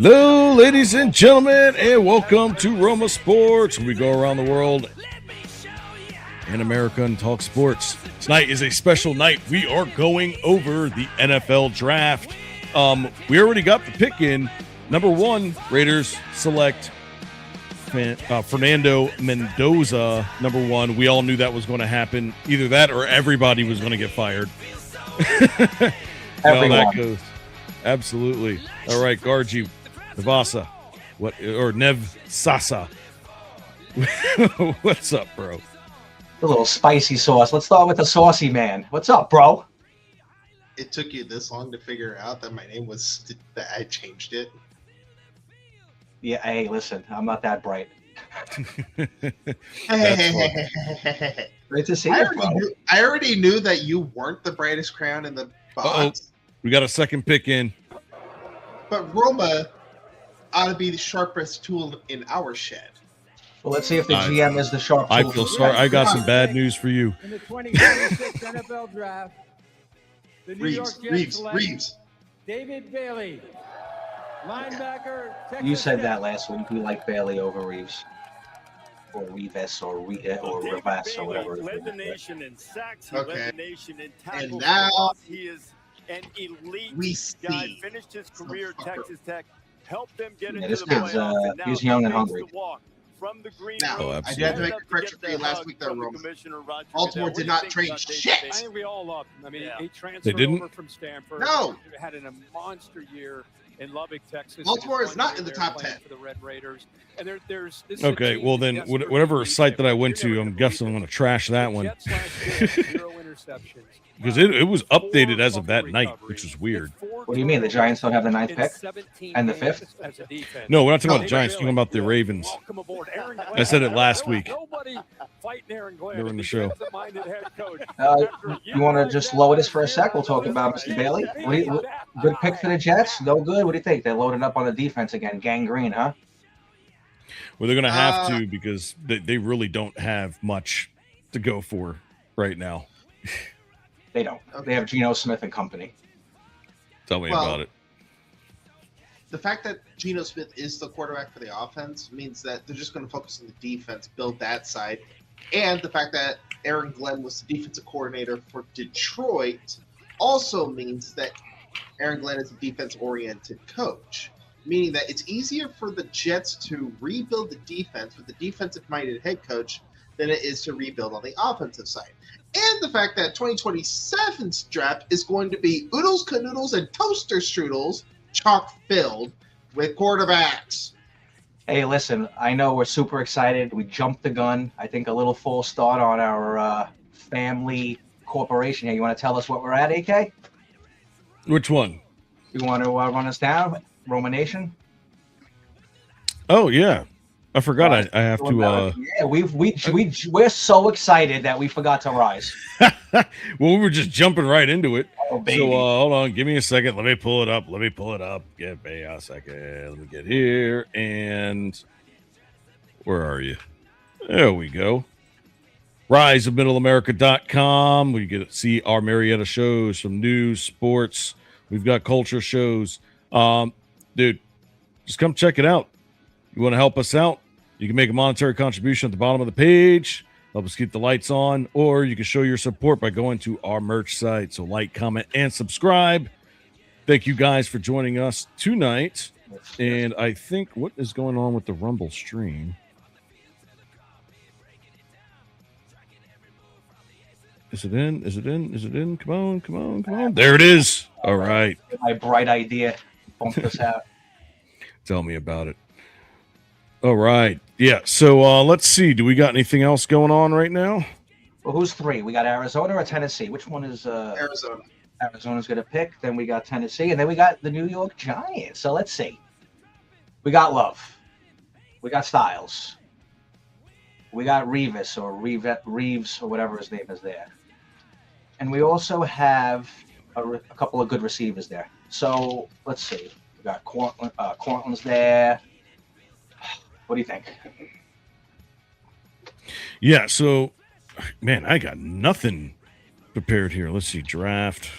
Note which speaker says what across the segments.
Speaker 1: Hello, ladies and gentlemen, and welcome to ROMA Sports. We go around the world in America and talk sports. Tonight is a special night. We are going over the NFL draft. We already got the pick in. Number one, Raiders select Fernando Mendoza, number one. We all knew that was going to happen. Either that or everybody was going to get fired. Well, that goes. Absolutely. All right, Gargi, Navasa, Nev Sasa. What's up, bro?
Speaker 2: A little spicy sauce. Let's start with the saucy man. What's up, bro?
Speaker 3: It took you this long to figure out that my name was that I changed it.
Speaker 2: Yeah, hey, listen, I'm not that bright. Great to see you, bro.
Speaker 3: I already knew that you weren't the brightest crown in the box.
Speaker 1: We got a second pick in.
Speaker 3: But Roma ought to be the sharpest tool in our shed.
Speaker 2: Well, let's see if the GM is the sharp tool.
Speaker 1: I feel sorry. I got some bad news for you.
Speaker 4: In the 2026 NFL Draft, the New York Jets select David Bailey, linebacker. Texas
Speaker 2: You said
Speaker 4: Tech.
Speaker 2: that last week. We like Bailey over Reeves. Or Revis or Rivas or whatever.
Speaker 5: Led the nation in sacks. He
Speaker 3: Okay.
Speaker 5: led the nation in tackles.
Speaker 3: And now
Speaker 5: he is an elite
Speaker 3: we
Speaker 5: guy.
Speaker 3: see.
Speaker 5: Finished his career at Texas Tech. Helped them get
Speaker 2: Yeah,
Speaker 5: into
Speaker 2: this
Speaker 5: the
Speaker 2: kid's,
Speaker 5: playoffs. And now
Speaker 2: he's young and
Speaker 5: he makes
Speaker 2: hungry.
Speaker 5: the walk from the green
Speaker 3: Now,
Speaker 5: room.
Speaker 3: I did have to make a
Speaker 5: Ended up
Speaker 3: correction
Speaker 5: get
Speaker 3: for you
Speaker 5: that
Speaker 3: last
Speaker 5: hug
Speaker 3: week, though,
Speaker 5: from the
Speaker 3: Roma.
Speaker 5: Commissioner, Roger
Speaker 3: Baltimore
Speaker 5: Goodell.
Speaker 3: did
Speaker 5: What
Speaker 3: not
Speaker 5: do you
Speaker 3: trade
Speaker 5: think about David
Speaker 3: shit.
Speaker 4: I
Speaker 5: Bailey?
Speaker 4: think we all loved him. I mean,
Speaker 5: Yeah.
Speaker 4: he transferred
Speaker 1: They didn't?
Speaker 4: over from Stanford.
Speaker 3: No.
Speaker 4: Had a monster year in Lubbock, Texas.
Speaker 3: Baltimore
Speaker 4: His
Speaker 3: is not
Speaker 4: one
Speaker 3: in the
Speaker 4: year
Speaker 3: top
Speaker 4: playing
Speaker 3: 10.
Speaker 4: for the Red Raiders. And there's this is a
Speaker 1: Okay,
Speaker 4: team
Speaker 1: well
Speaker 4: that
Speaker 1: then,
Speaker 4: desperately
Speaker 1: whatever
Speaker 4: needs
Speaker 1: site that I
Speaker 4: him.
Speaker 1: went
Speaker 4: You're
Speaker 1: to,
Speaker 4: never
Speaker 1: I'm
Speaker 4: gonna believe
Speaker 1: guessing I'm
Speaker 4: it.
Speaker 1: going to trash that
Speaker 4: The
Speaker 1: one.
Speaker 4: Jets last year had 0 interceptions.
Speaker 1: Because it was updated
Speaker 4: Four
Speaker 1: as of that
Speaker 4: fumble
Speaker 1: night,
Speaker 4: recoveries.
Speaker 1: which is weird.
Speaker 2: What do you mean? The Giants don't have the ninth
Speaker 4: In
Speaker 2: pick?
Speaker 4: 17
Speaker 2: And the
Speaker 4: games
Speaker 2: fifth?
Speaker 4: as a defense.
Speaker 1: No, we're not talking about the
Speaker 3: No,
Speaker 1: Giants. We're talking about the Ravens.
Speaker 4: Welcome aboard, Aaron Glenn.
Speaker 1: I said it last
Speaker 4: There was
Speaker 1: week.
Speaker 4: Nobody fighting Aaron Glenn.
Speaker 1: During the
Speaker 4: a
Speaker 1: show.
Speaker 4: defensive-minded head coach.
Speaker 2: You want to just lower this for a sec? We'll talk about Mr. Bailey. Good pick for the Jets? No good? What do you think? They're loaded up on the defense again. Gangrene, huh?
Speaker 1: Well, they're going to have to because they really don't have much to go for right now.
Speaker 2: They don't. They have Geno Smith and company.
Speaker 1: Tell me
Speaker 3: Well,
Speaker 1: about it.
Speaker 3: The fact that Geno Smith is the quarterback for the offense means that they're just going to focus on the defense, build that side. And the fact that Aaron Glenn was the defensive coordinator for Detroit also means that Aaron Glenn is a defense-oriented coach, meaning that it's easier for the Jets to rebuild the defense with a defensive-minded head coach than it is to rebuild on the offensive side. And the fact that 2027's draft is going to be oodles, canoodles, and toaster strudels chock-filled with quarterbacks.
Speaker 2: Hey, listen, I know we're super excited. We jumped the gun. I think a little false start on our family corporation here. You want to tell us what we're at, AK?
Speaker 1: Which one?
Speaker 2: You want to run us down? Roma Nation?
Speaker 1: Oh, yeah. I forgot I have to.
Speaker 2: Yeah, we're so excited that we forgot to rise.
Speaker 1: Well, we were just jumping right into it.
Speaker 2: Oh, baby.
Speaker 1: So hold on. Give me a second. Let me pull it up. Give me a second. Let me get here. And where are you? There we go. RiseOfMiddleAmerica.com. We get to see our Marietta shows from news, sports. We've got culture shows. Dude, just come check it out. You want to help us out? You can make a monetary contribution at the bottom of the page. Help us keep the lights on. Or you can show your support by going to our merch site. So like, comment, and subscribe. Thank you guys for joining us tonight. And I think what is going on with the Rumble stream? Is it in? Is it in? Is it in? Come on, come on, come on. There it is. All right.
Speaker 2: My bright idea. Bump this out.
Speaker 1: Tell me about it. All right. Yeah. So let's see. Do we got anything else going on right now?
Speaker 2: Well, who's three? We got Arizona or Tennessee? Which one is
Speaker 3: Arizona.
Speaker 2: Arizona's going to pick? Then we got Tennessee, and then we got the New York Giants. So let's see. We got Love. We got Styles. We got Revis or Reeves or whatever his name is there. And we also have a couple of good receivers there. So let's see. We got Cortland's there. What do you think?
Speaker 1: Yeah. So, man, I got nothing prepared here. Let's see. Draft.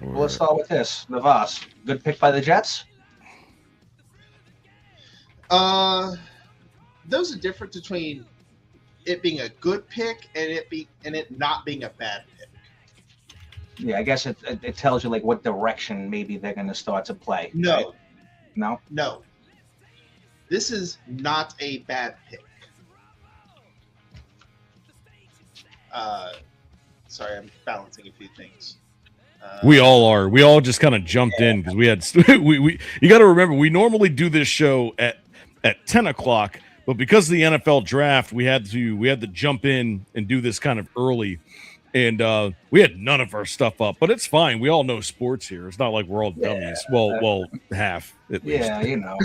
Speaker 2: Well, let's start with this. Navas, good pick by the Jets.
Speaker 3: There's a difference between it being a good pick and it not being a bad pick.
Speaker 2: Yeah, I guess it tells you like what direction maybe they're going to start to play.
Speaker 3: No,
Speaker 2: right? No.
Speaker 3: no. This is not a bad pick. Sorry, I'm balancing a few things.
Speaker 1: We all are. We all just kind of jumped in because we had we. You got to remember, we normally do this show at 10 o'clock, but because of the NFL draft, we had to jump in and do this kind of early, and we had none of our stuff up. But it's fine. We all know sports here. It's not like we're all dummies. Well, half at least.
Speaker 2: Yeah, you know.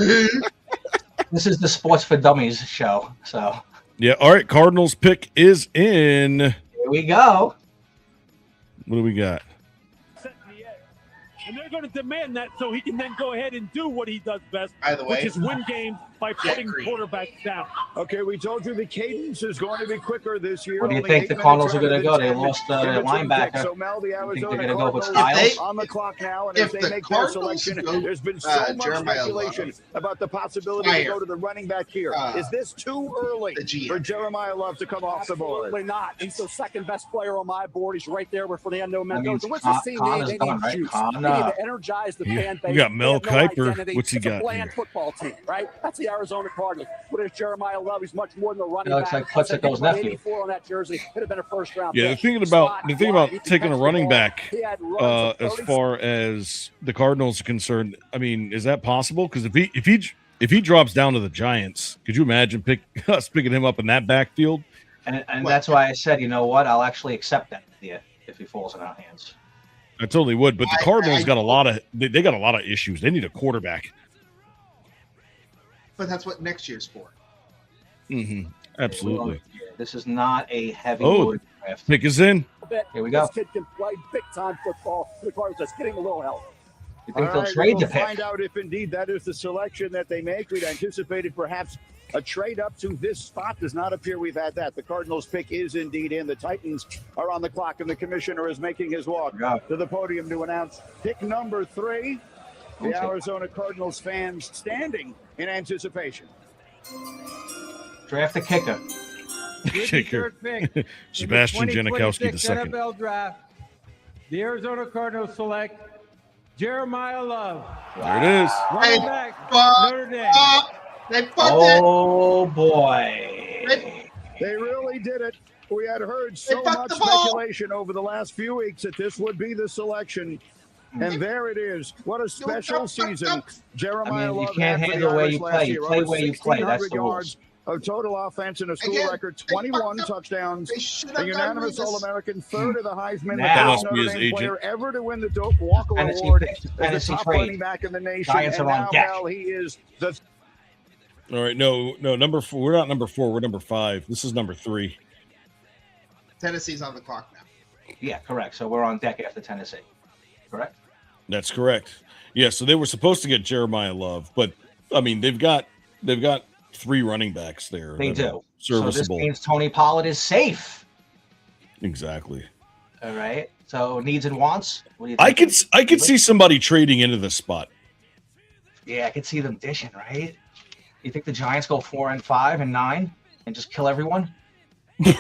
Speaker 2: This is the Sports for Dummies show. So
Speaker 1: Yeah. All right. Cardinals pick is in.
Speaker 2: here we go.
Speaker 1: What do we got?
Speaker 6: And they're going to demand that so he can then go ahead and do what he does best,
Speaker 3: By the way,
Speaker 6: which is win games by putting
Speaker 3: agree.
Speaker 6: quarterbacks down.
Speaker 7: Okay, we told you the cadence is going to be quicker this year.
Speaker 2: What do you
Speaker 7: Only
Speaker 2: think
Speaker 7: 8
Speaker 2: the Cardinals are
Speaker 7: minutes
Speaker 2: going to go?
Speaker 7: rather
Speaker 2: They
Speaker 7: than
Speaker 2: lost
Speaker 7: 10
Speaker 2: the
Speaker 7: in between
Speaker 2: linebacker.
Speaker 7: picks. So Mel, the
Speaker 2: think
Speaker 7: Arizona
Speaker 2: they're gonna go with
Speaker 7: Cardinals
Speaker 2: Styles?
Speaker 7: on the clock now, and
Speaker 3: If
Speaker 7: if they
Speaker 3: the
Speaker 7: make their
Speaker 3: Cardinals
Speaker 7: selection,
Speaker 3: go,
Speaker 7: there's been so much
Speaker 3: Jeremiah
Speaker 7: speculation
Speaker 3: Love,
Speaker 7: about the possibility to go to the running back here. Is this too early
Speaker 3: the GM.
Speaker 7: for Jeremiah Love to come off the board?
Speaker 6: Absolutely not. He's the second best player on my board. He's right there with Fernando
Speaker 2: That
Speaker 6: Mendoza.
Speaker 2: means
Speaker 6: What's this team need?
Speaker 2: Connor's
Speaker 6: They
Speaker 2: done,
Speaker 6: need
Speaker 2: right?
Speaker 6: juice.
Speaker 2: Connor.
Speaker 6: They need to energize the fan base.
Speaker 1: We got Mel
Speaker 6: They have no
Speaker 1: Kiper.
Speaker 6: identity.
Speaker 1: What's he
Speaker 6: It's
Speaker 1: got
Speaker 6: a bland
Speaker 1: here?
Speaker 6: football team, right? That's the Arizona Cardinals. What is Jeremiah Love? He's much more than a running
Speaker 2: looks
Speaker 6: back.
Speaker 2: like Putzico's nephew.
Speaker 6: 84 on that jersey. Could have been a first round.
Speaker 1: Yeah, the
Speaker 6: pick.
Speaker 1: thing
Speaker 6: Spot,
Speaker 1: about
Speaker 6: wide, he
Speaker 1: taking
Speaker 6: can
Speaker 1: a
Speaker 6: catch
Speaker 1: running
Speaker 6: the ball.
Speaker 1: back,
Speaker 6: He had runs of
Speaker 1: as
Speaker 6: 30
Speaker 1: far as the Cardinals are concerned, I mean, is that possible? Because if he drops down to the Giants, could you imagine us picking him up in that backfield?
Speaker 2: And that's why I said, you know what? I'll actually accept that idea if he falls in our hands.
Speaker 1: I totally would, but the
Speaker 3: I-
Speaker 1: Cardinals
Speaker 3: I-
Speaker 1: got a lot of they got a lot of issues. They need a quarterback.
Speaker 3: But that's what next year's for.
Speaker 1: Mm-hmm. Absolutely.
Speaker 2: This is not a heavy
Speaker 1: Oh,
Speaker 2: draft.
Speaker 1: pick is in.
Speaker 6: bit.
Speaker 2: Here we go.
Speaker 6: This kid can play big time football. The Cardinals just getting a little help.
Speaker 2: You think
Speaker 7: All
Speaker 2: they'll
Speaker 7: right,
Speaker 2: trade
Speaker 7: we'll
Speaker 2: the pick?
Speaker 7: find out if indeed that is the selection that they make. We'd anticipated perhaps a trade up to this spot. Does not appear we've had that. The Cardinals pick is indeed in. The Titans are on the clock, and the commissioner is making his walk
Speaker 2: Yeah.
Speaker 7: to the podium to announce pick number 3. The
Speaker 2: Okay.
Speaker 7: Arizona Cardinals fans standing in anticipation.
Speaker 2: Draft a kicker.
Speaker 4: With the
Speaker 1: Kicker.
Speaker 4: third pick in the
Speaker 1: Sebastian Janikowski the
Speaker 4: 2026
Speaker 1: second.
Speaker 4: NFL draft, the Arizona Cardinals select Jeremiah Love,
Speaker 1: There it is.
Speaker 4: running
Speaker 3: Hey,
Speaker 4: back,
Speaker 3: fuck.
Speaker 4: Notre Dame.
Speaker 3: They fucked it.
Speaker 2: Oh boy.
Speaker 7: They really did it. We had heard so
Speaker 3: fucked
Speaker 7: much
Speaker 3: the ball.
Speaker 7: speculation over the last few weeks that this would be the selection. And there it is. What a special season Jeremiah
Speaker 2: I mean, you
Speaker 7: Love
Speaker 2: can't
Speaker 7: had for
Speaker 2: handle
Speaker 7: the
Speaker 2: where
Speaker 7: Irish
Speaker 2: you
Speaker 7: last
Speaker 2: play. You
Speaker 7: year.
Speaker 2: play
Speaker 7: Over
Speaker 2: where you play. That's
Speaker 7: 1,600
Speaker 2: the rules.
Speaker 7: yards of total offense and a school
Speaker 3: Again,
Speaker 7: record
Speaker 3: they
Speaker 7: 21
Speaker 3: fucked up.
Speaker 7: touchdowns.
Speaker 3: They should
Speaker 7: A
Speaker 3: have done
Speaker 7: unanimous
Speaker 3: this.
Speaker 7: All-American, third of the Heisman,
Speaker 2: Now.
Speaker 7: the
Speaker 2: That
Speaker 7: first
Speaker 1: must be
Speaker 7: Notre
Speaker 1: his
Speaker 7: Dame
Speaker 1: agent.
Speaker 7: player ever to win the Doak Walker
Speaker 2: Tennessee
Speaker 7: Award
Speaker 2: pick.
Speaker 7: as the
Speaker 2: Tennessee
Speaker 7: top
Speaker 2: trade.
Speaker 7: running back in the nation.
Speaker 2: Giants
Speaker 7: And
Speaker 2: are on
Speaker 7: now,
Speaker 2: deck.
Speaker 7: Mel, he is the
Speaker 1: All right, no, number 4. We're not number 4. We're number 5. This is number 3.
Speaker 3: Tennessee's on the clock now.
Speaker 2: Yeah, correct. So we're on deck after Tennessee. Correct?
Speaker 1: That's correct. Yeah, so they were supposed to get Jeremiah Love, but I mean they've got 3 running backs there.
Speaker 2: They
Speaker 1: that are
Speaker 2: do. So this
Speaker 1: serviceable.
Speaker 2: means Tony Pollard is safe.
Speaker 1: Exactly.
Speaker 2: All right. So needs and wants. What do you
Speaker 1: I
Speaker 2: think?
Speaker 1: could see somebody trading into this spot.
Speaker 2: Yeah, I could see them dishing, right? You think the Giants go 4-5 and 9 and just kill everyone?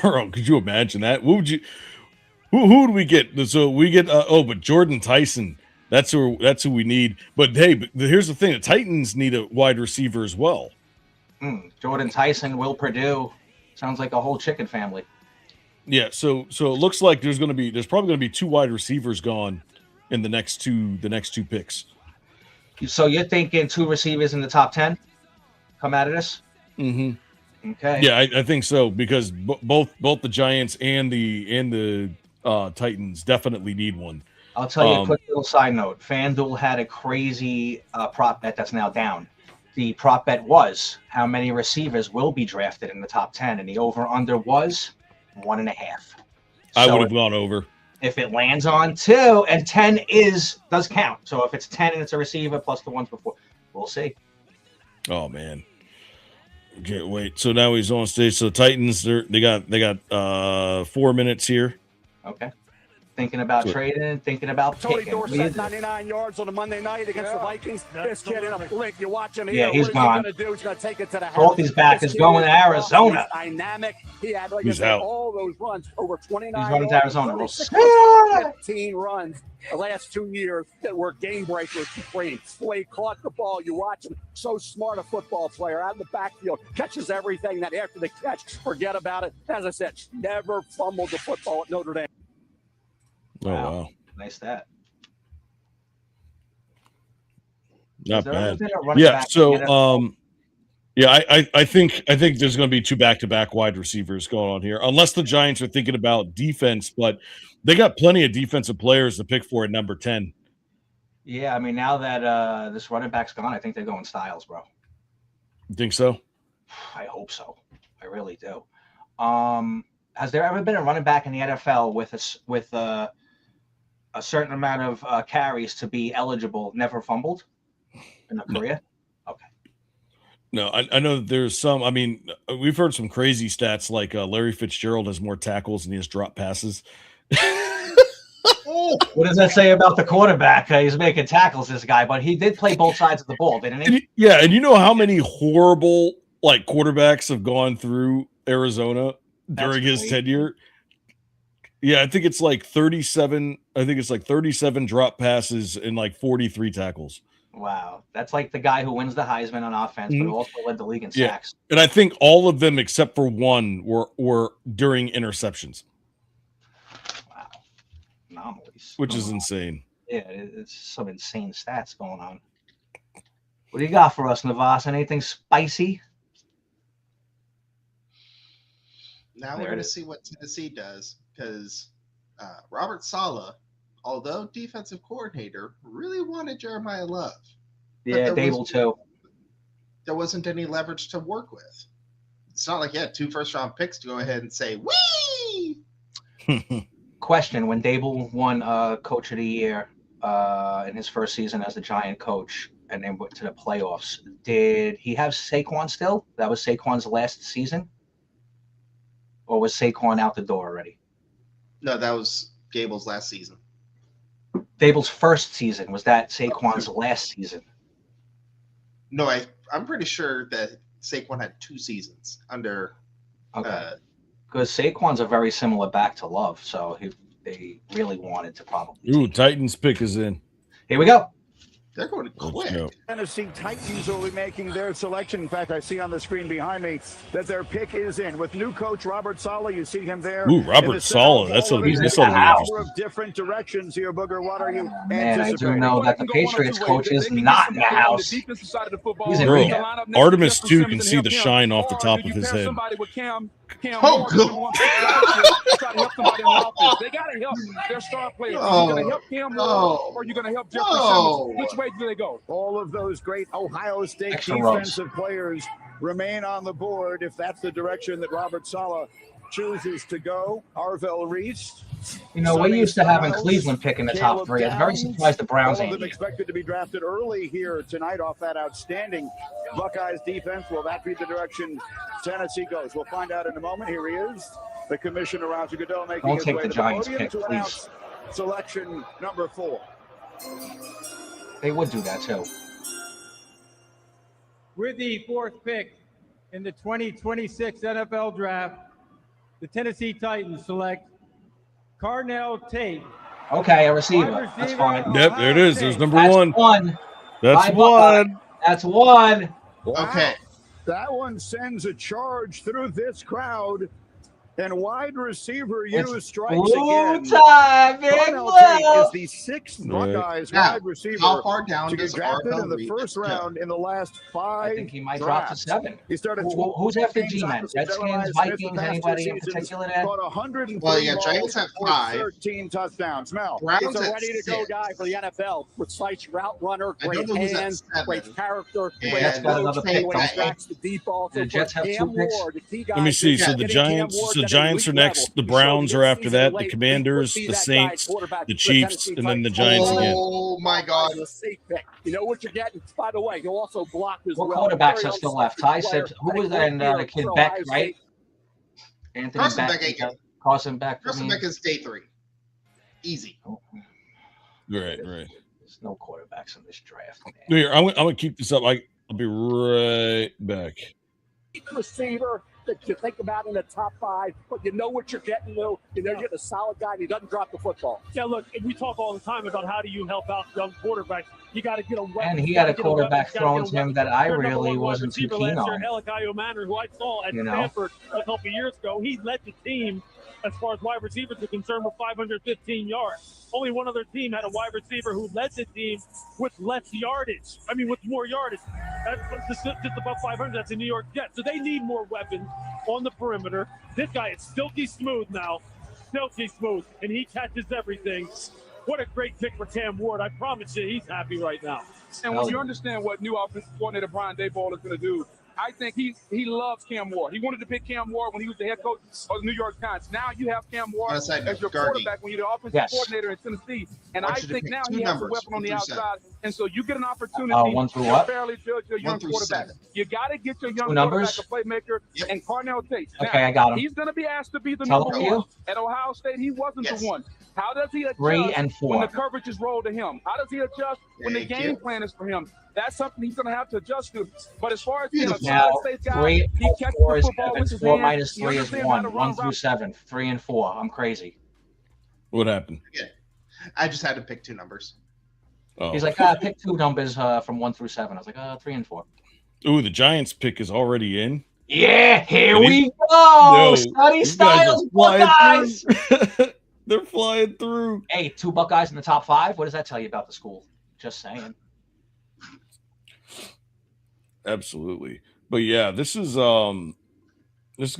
Speaker 1: Bro, could you imagine that? What would you? Who do we get? So we get but Jordan Tyson. That's who we need. But hey, here's the thing: the Titans need a wide receiver as well.
Speaker 2: Jordan Tyson, Will Purdue. Sounds like a whole chicken family.
Speaker 1: Yeah. So it looks like there's probably gonna be 2 wide receivers gone in the next two picks.
Speaker 2: So you're thinking 2 receivers in the top 10 come out of this?
Speaker 1: Mm-hmm.
Speaker 2: Okay.
Speaker 1: Yeah, I think so because both the Giants and the Titans definitely need one.
Speaker 2: I'll tell you a quick little side note. FanDuel had a crazy prop bet that's now down. The prop bet was how many receivers will be drafted in the top 10, and the over-under was 1.5.
Speaker 1: I
Speaker 2: So
Speaker 1: would have gone over.
Speaker 2: if it lands on 2, and 10 does count. So if it's 10 and it's a receiver plus the ones before, we'll see.
Speaker 1: Oh man, can't wait. So now he's on stage. So the Titans, they got 4 minutes here.
Speaker 2: Okay. Thinking about
Speaker 1: Sure.
Speaker 2: trading, thinking about
Speaker 6: Tony
Speaker 2: picking.
Speaker 6: Dorsett, 99 yards on a Monday night against the Vikings. This kid in a blink. You watch him here.
Speaker 2: Yeah, he's
Speaker 6: what is
Speaker 2: gone.
Speaker 6: he going to do? He's going to take it to the house.
Speaker 2: Salty's back
Speaker 6: This
Speaker 2: is
Speaker 6: kid
Speaker 2: going to
Speaker 6: the boss.
Speaker 2: Arizona.
Speaker 6: He's dynamic. He had, like I
Speaker 1: He's
Speaker 6: said,
Speaker 1: out.
Speaker 6: all those runs, over 29
Speaker 2: He's running to
Speaker 6: yards,
Speaker 2: Arizona.
Speaker 6: 26
Speaker 2: We'll see.
Speaker 6: 15 runs the last 2 years that were game breakers for Brady. He caught the ball. You watch him. So smart a football player out in the backfield. Catches everything. That after the catch, forget about it. As I said, never fumbled the football at Notre Dame.
Speaker 1: Oh, wow.
Speaker 2: Nice stat.
Speaker 1: Not
Speaker 2: Has there ever
Speaker 1: bad.
Speaker 2: been a running
Speaker 1: Yeah.
Speaker 2: back in
Speaker 1: So,
Speaker 2: the NFL?
Speaker 1: yeah, I think there's going to be 2 back-to-back wide receivers going on here, unless the Giants are thinking about defense. But they got plenty of defensive players to pick for at number 10.
Speaker 2: Yeah, I mean, now that this running back's gone, I think they're going Styles, bro.
Speaker 1: You think so?
Speaker 2: I hope so. I really do. Has there ever been a running back in the NFL with a certain amount of carries to be eligible, never fumbled in a career? Okay.
Speaker 1: No, I know that there's some. I mean, we've heard some crazy stats like Larry Fitzgerald has more tackles and he has drop passes.
Speaker 2: What does that say about the quarterback? He's making tackles, this guy, but he did play both sides of the ball, didn't he?
Speaker 1: Yeah, and you know how many horrible quarterbacks have gone through Arizona during his tenure? Yeah, I think it's like 37. I think it's like 37 drop passes and like 43 tackles.
Speaker 2: Wow, that's like the guy who wins the Heisman on offense, but who also led the league in
Speaker 1: Yeah.
Speaker 2: sacks.
Speaker 1: And I think all of them except for one were during interceptions.
Speaker 2: Wow, anomalies.
Speaker 1: Which is insane.
Speaker 2: Yeah, it's some insane stats going on. What do you got for us, Navas? Anything spicy?
Speaker 3: Now
Speaker 2: There
Speaker 3: we're
Speaker 2: it
Speaker 3: going to
Speaker 2: is.
Speaker 3: see what Tennessee does because Robert Saleh, although defensive coordinator, really wanted Jeremiah Love.
Speaker 2: Yeah, Dable too.
Speaker 3: There wasn't any leverage to work with. It's not like he had 2 first-round picks to go ahead and say, wee!
Speaker 2: Question: when Dable won Coach of the Year in his first season as the Giant coach, and then went to the playoffs, did he have Saquon still? That was Saquon's last season, or was Saquon out the door already?
Speaker 3: No, that was Gable's last season.
Speaker 2: Dable's first season, was that Saquon's last season?
Speaker 3: No, I'm pretty sure that Saquon had 2 seasons under.
Speaker 2: Okay. Because Saquon's a very similar back to Love, so they really wanted to probably.
Speaker 1: Ooh, Titans pick is in.
Speaker 2: Here we go.
Speaker 3: They're going quick.
Speaker 7: Tennessee Titans will be making their selection. In fact, I see on the screen behind me that their pick is in. With new coach Robert Saleh, you see him there.
Speaker 1: Ooh, Robert Saleh. That's a
Speaker 2: He's
Speaker 1: that's
Speaker 2: in the
Speaker 1: a
Speaker 2: house.
Speaker 7: Of different directions here, Booger. What are you
Speaker 2: Man, I do
Speaker 7: anticipating?
Speaker 2: know that the Patriots coach is not in the house. He's in
Speaker 1: Bro,
Speaker 2: rehab.
Speaker 1: Artemis 2 can see the shine off the top of his head.
Speaker 3: Oh, good.
Speaker 4: They got to help their star players.
Speaker 3: Oh,
Speaker 4: Are you going to help Cam
Speaker 3: no.
Speaker 4: Ward or are you going to help Jeffrey
Speaker 3: No.
Speaker 4: Simmons? Which way do they go?
Speaker 7: All of those great Ohio State
Speaker 2: Extra
Speaker 7: defensive players remain on the board if that's the direction that Robert Saleh chooses to go. Arvell Reese.
Speaker 2: You know, we used to having Cleveland pick in the top 3. I'm very surprised the Browns
Speaker 7: All of
Speaker 2: ain't
Speaker 7: them
Speaker 2: here.
Speaker 7: expected to be drafted early here tonight off that outstanding Buckeyes defense. Will that be the direction Tennessee goes? We'll find out in a moment. Here he is, the commissioner, Roger Goodell, making
Speaker 2: Don't
Speaker 7: his
Speaker 2: take
Speaker 7: way
Speaker 2: the
Speaker 7: to
Speaker 2: Giants
Speaker 7: podium
Speaker 2: pick,
Speaker 7: to
Speaker 2: please.
Speaker 7: announce selection number 4.
Speaker 2: They would do that too.
Speaker 4: With the 4th pick in the 2026 NFL Draft, the Tennessee Titans select Carnell Tate.
Speaker 2: Okay, a receiver. That's fine.
Speaker 1: Yep, there it is. There's number
Speaker 2: That's
Speaker 1: 1.
Speaker 2: one.
Speaker 1: That's
Speaker 2: Bye, Buckeye.
Speaker 1: 1.
Speaker 2: That's one.
Speaker 3: Okay.
Speaker 7: That one sends a charge through this crowd, and wide receiver
Speaker 2: It's
Speaker 7: strikes
Speaker 2: blue
Speaker 7: again.
Speaker 2: time, big
Speaker 7: Carnell Tate
Speaker 2: blue.
Speaker 7: is the 6th Buckeyes
Speaker 3: Now,
Speaker 7: wide receiver
Speaker 3: how far down
Speaker 7: to get
Speaker 3: does
Speaker 7: drafted in
Speaker 3: Arvell
Speaker 7: the
Speaker 3: reach?
Speaker 7: first round in the last 5
Speaker 2: I think he might drop to
Speaker 7: drafts.
Speaker 2: 7.
Speaker 7: He started
Speaker 2: Who's
Speaker 7: 12
Speaker 2: after
Speaker 7: games
Speaker 2: G-Men?
Speaker 7: opposite
Speaker 2: Redskins,
Speaker 7: Jeremiah Smith
Speaker 2: Vikings,
Speaker 7: the past
Speaker 2: anybody
Speaker 7: 2
Speaker 2: in
Speaker 7: seasons,
Speaker 2: particular there?
Speaker 7: caught 103
Speaker 3: Well, yeah,
Speaker 7: balls
Speaker 3: Giants have
Speaker 7: for
Speaker 3: 5.
Speaker 7: 13 touchdowns. Mel.
Speaker 3: Browns
Speaker 6: He's a
Speaker 3: at
Speaker 6: ready-to-go
Speaker 3: 6.
Speaker 6: guy for the NFL. Precise route runner,
Speaker 3: I don't
Speaker 6: great
Speaker 3: know who's at
Speaker 6: hands,
Speaker 3: 7.
Speaker 6: great character,
Speaker 3: And
Speaker 6: great
Speaker 2: Jets got another
Speaker 6: approach,
Speaker 2: pick,
Speaker 6: great
Speaker 2: don't
Speaker 6: extracts the deep ball.
Speaker 2: The
Speaker 6: So
Speaker 2: Jets
Speaker 6: for
Speaker 2: have 2
Speaker 6: Cam
Speaker 2: picks?
Speaker 6: Ward, the key guy
Speaker 1: Let me see.
Speaker 6: is
Speaker 1: So the
Speaker 6: getting Cam
Speaker 1: Giants,
Speaker 6: Ward
Speaker 1: the
Speaker 6: at an
Speaker 1: Giants are
Speaker 6: elite
Speaker 1: next.
Speaker 6: level.
Speaker 1: The
Speaker 6: He
Speaker 1: Browns
Speaker 6: showed
Speaker 1: are
Speaker 6: this
Speaker 1: after
Speaker 6: season
Speaker 1: that.
Speaker 6: late.
Speaker 1: The
Speaker 6: He
Speaker 1: Commanders,
Speaker 6: would be
Speaker 1: the
Speaker 6: that guy,
Speaker 1: Saints,
Speaker 6: quarterback
Speaker 1: the
Speaker 6: for
Speaker 1: Chiefs,
Speaker 6: Tennessee
Speaker 1: and then the
Speaker 6: Titans.
Speaker 1: Giants again.
Speaker 3: Oh, my God.
Speaker 6: A safe pick. You know what you're getting. By the way, he'll also block as
Speaker 2: What
Speaker 6: well.
Speaker 2: quarterbacks
Speaker 6: Very
Speaker 2: are still left? Ty
Speaker 6: player.
Speaker 2: said, who was
Speaker 6: Great
Speaker 2: that? And
Speaker 6: player
Speaker 2: the kid
Speaker 6: for
Speaker 2: Beck,
Speaker 6: Ohio
Speaker 2: right?
Speaker 6: State.
Speaker 2: Anthony
Speaker 3: Carson
Speaker 2: Beck.
Speaker 3: Beck ain't
Speaker 2: Carson Beck.
Speaker 3: Carson Beck is day 3. Easy.
Speaker 1: Right.
Speaker 2: There's no quarterbacks in this draft. Man.
Speaker 1: Here, I'm gonna keep this up. I'll be right back.
Speaker 6: Receiver that you think about in the top 5, but you know what you're getting, Lou. You know you're getting a solid guy and he doesn't drop the football.
Speaker 8: Yeah, look, we talk all the time about how do you help out young quarterbacks. You got to get a weapon.
Speaker 2: And he had a quarterback thrown to him that I really wasn't too keen on.
Speaker 8: Elikayo Manor, who I saw at Stanford a couple years ago, he led the team as far as wide receivers are concerned with 515 yards. Only one other team had a wide receiver who led the team with less yardage. I mean, with more yardage. That's just above 500. That's the New York Jets. So they need more weapons on the perimeter. This guy is silky smooth now. Silky smooth. And he catches everything. What a great pick for Cam Ward. I promise you, he's happy right now.
Speaker 9: And when you understand what new offensive coordinator Brian Daboll is going to do, I think he loves Cam Ward. He wanted to pick Cam Ward when he was the head coach of the New York Giants. Now you have Cam Ward as your quarterback when you're the offensive coordinator in Tennessee. And I think now he has a weapon on the outside. And so you get an opportunity to fairly judge your young quarterback. You got to get your young quarterback a playmaker. And Carnell Tate.
Speaker 2: Okay, I got him.
Speaker 9: He's going to be asked to be the number one. At Ohio State, he wasn't the one. How does he adjust
Speaker 2: 3 and 4
Speaker 9: when the coverage is rolled to him? How does he adjust when the game plan is for him? That's something he's going to have to adjust to. But as far as being a solid state guy,
Speaker 2: 3
Speaker 9: he catches the football with his
Speaker 2: 4
Speaker 9: hands.
Speaker 2: minus 3 is 1. 1 through 7. 3 and 4. I'm crazy.
Speaker 1: What happened?
Speaker 3: Yeah. I just had to pick 2 numbers.
Speaker 1: Oh.
Speaker 2: He's like, pick 2 numbers from 1 through 7. I was like, 3 and 4.
Speaker 1: Ooh, the Giants pick is already in.
Speaker 2: Yeah, here we go. Study Styles, Buckeyes.
Speaker 1: They're flying through.
Speaker 2: Hey, 2 Buckeyes in the top 5. What does that tell you about the school? Just saying.
Speaker 1: Absolutely. But yeah, this is gonna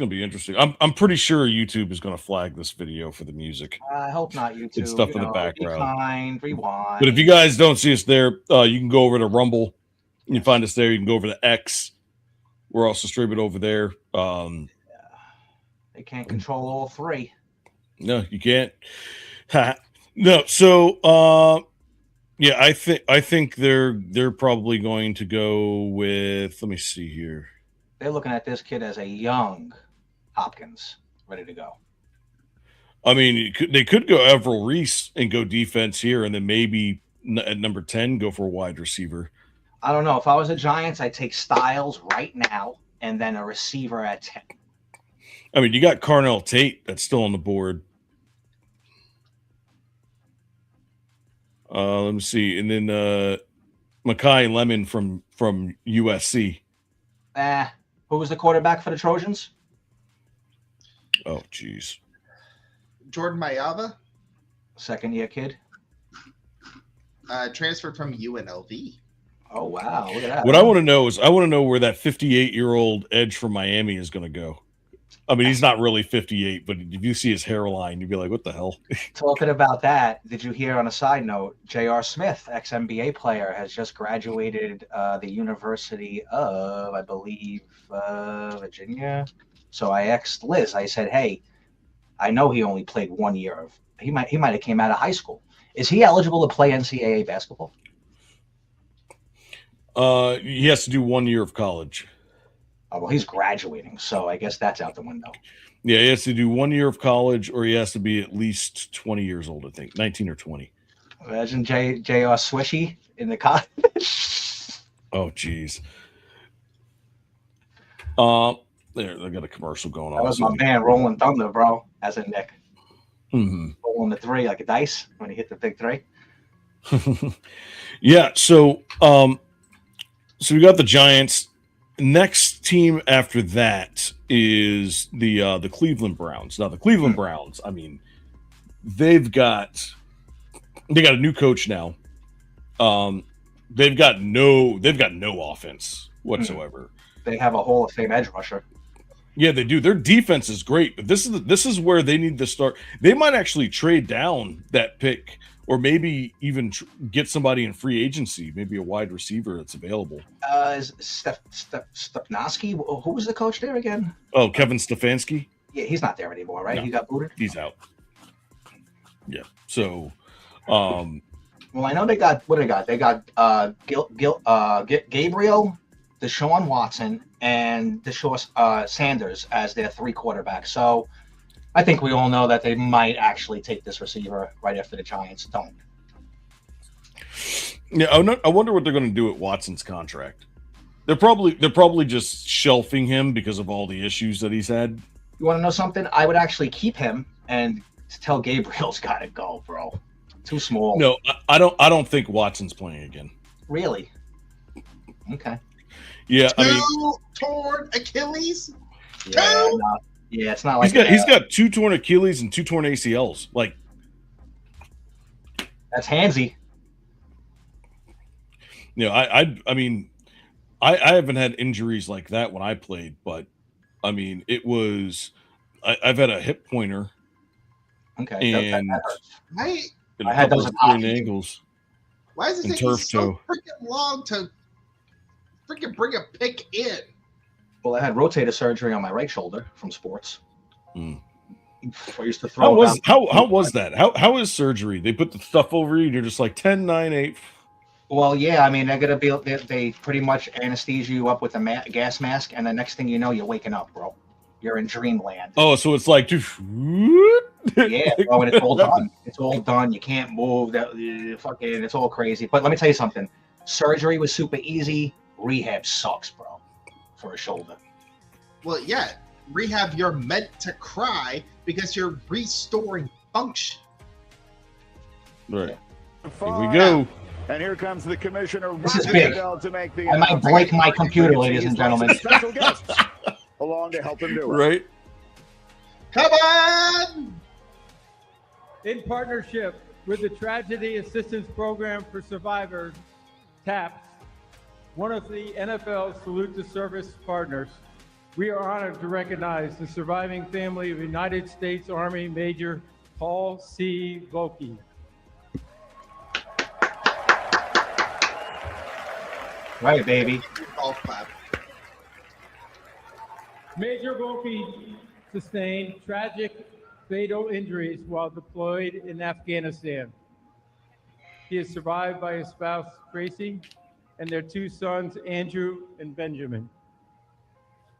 Speaker 1: be interesting. I'm pretty sure YouTube is gonna flag this video for the music.
Speaker 2: I hope not YouTube.
Speaker 1: It's stuff in the background.
Speaker 2: Be kind, rewind.
Speaker 1: But if you guys don't see us there, you can go over to Rumble. You can find us there. You can go over to X. We're also streaming over there.
Speaker 2: They can't control all 3.
Speaker 1: No, you can't. No, so yeah, I think they're probably going to go with. Let me see here.
Speaker 2: They're looking at this kid as a young Hopkins, ready to go.
Speaker 1: I mean, they could go Everett Reese and go defense here, and then maybe at number 10 go for a wide receiver.
Speaker 2: I don't know. If I was a Giants, I'd take Styles right now and then a receiver at 10.
Speaker 1: I mean, you got Carnell Tate that's still on the board. Let me see. And then Mekhi Lemon from USC.
Speaker 2: Who was the quarterback for the Trojans?
Speaker 1: Oh, geez.
Speaker 3: Jordan Mayava.
Speaker 2: Second-year kid.
Speaker 3: Transferred from UNLV.
Speaker 2: Oh, wow. Look at that.
Speaker 1: What I want to know is where that 58-year-old edge from Miami is going to go. I mean, he's not really 58, but if you see his hairline, you'd be like, what the hell?
Speaker 2: Talking about that, did you hear on a side note, J.R. Smith, ex-NBA player, has just graduated the University of, I believe, Virginia. So I asked Liz, I said, hey, I know he only played 1 year of – he might have came out of high school. Is he eligible to play NCAA basketball?
Speaker 1: He has to do 1 year of college.
Speaker 2: Oh, well, he's graduating, so I guess that's out the window.
Speaker 1: Yeah, he has to do 1 year of college, or he has to be at least 20 years old, I think, 19 or 20.
Speaker 2: Imagine J.R. Swishy in the college.
Speaker 1: Oh, geez. There, they got a commercial going on.
Speaker 2: That was my man, Rolling Thunder, bro, as in Nick.
Speaker 1: Mm-hmm.
Speaker 2: Rolling the 3 like a dice when he hit the big 3.
Speaker 1: Yeah, so we got the Giants. Next team after that is the Cleveland Browns. Now the Cleveland Browns, I mean, they got a new coach now. They've got no offense whatsoever.
Speaker 2: They have a Hall of Fame edge rusher.
Speaker 1: Yeah, they do. Their defense is great, but this is where they need to start. They might actually trade down that pick, or maybe even get somebody in free agency, maybe a wide receiver that's available.
Speaker 2: Is Stepnoski? Who was the coach there again?
Speaker 1: Oh, Kevin Stefanski?
Speaker 2: Yeah, he's not there anymore, right?
Speaker 1: No,
Speaker 2: he got booted?
Speaker 1: He's out. Yeah. So,
Speaker 2: well, I know they got – what do they got? They got Gabriel, Deshaun Watson, and Deshaun Sanders as their 3 quarterbacks. So, I think we all know that they might actually take this receiver right after the Giants don't.
Speaker 1: Yeah, I wonder what they're going to do at Watson's contract. They're probably just shelving him because of all the issues that he's had.
Speaker 2: You want to know something? I would actually keep him and tell Gabriel's got to go, bro. Too small.
Speaker 1: No, I don't think Watson's playing again.
Speaker 2: Really? Okay.
Speaker 1: Yeah,
Speaker 3: Two torn Achilles.
Speaker 2: Yeah, yeah, it's not like
Speaker 1: he's got 2 torn Achilles and 2 torn ACLs. Like,
Speaker 2: that's handsy.
Speaker 1: You know, I mean, I haven't had injuries like that when I played, but I mean, it was I've had a hip pointer.
Speaker 2: Okay,
Speaker 1: and
Speaker 2: that hurts.
Speaker 3: I
Speaker 2: had those
Speaker 1: ankles.
Speaker 3: Why is it taking so freaking long to freaking bring a pick in?
Speaker 2: Well, I had rotator surgery on my right shoulder from sports.
Speaker 1: Mm.
Speaker 2: I used to throw.
Speaker 1: How was that? How is surgery? They put the stuff over you, and you're just like 10, 9, 8.
Speaker 2: Well, yeah, I mean, they're gonna be. They pretty much anesthesia you up with a gas mask, and the next thing you know, you're waking up, bro. You're in dreamland.
Speaker 1: Oh, so it's like,
Speaker 2: yeah, bro, and it's all done. It's all done. You can't move. Fucking, it's all crazy. But let me tell you something. Surgery was super easy. Rehab sucks, bro, for a shoulder.
Speaker 3: Well, yeah, rehab. You're meant to cry because you're restoring function.
Speaker 1: Right. Here we go.
Speaker 7: And here comes the commissioner.
Speaker 2: This is big.
Speaker 7: To make the
Speaker 2: I might break my computer, ladies and gentlemen.
Speaker 7: Special guests along to help him do it.
Speaker 1: Right.
Speaker 3: Come on!
Speaker 4: In partnership with the Tragedy Assistance Program for Survivors, TAPS, one of the NFL's Salute to Service partners, we are honored to recognize the surviving family of United States Army Major Paul C. Volke.
Speaker 2: Right, baby.
Speaker 4: Major Volke sustained tragic, fatal injuries while deployed in Afghanistan. He is survived by his spouse, Tracy, and their 2 sons, Andrew and Benjamin.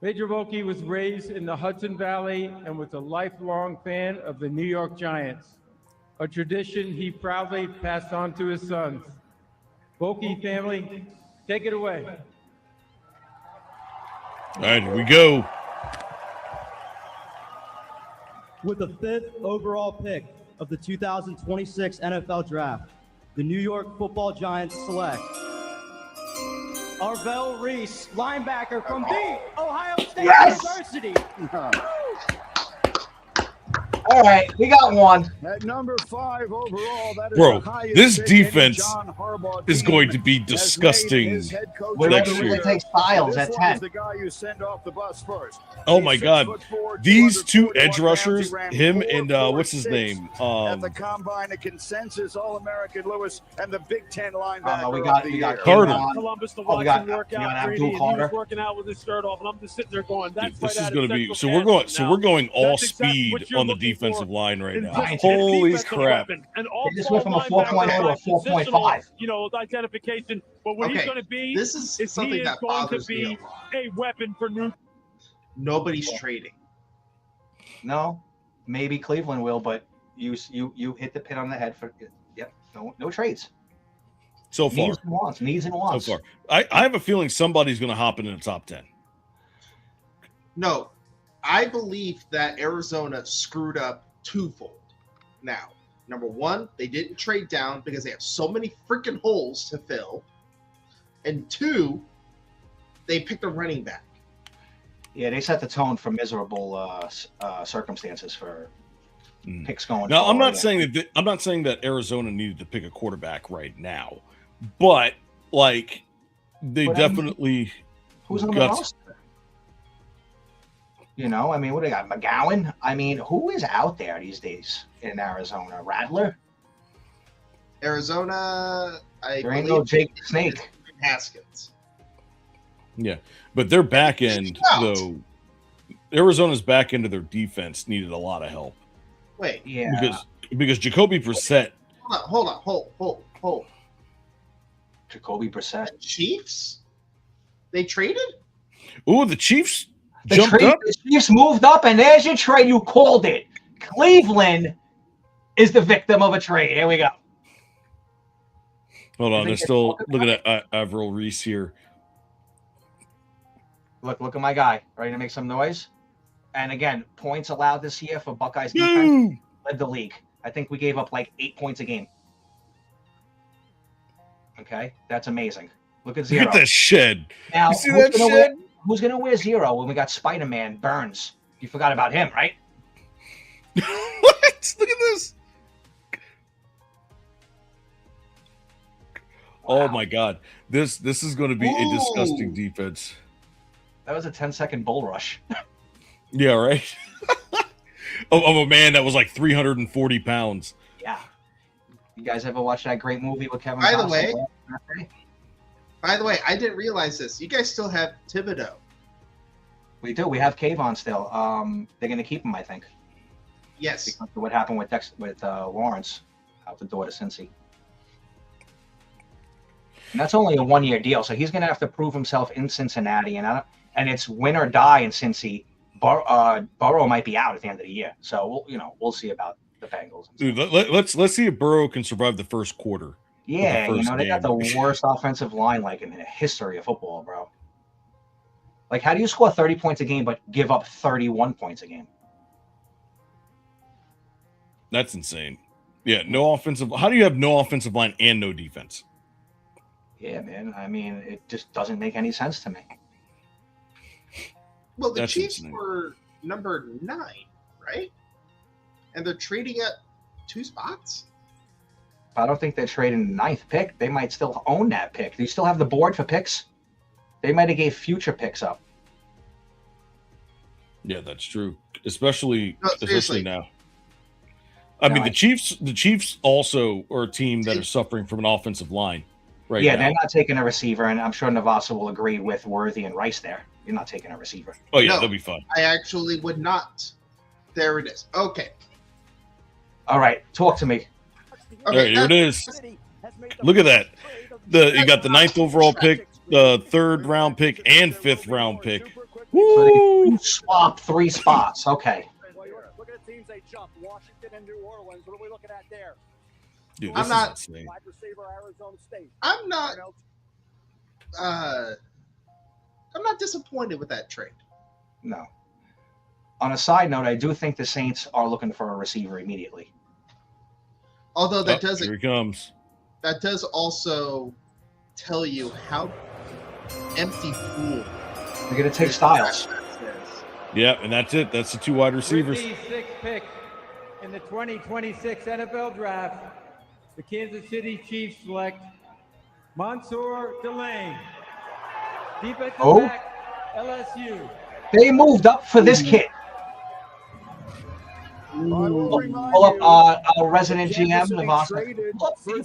Speaker 4: Major Volke was raised in the Hudson Valley and was a lifelong fan of the New York Giants, a tradition he proudly passed on to his sons. Volke family, take it away.
Speaker 1: All right, here we go.
Speaker 10: With the 5th overall pick of the 2026 NFL Draft, the New York Football Giants select Arvell Reese, linebacker from the Ohio State University.
Speaker 2: All right, we got one.
Speaker 7: At number 5 overall, that is
Speaker 1: Bro,
Speaker 7: the highest
Speaker 1: this
Speaker 7: pick
Speaker 1: defense
Speaker 7: John Harbaugh
Speaker 1: is
Speaker 7: team
Speaker 1: going to be
Speaker 7: has
Speaker 1: disgusting
Speaker 7: made his head coach
Speaker 1: next
Speaker 7: career.
Speaker 1: year.
Speaker 2: It takes Styles
Speaker 7: This
Speaker 2: at
Speaker 7: one is
Speaker 2: 10.
Speaker 7: the guy you send off the bus first.
Speaker 1: Oh
Speaker 7: He's
Speaker 1: my
Speaker 7: 6'4",
Speaker 1: God, these 2 edge
Speaker 7: 241
Speaker 1: rushers,
Speaker 7: pounds. He ran
Speaker 1: him and what's his
Speaker 7: 4.46
Speaker 1: name?
Speaker 7: at the combine, a consensus All-American Lewis and the Big Ten linebacker
Speaker 2: we got
Speaker 7: of the year.
Speaker 1: Carter.
Speaker 8: Columbus to
Speaker 2: Oh,
Speaker 8: watch
Speaker 2: we got-
Speaker 8: him work
Speaker 2: we got
Speaker 8: out, Brady,
Speaker 2: Abdul
Speaker 8: and he
Speaker 2: Carter.
Speaker 8: was working out with his shirt off, and I'm just sitting there going, "That's
Speaker 1: Dude, this
Speaker 8: right
Speaker 1: is
Speaker 8: out
Speaker 1: going
Speaker 8: of
Speaker 1: to be
Speaker 8: Central
Speaker 1: so we're going all
Speaker 8: That's exactly
Speaker 1: speed
Speaker 8: what you're
Speaker 1: on the
Speaker 8: looking
Speaker 1: defensive
Speaker 8: for.
Speaker 1: line right
Speaker 8: in
Speaker 1: now.
Speaker 8: just
Speaker 1: Holy
Speaker 8: defensive
Speaker 1: crap!
Speaker 8: weapon. And
Speaker 2: They just went from a 4.0 to a 4.5.
Speaker 8: You know, identification. But what he's
Speaker 3: Okay,
Speaker 8: going to be
Speaker 3: this is something
Speaker 8: he is
Speaker 3: that
Speaker 8: going to
Speaker 3: bothers me
Speaker 8: be
Speaker 3: a lot.
Speaker 8: a weapon for New.
Speaker 3: Nobody's trading.
Speaker 2: No, maybe Cleveland will, but you hit the pin on the head for no trades.
Speaker 1: So far,
Speaker 2: Needs and wants.
Speaker 1: so far, I have a feeling somebody's going to hop into the top 10.
Speaker 3: No, I believe that Arizona screwed up twofold. Now, number one, they didn't trade down because they have so many freaking holes to fill. And 2, they picked a running back.
Speaker 2: Yeah, they set the tone for miserable circumstances for picks going.
Speaker 1: Now, I'm
Speaker 2: forward.
Speaker 1: not saying that Arizona needed to pick a quarterback right now, but like they definitely
Speaker 2: who's on the
Speaker 1: got.
Speaker 2: roster? You know, I mean, what do they got? McGowan? I mean, who is out there these days in Arizona? Rattler?
Speaker 3: Arizona,
Speaker 2: there ain't no Jake the Snake.
Speaker 3: Haskins.
Speaker 1: Yeah, but their back end though, Arizona's back end of their defense needed a lot of help.
Speaker 3: Wait,
Speaker 2: yeah,
Speaker 1: because Jacoby Brissett.
Speaker 3: Hold on.
Speaker 2: Jacoby Brissett.
Speaker 3: The Chiefs? They traded?
Speaker 1: Ooh, the Chiefs jumped up.
Speaker 2: The Chiefs moved up, and there's your trade. You called it. Cleveland is the victim of a trade. Here we go.
Speaker 1: Hold on, they're still looking at Avril Reese here.
Speaker 2: Look at my guy. Ready to make some noise? And again, points allowed this year for Buckeyes defense led the league. I think we gave up like 8 points a game. Okay, that's amazing. Look at 0.
Speaker 1: Look at that shed.
Speaker 2: Now,
Speaker 1: you see that shed?
Speaker 2: Who's going to wear 0 when we got Spider-Man Burns? You forgot about him, right?
Speaker 1: What? Look at this. Wow. Oh my God, this is going to be a disgusting defense.
Speaker 2: That was a 10-second bull rush.
Speaker 1: Yeah, right. of a man that was like 340 pounds.
Speaker 2: Yeah. You guys ever watch that great movie with Kevin?
Speaker 3: By the way, I didn't realize this. You guys still have Thibodeau.
Speaker 2: We do. We have Kayvon still. They're going to keep him, I think.
Speaker 3: Yes.
Speaker 2: Because of what happened with Lawrence out the door to Cincy. And that's only a 1-year deal, so he's going to have to prove himself in Cincinnati, and it's win or die in Cincy. Burrow might be out at the end of the year, so we'll see about the Bengals.
Speaker 1: Dude, let's see if Burrow can survive the first quarter.
Speaker 2: Yeah, they got the worst offensive line like in the history of football, bro. Like, how do you score 30 points a game but give up 31 points a game?
Speaker 1: That's insane. Yeah, no offensive. How do you have no offensive line and no defense?
Speaker 2: Yeah, man. I mean, it just doesn't make any sense to me.
Speaker 3: Well, the Chiefs were number 9, right? And they're trading at 2 spots?
Speaker 2: I don't think they're trading the 9th pick. They might still own that pick. Do you still have the board for picks? They might have gave future picks up.
Speaker 1: Yeah, that's true. Especially now. I mean, the Chiefs also are a team that are suffering from an offensive line right now.
Speaker 2: Yeah, they're not taking a receiver, and I'm sure Navasa will agree with Worthy and Rice there. You're not taking a receiver.
Speaker 1: Oh, yeah, that'll be fun.
Speaker 3: I actually would not. There it is. Okay.
Speaker 2: All right, talk to me.
Speaker 1: Okay, here it is. Look at that. You got the 9th overall pick, the 3rd round pick, and 5th round pick.
Speaker 2: Woo! So they swapped 3 spots. Okay.
Speaker 6: Look at the teams they jumped. Washington and New Orleans. What are we looking at there?
Speaker 1: Dude,
Speaker 3: I'm not.
Speaker 6: Wide receiver, Arizona State.
Speaker 3: I'm not disappointed with that trade.
Speaker 2: No. On a side note, I do think the Saints are looking for a receiver immediately.
Speaker 3: Although that
Speaker 1: here he comes.
Speaker 3: That does also tell you how empty pool.
Speaker 2: They're going to take Styles.
Speaker 1: Yeah, and that's it. That's the 2 wide receivers.
Speaker 4: With the 6th pick in the 2026 NFL Draft, the Kansas City Chiefs select Mansour Delane, defensive back, LSU.
Speaker 2: They moved up for this kid. Pull up our resident GM, Navasa.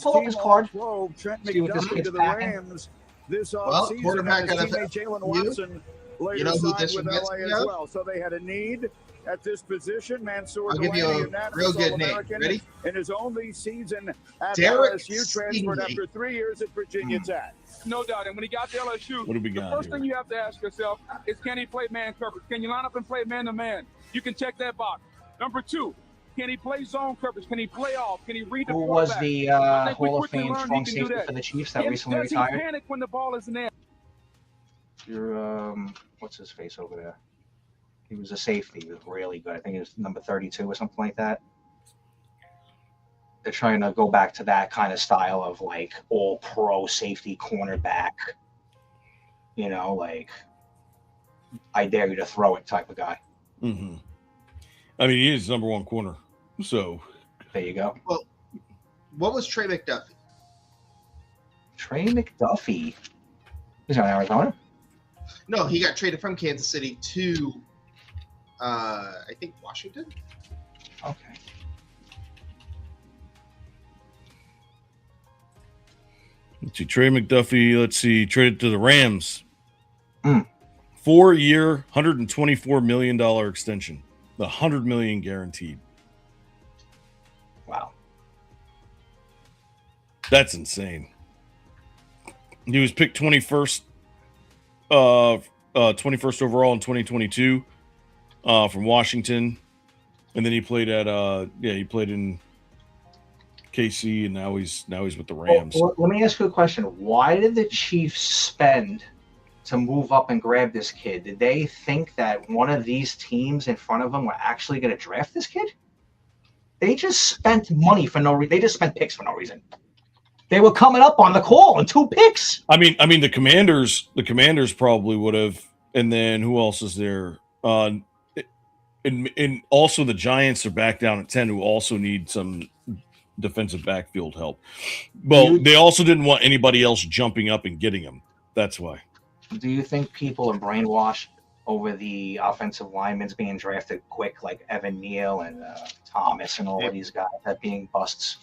Speaker 2: Pull up his card. See what this kid's packing.
Speaker 3: Well, quarterback out of
Speaker 7: Jalen Watson.
Speaker 3: You know who this would get
Speaker 7: as well. So they had a need at this position. Mansour
Speaker 3: I'll give you a real good name. Ready?
Speaker 7: In his only season at
Speaker 3: Derek
Speaker 7: LSU, transferred after 3 years at Virginia Tech.
Speaker 9: No doubt. And when he got to LSU,
Speaker 1: what do we
Speaker 9: the
Speaker 1: got
Speaker 9: first thing you have to ask yourself is, can he play man coverage? Can you line up and play man to man? You can check that box. Number 2, can he play zone coverage? Can he play off? Can he read the quarterback?
Speaker 2: Who was the Hall of Fame strong safety for the Chiefs that recently retired?
Speaker 9: Does he panic when the ball is in there?
Speaker 2: Your what's his face over there? He was a safety. He was really good. I think he was number 32 or something like that. They're trying to go back to that kind of style of like all pro safety cornerback. Like I dare you to throw it type of guy.
Speaker 1: Mm-hmm. I mean, he is number 1 corner. So
Speaker 2: there you go.
Speaker 3: Well, what was Trey McDuffie?
Speaker 2: Trey McDuffie. He's on Arizona.
Speaker 3: No, he got traded from Kansas City to, I think, Washington.
Speaker 2: Okay.
Speaker 1: Let's see, Trey McDuffie. Let's see, traded to the Rams. 4-year, $124 million extension. The $100 million guaranteed.
Speaker 2: Wow.
Speaker 1: That's insane. He was picked 21st. 21st overall in 2022 from Washington. And then he played at he played in KC, and now he's with the Rams.
Speaker 2: Well, let me ask you a question. Why did the Chiefs spend to move up and grab this kid? Did they think that one of these teams in front of them were actually going to draft this kid? They just spent money for no reason. They just spent picks for no reason. They were coming up on the call in 2 picks.
Speaker 1: I mean, the Commanders probably would have, and then who else is there? And also the Giants are back down at 10, who also need some defensive backfield help. Well, they also didn't want anybody else jumping up and getting him. That's why.
Speaker 2: Do you think people are brainwashed over the offensive linemen being drafted quick, like Evan Neal and Thomas and all of these guys that being busts?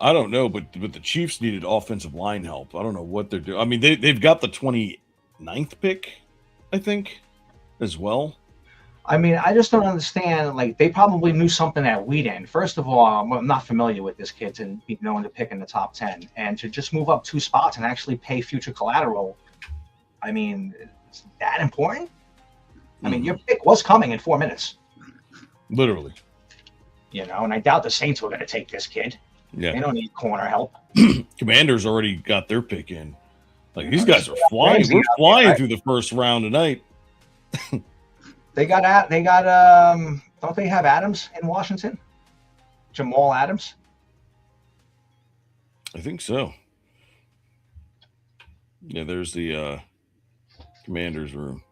Speaker 1: I don't know, but the Chiefs needed offensive line help. I don't know what they're doing. I mean, they've got the 29th pick, I think, as well.
Speaker 2: I mean, I just don't understand. Like, they probably knew something that we didn't. First of all, I'm not familiar with this kid to be known to pick in the top 10. And to just move up 2 spots and actually pay future collateral, I mean, is that important? I mean, your pick was coming in 4 minutes.
Speaker 1: Literally.
Speaker 2: You know, and I doubt the Saints were going to take this kid.
Speaker 1: Yeah.
Speaker 2: They don't need corner help.
Speaker 1: Commanders already got their pick in. Like, these guys are flying. We're flying through the first round tonight.
Speaker 2: They got don't they have Adams in Washington? Jamal Adams?
Speaker 1: I think so. Yeah, there's the Commanders room.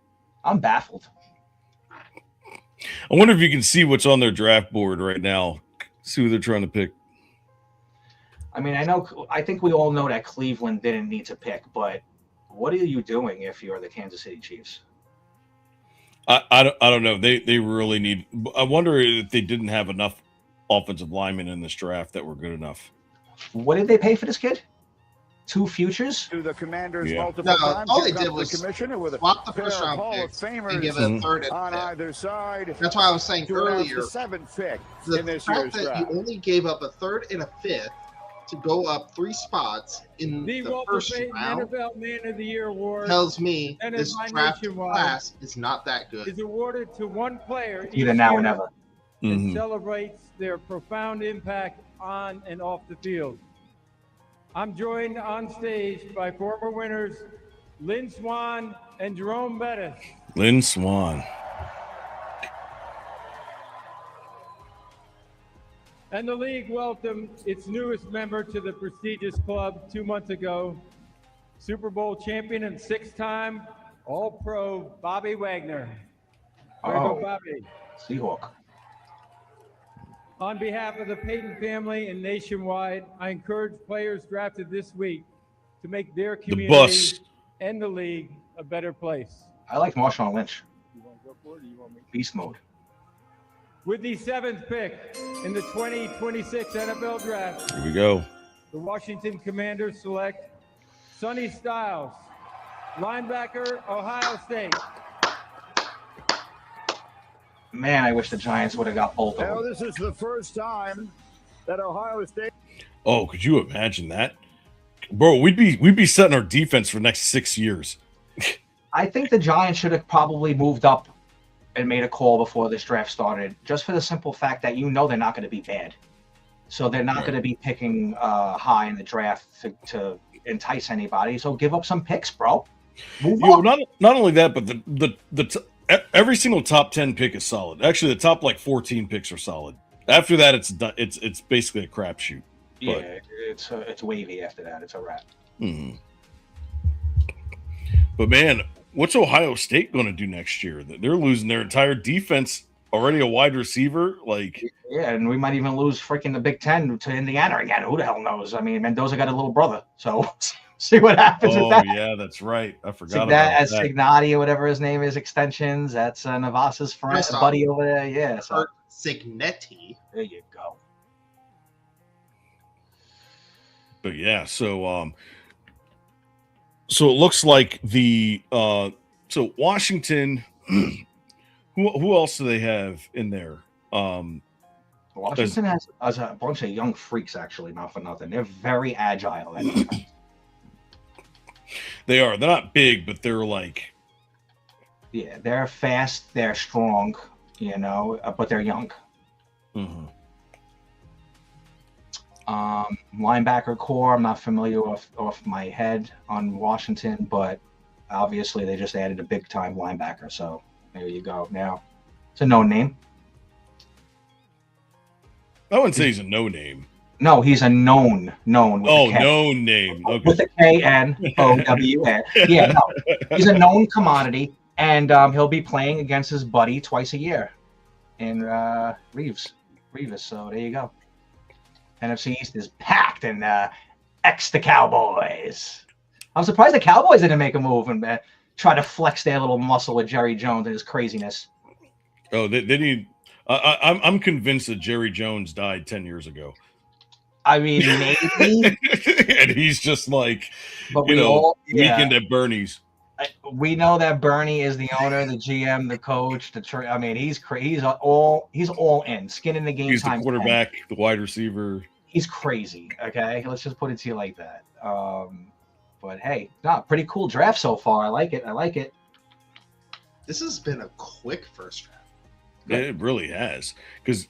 Speaker 2: I'm baffled.
Speaker 1: I wonder if you can see what's on their draft board right now. See who they're trying to pick.
Speaker 2: I mean, I think we all know that Cleveland didn't need to pick, but what are you doing if you're the Kansas City Chiefs?
Speaker 1: I don't know. They really need. I wonder if they didn't have enough offensive linemen in this draft that were good enough.
Speaker 2: What did they pay for this kid? 2 futures?
Speaker 7: To the Commanders multiple
Speaker 3: No,
Speaker 7: times.
Speaker 3: all they did was
Speaker 7: commissioner with
Speaker 3: swap the
Speaker 7: pair
Speaker 3: first
Speaker 7: of
Speaker 3: round
Speaker 7: Hall of
Speaker 3: picks
Speaker 7: Famers
Speaker 3: and give it a third and
Speaker 7: on
Speaker 3: fifth.
Speaker 7: either side.
Speaker 3: That's why I was saying
Speaker 7: to announce
Speaker 3: earlier.
Speaker 7: the 7th pick
Speaker 3: The
Speaker 7: in this
Speaker 3: fact
Speaker 7: year's
Speaker 3: that
Speaker 7: draft.
Speaker 3: you only gave up a third and a fifth to go up 3 spots in the
Speaker 4: Walter
Speaker 3: first
Speaker 4: Payton
Speaker 3: round
Speaker 4: NFL Man of the Year award
Speaker 3: tells me
Speaker 4: and
Speaker 3: this
Speaker 4: is my
Speaker 3: draft
Speaker 4: nationwide
Speaker 3: class is not that good.
Speaker 4: is awarded to one player
Speaker 2: Either
Speaker 4: each
Speaker 2: now or
Speaker 4: year
Speaker 2: never.
Speaker 4: and celebrates their profound impact on and off the field. I'm joined on stage by former winners Lynn Swan and Jerome Bettis.
Speaker 1: Lynn Swan.
Speaker 4: And the league welcomed its newest member to the prestigious club 2 months ago, Super Bowl champion and 6-time All-Pro Bobby Wagner. There you go, Bobby.
Speaker 2: Seahawk.
Speaker 4: On behalf of the Payton family and nationwide, I encourage players drafted this week to make their community and the league a better place.
Speaker 2: I like Marshawn Lynch.
Speaker 4: You want to go for it or you want me?
Speaker 2: Beast mode.
Speaker 4: With the 7th pick in the 2026 NFL Draft,
Speaker 1: Here we go.
Speaker 4: the Washington Commanders select Sonny Styles, linebacker, Ohio State.
Speaker 2: Man, I wish the Giants would have got both of
Speaker 7: Now,
Speaker 2: them.
Speaker 7: this is the first time that Ohio State.
Speaker 1: Oh, could you imagine that, bro? We'd be setting our defense for the next 6 years.
Speaker 2: I think the Giants should have probably moved up and made a call before this draft started, just for the simple fact that you know they're not going to be bad. So they're not going to be picking high in the draft to entice anybody. So give up some picks, bro. Move up.
Speaker 1: Not only that, but every single top 10 pick is solid. Actually, the top 14 picks are solid. After that, it's basically a crapshoot.
Speaker 2: Yeah, it's wavy after that. It's a wrap.
Speaker 1: Mm-hmm. But man, what's Ohio State going to do next year? They're losing their entire defense. Already a wide receiver,
Speaker 2: yeah, and we might even lose freaking the Big Ten to Indiana again. Who the hell knows? I mean, Mendoza got a little brother, so see what happens with that.
Speaker 1: Oh yeah, that's right. I forgot about that.
Speaker 2: Signati or whatever his name is, extensions. That's Navas's friend, buddy over there. Yeah, so
Speaker 3: Signetti.
Speaker 2: There you go.
Speaker 1: But yeah, so it looks like the so Washington. Who else do they have in there?
Speaker 2: Washington has a bunch of young freaks, actually, not for nothing. They're very agile.
Speaker 1: They are. They're not big, but they're
Speaker 2: yeah, they're fast. They're strong. but they're young.
Speaker 1: Mm-hmm.
Speaker 2: Linebacker core, I'm not familiar off my head on Washington, but obviously they just added a big time linebacker. So there you go. Now it's a known name.
Speaker 1: I wouldn't say he's a no name.
Speaker 2: No, he's a known. With
Speaker 1: known name. Okay.
Speaker 2: With a Known. Yeah, no, he's a known commodity, and he'll be playing against his buddy twice a year in Revis. So there you go. NFC East is packed, and X the Cowboys. I'm surprised the Cowboys didn't make a move and try to flex their little muscle with Jerry Jones and his craziness.
Speaker 1: Oh, they need. I'm convinced that Jerry Jones died 10 years ago.
Speaker 2: I mean, maybe.
Speaker 1: And he's just like, weekend at Bernie's.
Speaker 2: We know that Bernie is the owner, the GM, the coach, I mean, he's all in, skin in the game.
Speaker 1: He's the quarterback, the wide receiver.
Speaker 2: He's crazy. Okay, let's just put it to you like that. But hey, pretty cool draft so far. I like it.
Speaker 3: This has been a quick first draft.
Speaker 1: It really has, because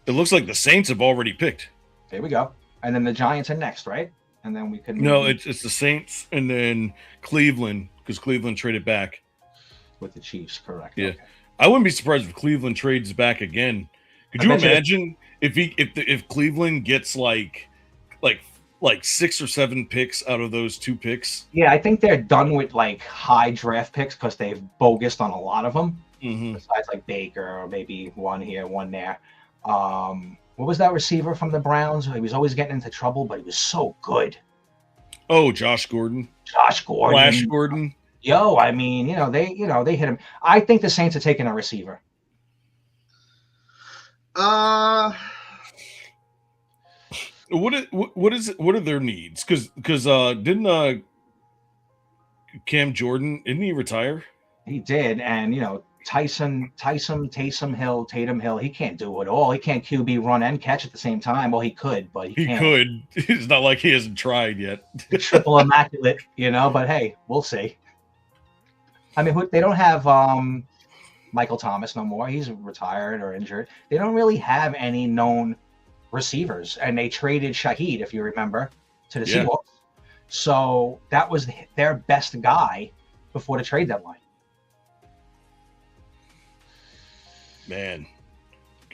Speaker 1: it looks like the Saints have already picked.
Speaker 2: There we go, and then the Giants are next, right? And then we can.
Speaker 1: No, it's the Saints and then Cleveland, because Cleveland traded back
Speaker 2: with the Chiefs. Correct.
Speaker 1: Yeah,
Speaker 2: okay.
Speaker 1: I wouldn't be surprised if Cleveland trades back again. Could you imagine if Cleveland gets like 6 or 7 picks out of those 2 picks?
Speaker 2: Yeah, I think they're done with like high draft picks because they've bogused on a lot of them.
Speaker 1: Mm-hmm.
Speaker 2: Besides like Baker or maybe one here, one there. What was that receiver from the Browns? He was always getting into trouble, but he was so good.
Speaker 1: Oh, Josh Gordon. Flash Gordon.
Speaker 2: Yo, I mean, they hit him. I think the Saints are taking a receiver.
Speaker 1: What are their needs? Because didn't Cam Jordan, didn't he retire?
Speaker 2: He did, and Taysom Hill, he can't do it all. He can't QB run and catch at the same time. Well, he could, but he can't.
Speaker 1: Could. It's not like he hasn't tried yet.
Speaker 2: The triple immaculate, but hey, we'll see. I mean, they don't have Michael Thomas no more. He's retired or injured. They don't really have any known receivers, and they traded Shaheed, if you remember, to the Seahawks. So that was their best guy before the trade deadline.
Speaker 1: Man,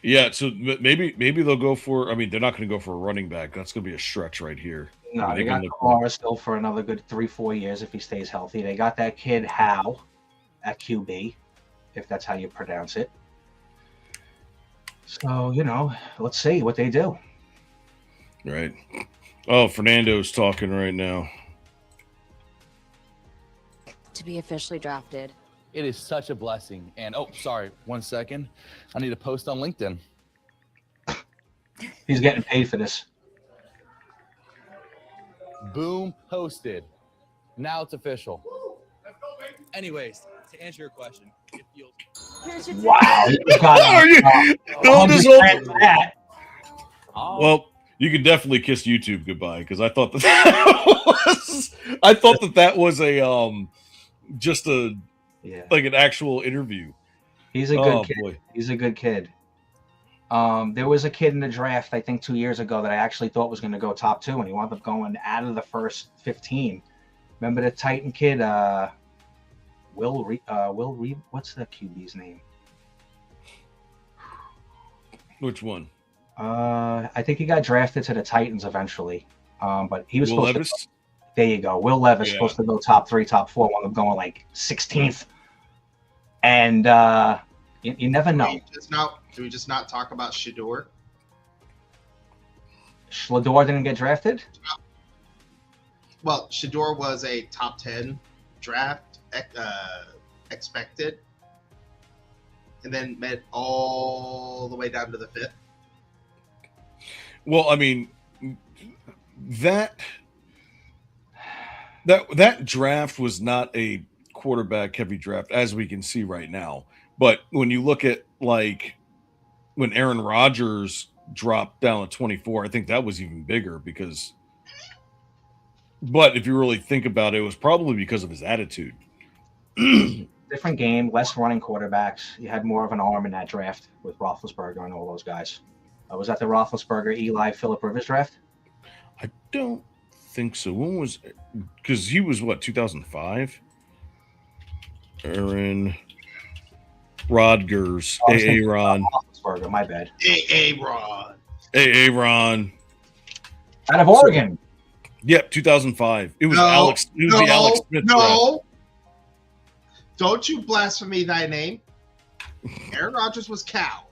Speaker 1: yeah. So maybe they'll go for. I mean, they're not going to go for a running back. That's going to be a stretch right here.
Speaker 2: No, they got Kamara still for another good 3-4 years if he stays healthy. They got that kid Howe at QB, if that's how you pronounce it. So let's see what they do.
Speaker 1: Right. Oh, Fernando's talking right now.
Speaker 11: To be officially drafted.
Speaker 12: It is such a blessing. And, sorry, 1 second. I need to post on LinkedIn.
Speaker 2: He's getting paid for this.
Speaker 12: Boom, posted. Now it's official. Anyways, to answer your question, it feels...
Speaker 2: Wow.
Speaker 1: Well, you could definitely kiss YouTube goodbye, because I thought that was a just a like an actual interview.
Speaker 2: He's a good kid. Boy. He's a good kid. There was a kid in the draft, I think 2 years ago, that I actually thought was going to go top 2, and he wound up going out of the first 15. Remember the Titan kid, Will Reed? What's the QB's name?
Speaker 1: Which one?
Speaker 2: I think he got drafted to the Titans eventually. But he was
Speaker 1: Will
Speaker 2: supposed
Speaker 1: Levis?
Speaker 2: to. There you go. Will Levis supposed to go top 3, top 4. Wound up going like 16th. And you never know.
Speaker 3: Do we just not talk about Shador?
Speaker 2: Shador didn't get drafted?
Speaker 3: Well, Shador was a top 10 draft expected, and then met all the way down to the 5th.
Speaker 1: Well, I mean, that draft was not a quarterback heavy draft, as we can see right now. But when you look at like when Aaron Rodgers dropped down to 24, I think that was even bigger because. But if you really think about it, it was probably because of his attitude.
Speaker 2: different game, less running quarterbacks. You had more of an arm in that draft with Roethlisberger and all those guys. Was that the Roethlisberger, Eli, Phillip Rivers draft?
Speaker 1: I don't think so. When was, because he was what, 2005? Aaron Rodgers, Aaron.
Speaker 2: Roethlisberger, my bad.
Speaker 3: Aaron.
Speaker 1: Aaron.
Speaker 2: Out of Oregon.
Speaker 1: Yep, 2005. It was Alex. It was the Alex Smith
Speaker 3: No. Don't you blaspheme thy name. Aaron Rodgers was Cal.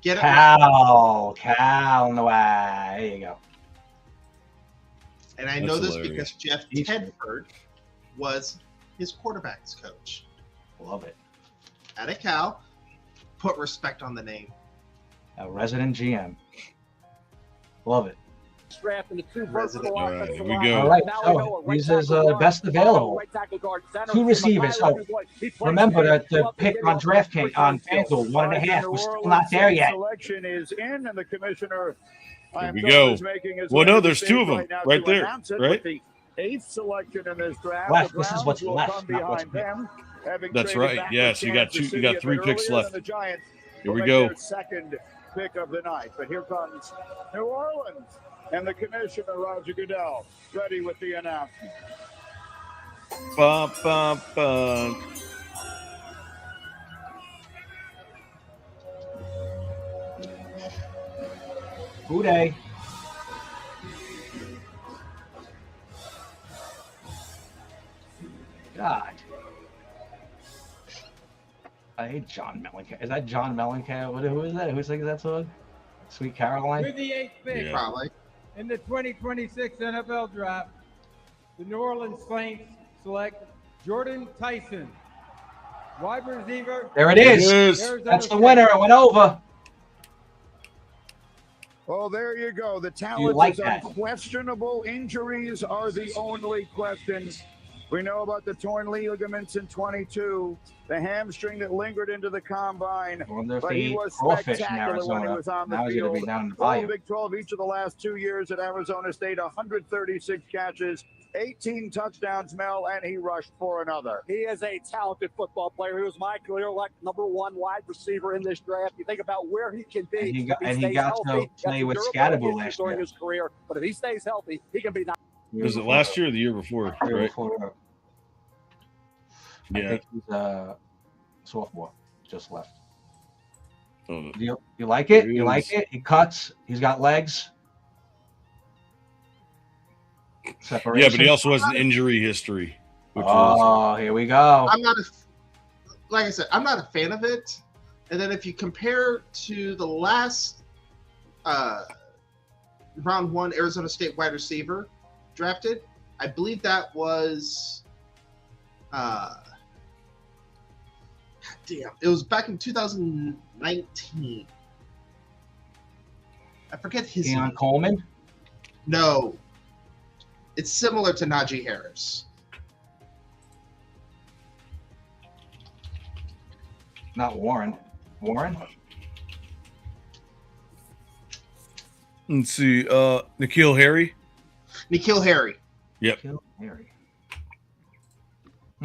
Speaker 3: Get it
Speaker 2: Cal. Cal. No way. There you go.
Speaker 3: And I know this because Jeff Tedford was his quarterback's coach.
Speaker 2: Love it.
Speaker 3: Out of Cal. Put respect on the name.
Speaker 2: A resident GM. Love it.
Speaker 6: Draft in the two versatile offensive
Speaker 1: here we
Speaker 6: line.
Speaker 1: go.
Speaker 2: All right, so he's his best available. Two receivers. Oh, remember that the pick on DraftKings on FanDuel 1.5 was still not there yet.
Speaker 7: Selection is in, and the commissioner.
Speaker 1: Here we go. Well, no, there's two of them right there, right?
Speaker 7: The 8th selection in this draft.
Speaker 2: Left. This is what's left, not what's
Speaker 7: them.
Speaker 1: That's right. Yes, you got two. You got 3 picks left. Here we go.
Speaker 7: Second pick of the night, but here comes New Orleans. And the commissioner, Roger Goodell, ready with the announcement.
Speaker 1: Ba, ba, ba.
Speaker 2: Boudet. God. I hate John Mellencamp. Is that John Mellencamp? Who is that? Who sings that song? Sweet Caroline?
Speaker 4: With the 8th pick,
Speaker 3: Probably.
Speaker 4: in the 2026 NFL Draft, the New Orleans Saints select Jordan Tyson, wide receiver.
Speaker 2: There it is. That's the winner. It went over.
Speaker 7: Well, there you go. The talent
Speaker 2: like
Speaker 7: is
Speaker 2: that?
Speaker 7: unquestionable. Injuries are the only questions. We know about the torn ligaments in 22, the hamstring that lingered into the combine. But he was spectacular when he was on the field. All Big 12 each of the last 2 years at Arizona State, 136 catches, 18 touchdowns, Mel, and he rushed for another.
Speaker 6: He is a talented football player. He was my clear number 1 wide receiver in this draft. You think about where he can be.
Speaker 2: And he got to play with Scatterbull last year.
Speaker 6: During his career, but if he stays healthy, he can be.
Speaker 1: Was it last year or the year before? Right?
Speaker 2: I think he's a sophomore, just left. You like it? You like it? He cuts. He's got legs. Separation.
Speaker 1: Yeah, but he also has an injury history.
Speaker 2: Here we go.
Speaker 3: Like I said, I'm not a fan of it. And then if you compare to the last round 1 Arizona State wide receiver drafted, I believe that was it was back in 2019. I forget his name.
Speaker 2: Deion Coleman?
Speaker 3: No. It's similar to Najee Harris.
Speaker 2: Not Warren. Warren?
Speaker 1: Let's see. N'Keal Harry?
Speaker 3: N'Keal Harry.
Speaker 1: Yep.
Speaker 2: N'Keal Harry.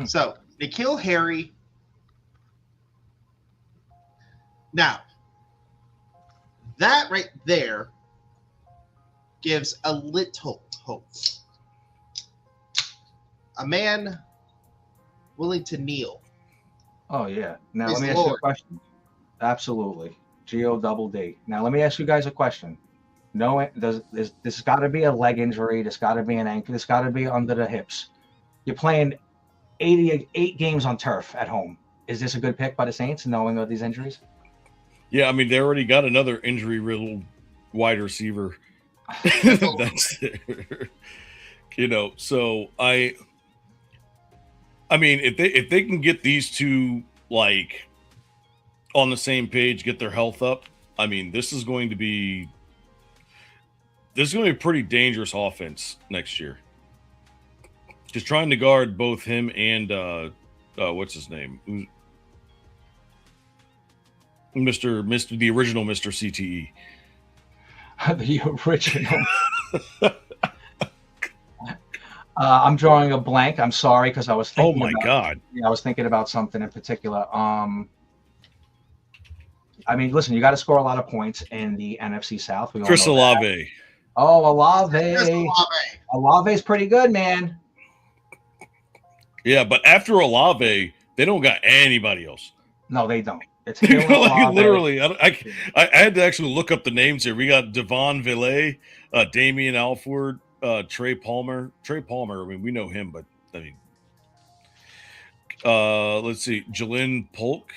Speaker 3: So, N'Keal Harry. Now, that right there gives a little hope. A man willing to kneel.
Speaker 2: Oh, yeah. Now, let me ask you a question. Absolutely. G-O-double-D. Now, let me ask you guys a question. No, this got to be a leg injury. This got to be an ankle. This got to be under the hips. You're playing 88 games on turf at home. Is this a good pick by the Saints, knowing of these injuries?
Speaker 1: Yeah, I mean, they already got another injury-riddled wide receiver. That's so I mean, if they can get these two like on the same page, get their health up, I mean, this is going to be a pretty dangerous offense next year. Just trying to guard both him and what's his name? The original Mr. CTE.
Speaker 2: The original. I'm drawing a blank. I'm sorry because I was thinking.
Speaker 1: Oh my God!
Speaker 2: Yeah, I was thinking about something in particular. I mean, listen, you got to score a lot of points in the NFC South. We all
Speaker 1: Chris
Speaker 2: know that.
Speaker 1: Olave.
Speaker 2: Oh, Olave. Olave's pretty good, man.
Speaker 1: Yeah, but after Olave, they don't got anybody else.
Speaker 2: No, they don't. It's
Speaker 1: like literally. I had to actually look up the names here. We got Devon Villay, Damian Alford, Trey Palmer. Trey Palmer. I mean, we know him, but I mean, let's see, Jalen Polk.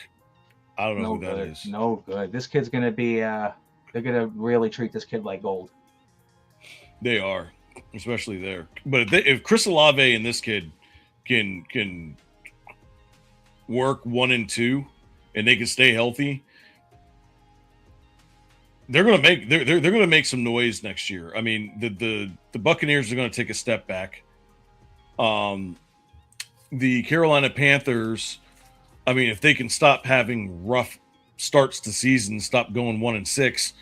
Speaker 1: I don't know who that is.
Speaker 2: No good. This kid's gonna be. They're gonna really treat this kid like gold.
Speaker 1: They are, especially there. But if Chris Olave and this kid can work 1 and 2, and they can stay healthy, they're gonna make some noise next year. I mean, the Buccaneers are gonna take a step back. The Carolina Panthers, I mean, if they can stop having rough starts to season, stop going 1 and 6,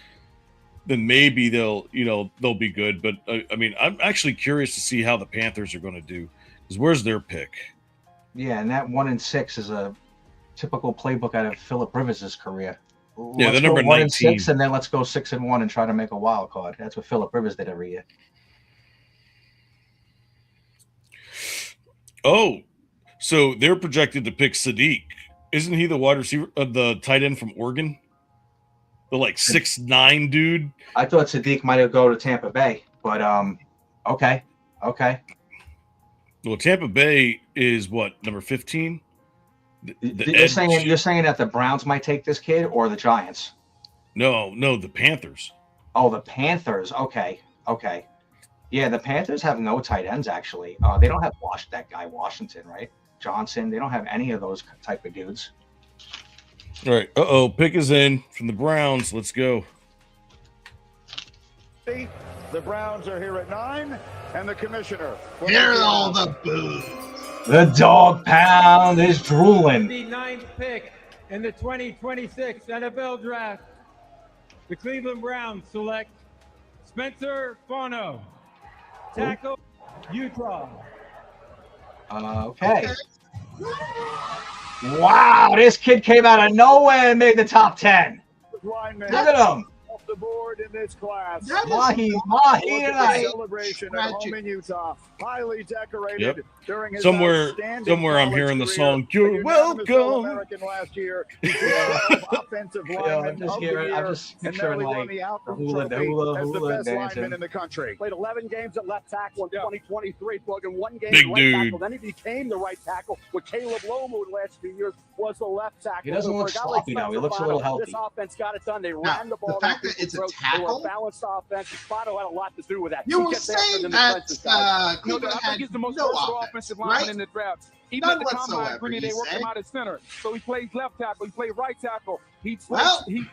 Speaker 1: then maybe they'll be good. But I mean, I'm actually curious to see how the Panthers are going to do, because where's their pick?
Speaker 2: Yeah, and that 1 and 6 is a typical playbook out of Philip Rivers' career.
Speaker 1: Yeah, the number
Speaker 2: 1
Speaker 1: 19.
Speaker 2: and 6, and then let's go 6 and 1 and try to make a wild card. That's what Philip Rivers did every year.
Speaker 1: Oh, so they're projected to pick Sadiq. Isn't he the wide receiver, the tight end from Oregon? The 6'9" dude.
Speaker 2: I thought Sadiq might have go to Tampa Bay, but okay.
Speaker 1: Well, Tampa Bay is what, number 15?
Speaker 2: You're saying that the Browns might take this kid, or the Giants?
Speaker 1: No, the Panthers.
Speaker 2: Oh, the Panthers. Okay. Yeah, the Panthers have no tight ends actually. They don't have that guy Washington, right? Johnson. They don't have any of those type of dudes.
Speaker 1: All right. Pick is in from the Browns. Let's go.
Speaker 7: The Browns are here at 9, and the commissioner.
Speaker 3: Here's all the boo.
Speaker 2: The dog pound is drooling.
Speaker 4: The 9th pick in the 2026 NFL Draft, the Cleveland Browns select Spencer Fano, tackle, Utah.
Speaker 2: Okay. Wow, this kid came out of nowhere and made the top 10. Look at him.
Speaker 7: Off the board in this class.
Speaker 2: Mahi tonight.
Speaker 7: Celebration at home in Utah. Highly decorated.
Speaker 1: Yep.
Speaker 7: During his
Speaker 1: Somewhere I'm
Speaker 7: college
Speaker 1: hearing the
Speaker 7: career.
Speaker 1: song, "You're welcome."
Speaker 7: All-American last year. Offensive lineman of the year,
Speaker 2: I'm just
Speaker 7: and
Speaker 2: picturing
Speaker 7: now he won the Outcomes Trophy as the best lineman in the country.
Speaker 6: Played 11 games at left tackle in 2023, plugging 1 game
Speaker 1: Big
Speaker 6: at right
Speaker 1: dude.
Speaker 6: tackle. Then he became the right tackle with Caleb Lomu in the last few years was the left tackle.
Speaker 2: He doesn't
Speaker 6: So
Speaker 2: look
Speaker 6: for a guy like
Speaker 2: sloppy now. He
Speaker 6: Spencer
Speaker 2: looks a little
Speaker 6: Fano,
Speaker 2: healthy.
Speaker 6: This offense got it done. They
Speaker 3: Now,
Speaker 6: ran the ball.
Speaker 3: the fact
Speaker 6: down
Speaker 3: that it's a
Speaker 6: people's throats. They were
Speaker 3: tackle?
Speaker 6: a balanced offense. Fano had a lot to do with that.
Speaker 3: You
Speaker 6: He
Speaker 3: were
Speaker 6: gets after
Speaker 3: saying
Speaker 6: them
Speaker 3: that
Speaker 6: defenses, guys.
Speaker 3: Cleveland
Speaker 9: I
Speaker 3: had
Speaker 9: think he's the most
Speaker 3: no
Speaker 9: versatile
Speaker 3: offense,
Speaker 9: offensive lineman
Speaker 3: right?
Speaker 9: in the draft. Even
Speaker 3: None
Speaker 9: at the combine,
Speaker 3: whatsoever,
Speaker 9: Brittany, they
Speaker 3: he
Speaker 9: worked him
Speaker 3: said.
Speaker 9: out at center. So he plays left tackle, he plays right tackle. He's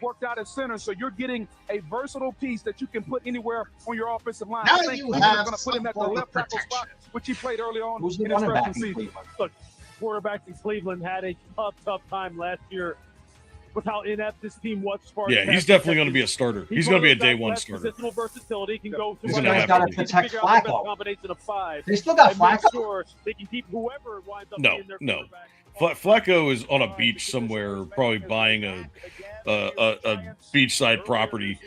Speaker 9: worked out at center. So you're getting a versatile piece that you can put anywhere on your offensive line.
Speaker 3: Now
Speaker 9: I think
Speaker 3: you
Speaker 9: Cleveland's
Speaker 3: have
Speaker 9: going to put him
Speaker 3: some
Speaker 9: at the
Speaker 3: form of
Speaker 9: left tackle spot,
Speaker 3: protection.
Speaker 9: which he played early on
Speaker 2: Who's the
Speaker 9: in his
Speaker 2: running back
Speaker 9: freshman
Speaker 2: in
Speaker 9: season.
Speaker 2: Cleveland?
Speaker 8: Look, quarterbacks in Cleveland had a tough time last year with how inept this team was as far as
Speaker 1: Yeah, he's
Speaker 8: pass
Speaker 1: definitely going to
Speaker 8: protection.
Speaker 1: be a starter.
Speaker 8: He's
Speaker 1: He's going to be a
Speaker 8: one of those
Speaker 1: day
Speaker 8: guys
Speaker 1: one
Speaker 8: with
Speaker 1: starter.
Speaker 8: Positional versatility, can go
Speaker 1: He's
Speaker 8: to
Speaker 1: gonna
Speaker 8: one
Speaker 1: have
Speaker 8: side,
Speaker 1: to.
Speaker 8: can
Speaker 2: Protect
Speaker 8: figure out the best
Speaker 2: Flacco.
Speaker 8: combination of 5.
Speaker 2: They still got
Speaker 8: and make
Speaker 2: Flacco.
Speaker 8: sure they can keep whoever winds up
Speaker 1: No,
Speaker 8: being their
Speaker 1: no.
Speaker 8: quarterback.
Speaker 1: Flacco is on a beach somewhere, probably buying a beachside property.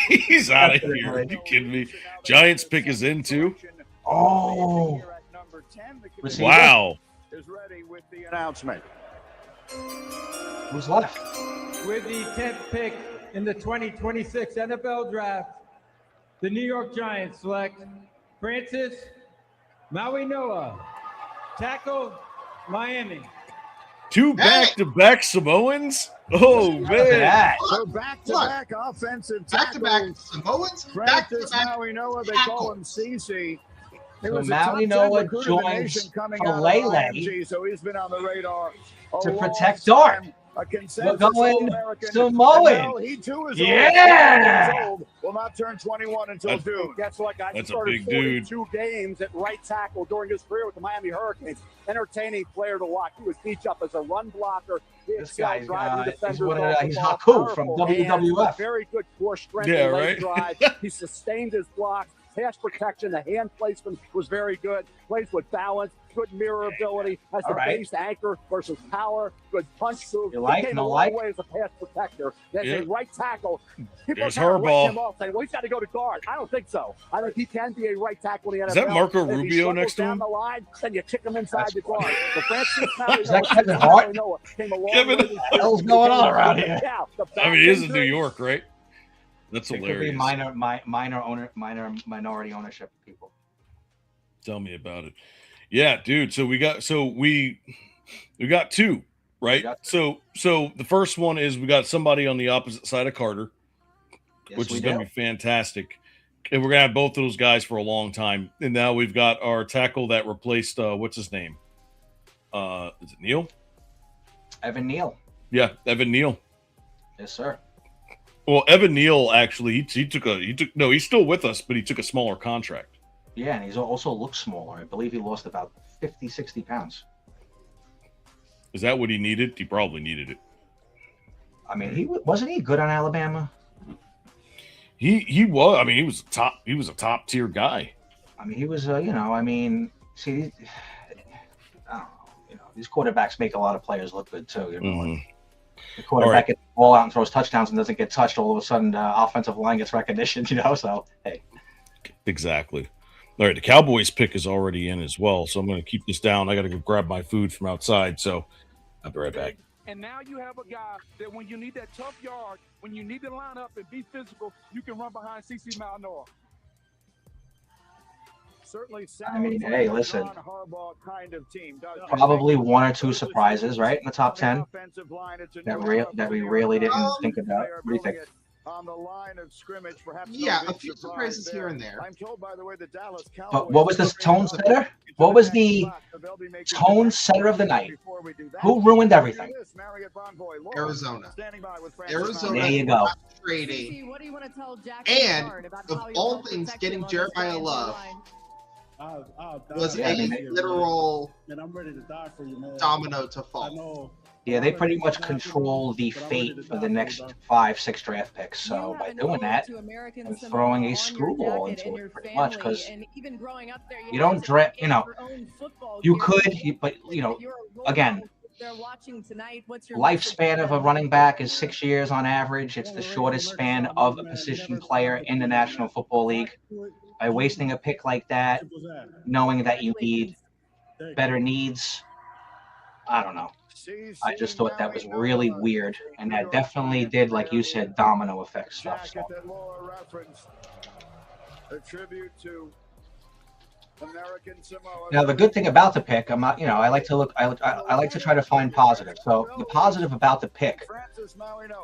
Speaker 1: He's out of here. Are you kidding me? Giants pick is in too.
Speaker 2: Oh. Receiver?
Speaker 1: Wow.
Speaker 7: Is ready with the announcement.
Speaker 2: Who's left?
Speaker 4: With the 10th pick in the 2026 NFL Draft, the New York Giants select Francis Mauigoa, tackle, Miami.
Speaker 1: 2 back-to-back Samoans? Oh, man.
Speaker 7: So back-to-back offensive tackles.
Speaker 3: Back-to-back Samoans.
Speaker 7: Francis
Speaker 3: Back-to-back
Speaker 7: Mauigoa, they call him CC. He
Speaker 2: So
Speaker 7: was a top 10
Speaker 2: Mauigoa
Speaker 7: recruit in the
Speaker 2: joins
Speaker 7: nation coming out of
Speaker 2: Falele
Speaker 7: IMG, so he's been on the radar a
Speaker 2: to
Speaker 7: long
Speaker 2: protect Dart.
Speaker 7: time. A consensus
Speaker 2: We're going
Speaker 7: All-American.
Speaker 2: Samoan.
Speaker 7: And now he too is
Speaker 2: Yeah.
Speaker 7: old. Will not turn 21 until
Speaker 1: That's-
Speaker 7: June.
Speaker 6: Guess what, guys? He
Speaker 1: That's a
Speaker 6: started
Speaker 1: big dude.
Speaker 6: 42 games at right tackle during his career with the Miami Hurricanes. Entertaining player to watch. He was beat up as a run blocker. He
Speaker 2: This
Speaker 6: excelled
Speaker 2: guy's
Speaker 6: driving
Speaker 2: he's
Speaker 6: defenders
Speaker 2: one of
Speaker 6: off the
Speaker 2: he's
Speaker 6: ball,
Speaker 2: Haku from
Speaker 6: powerful hands,
Speaker 2: WWF.
Speaker 6: Very good core strength
Speaker 1: Yeah,
Speaker 6: and leg
Speaker 1: right?
Speaker 6: drive. He sustained his blocks. pass protection, the hand placement was very good. Plays with balance, good mirror ability, has the base anchor versus power, good punch move. He came a long way as a pass protector. As a right tackle, people are kind of writing him off, saying, well, he's got to go to guard. I don't think so. I think he can be a right tackle in the NFL.
Speaker 1: Is that Marco
Speaker 6: If he
Speaker 1: Rubio next to
Speaker 6: down
Speaker 1: him?
Speaker 6: the line, then you kick him inside the guard. The Francis
Speaker 2: Is that Kevin Hart?
Speaker 6: Kevin,
Speaker 2: what the hell's going on around here?
Speaker 1: I mean, he is in New York, right? That's
Speaker 2: It
Speaker 1: hilarious.
Speaker 2: could be minority ownership people.
Speaker 1: Tell me about it. Yeah, dude. So we got two, right? So the first one is we got somebody on the opposite side of Carter, which is going to be fantastic. And we're going to have both of those guys for a long time. And now we've got our tackle that replaced what's his name? Is it Neal?
Speaker 2: Evan Neal.
Speaker 1: Yeah, Evan Neal.
Speaker 2: Yes, sir.
Speaker 1: Well, Evan Neal actually he's still with us, but he took a smaller contract.
Speaker 2: Yeah, and he also looks smaller. I believe he lost about 50, 60 pounds.
Speaker 1: Is that what he needed? He probably needed it.
Speaker 2: I mean, wasn't he good on Alabama?
Speaker 1: He was. I mean, he was a top tier guy.
Speaker 2: I mean, he was. See, I don't know. These quarterbacks make a lot of players look good too. The quarterback gets the ball out and throws touchdowns and doesn't get touched. All of a sudden, the offensive line gets recognition. So hey.
Speaker 1: Exactly. All right, the Cowboys pick is already in as well, so I'm going to keep this down. I got to go grab my food from outside, so I'll be right back.
Speaker 9: And now you have a guy that when you need that tough yard, when you need to line up and be physical, you can run behind CC Malnoa.
Speaker 6: Certainly,
Speaker 2: I mean, hey, listen.
Speaker 7: Kind of team,
Speaker 2: Probably one or two surprises, right, in the top 10 that we really didn't think about. What do you think?
Speaker 7: On the line of scrimmage, perhaps
Speaker 3: a few surprises here and there.
Speaker 7: I'm told, by the way, the Dallas Cowboys.
Speaker 2: But what was the tone setter? What was the tone setter of the night? Who ruined everything?
Speaker 3: Arizona.
Speaker 2: There you go.
Speaker 3: Trading. And of all things, getting Jeremiah Love was a literal domino to fall.
Speaker 2: Yeah, they pretty much control the fate for the next 5-6 draft picks. So by doing that, I'm throwing a screwball into it pretty much because you don't draft. You could, but again, lifespan of a running back is 6 years on average. It's the shortest span of a position player in the National Football League. By wasting a pick like that, knowing that you need better needs, I don't know. I just thought that was really weird, and that definitely did, like you said, domino effect stuff. So. Now, the good thing about the pick, I'm not, I like to look, I like to try to find positive. So the positive about the pick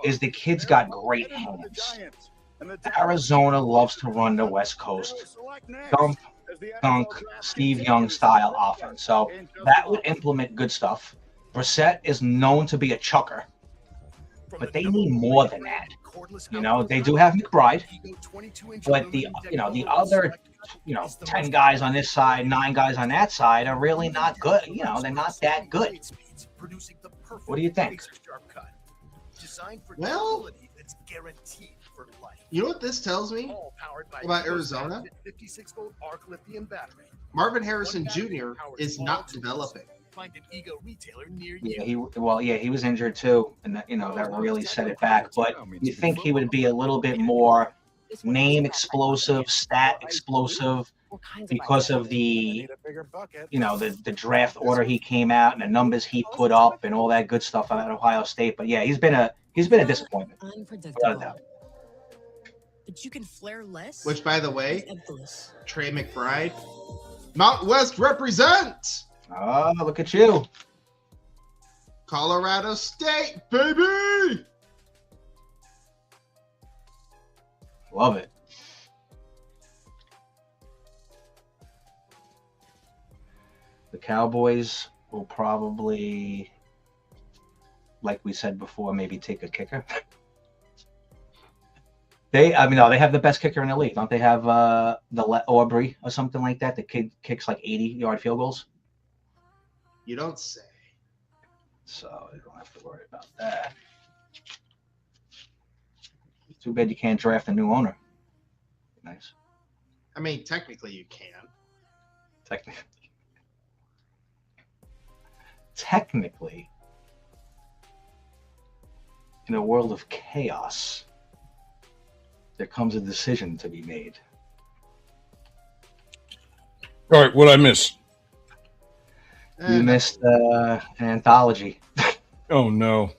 Speaker 2: is the kid's got great hands. Arizona loves to run the West Coast dunk, Steve Young style offense. So that would implement good stuff. Brissett is known to be a chucker, but they need more than that. They do have McBride, but the other 10 guys on this side, 9 guys on that side are really not good. They're not that good. What do you think?
Speaker 3: Well, you know what this tells me about Arizona? Marvin Harrison Jr. is not developing.
Speaker 12: Find an ego retailer near
Speaker 2: you. He was injured too, and that really set it back. But you think he would be a little bit more name explosive, stat explosive, because of the the draft order he came out and the numbers he put up and all that good stuff at Ohio State. But yeah, he's been a disappointment. Without a doubt.
Speaker 13: But you can flare less.
Speaker 3: Which, by the way, Trey McBride, Mount West represent.
Speaker 2: Oh, look at you.
Speaker 3: Colorado State, baby.
Speaker 2: Love it. The Cowboys will probably, like we said before, maybe take a kicker. They have the best kicker in the league. Don't they have the Aubrey or something like that? The kid kicks like 80-yard field goals.
Speaker 3: You don't say.
Speaker 2: So you don't have to worry about that. Too bad you can't draft a new owner. Nice.
Speaker 3: I mean, technically you can.
Speaker 2: Technically, in a world of chaos, there comes a decision to be made.
Speaker 1: All right, what I miss?
Speaker 2: You missed an anthology.
Speaker 1: Oh no.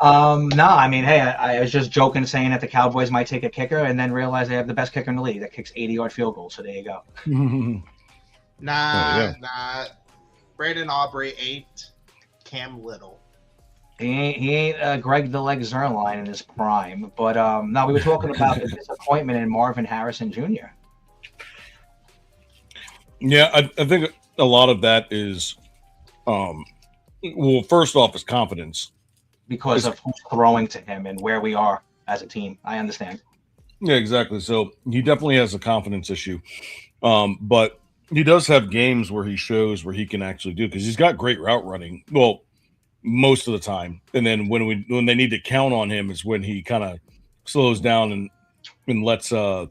Speaker 2: No, I mean, hey, I was just joking, saying that the Cowboys might take a kicker, and then realize they have the best kicker in the league that kicks 80-yard field goals. So there you go.
Speaker 3: Nah. Brandon Aubrey ain't Cam Little.
Speaker 2: He ain't Greg the Leg Zerline in his prime. But no, we were talking about the disappointment in Marvin Harrison Jr.
Speaker 1: Yeah, I think a lot of that is, well, first off, is confidence.
Speaker 2: Because of who's throwing to him and where we are as a team. I understand.
Speaker 1: Yeah, exactly. So he definitely has a confidence issue. But he does have games where he shows where he can actually do, because he's got great route running. Well, most of the time. And then when they need to count on him is when he kind of slows down and lets their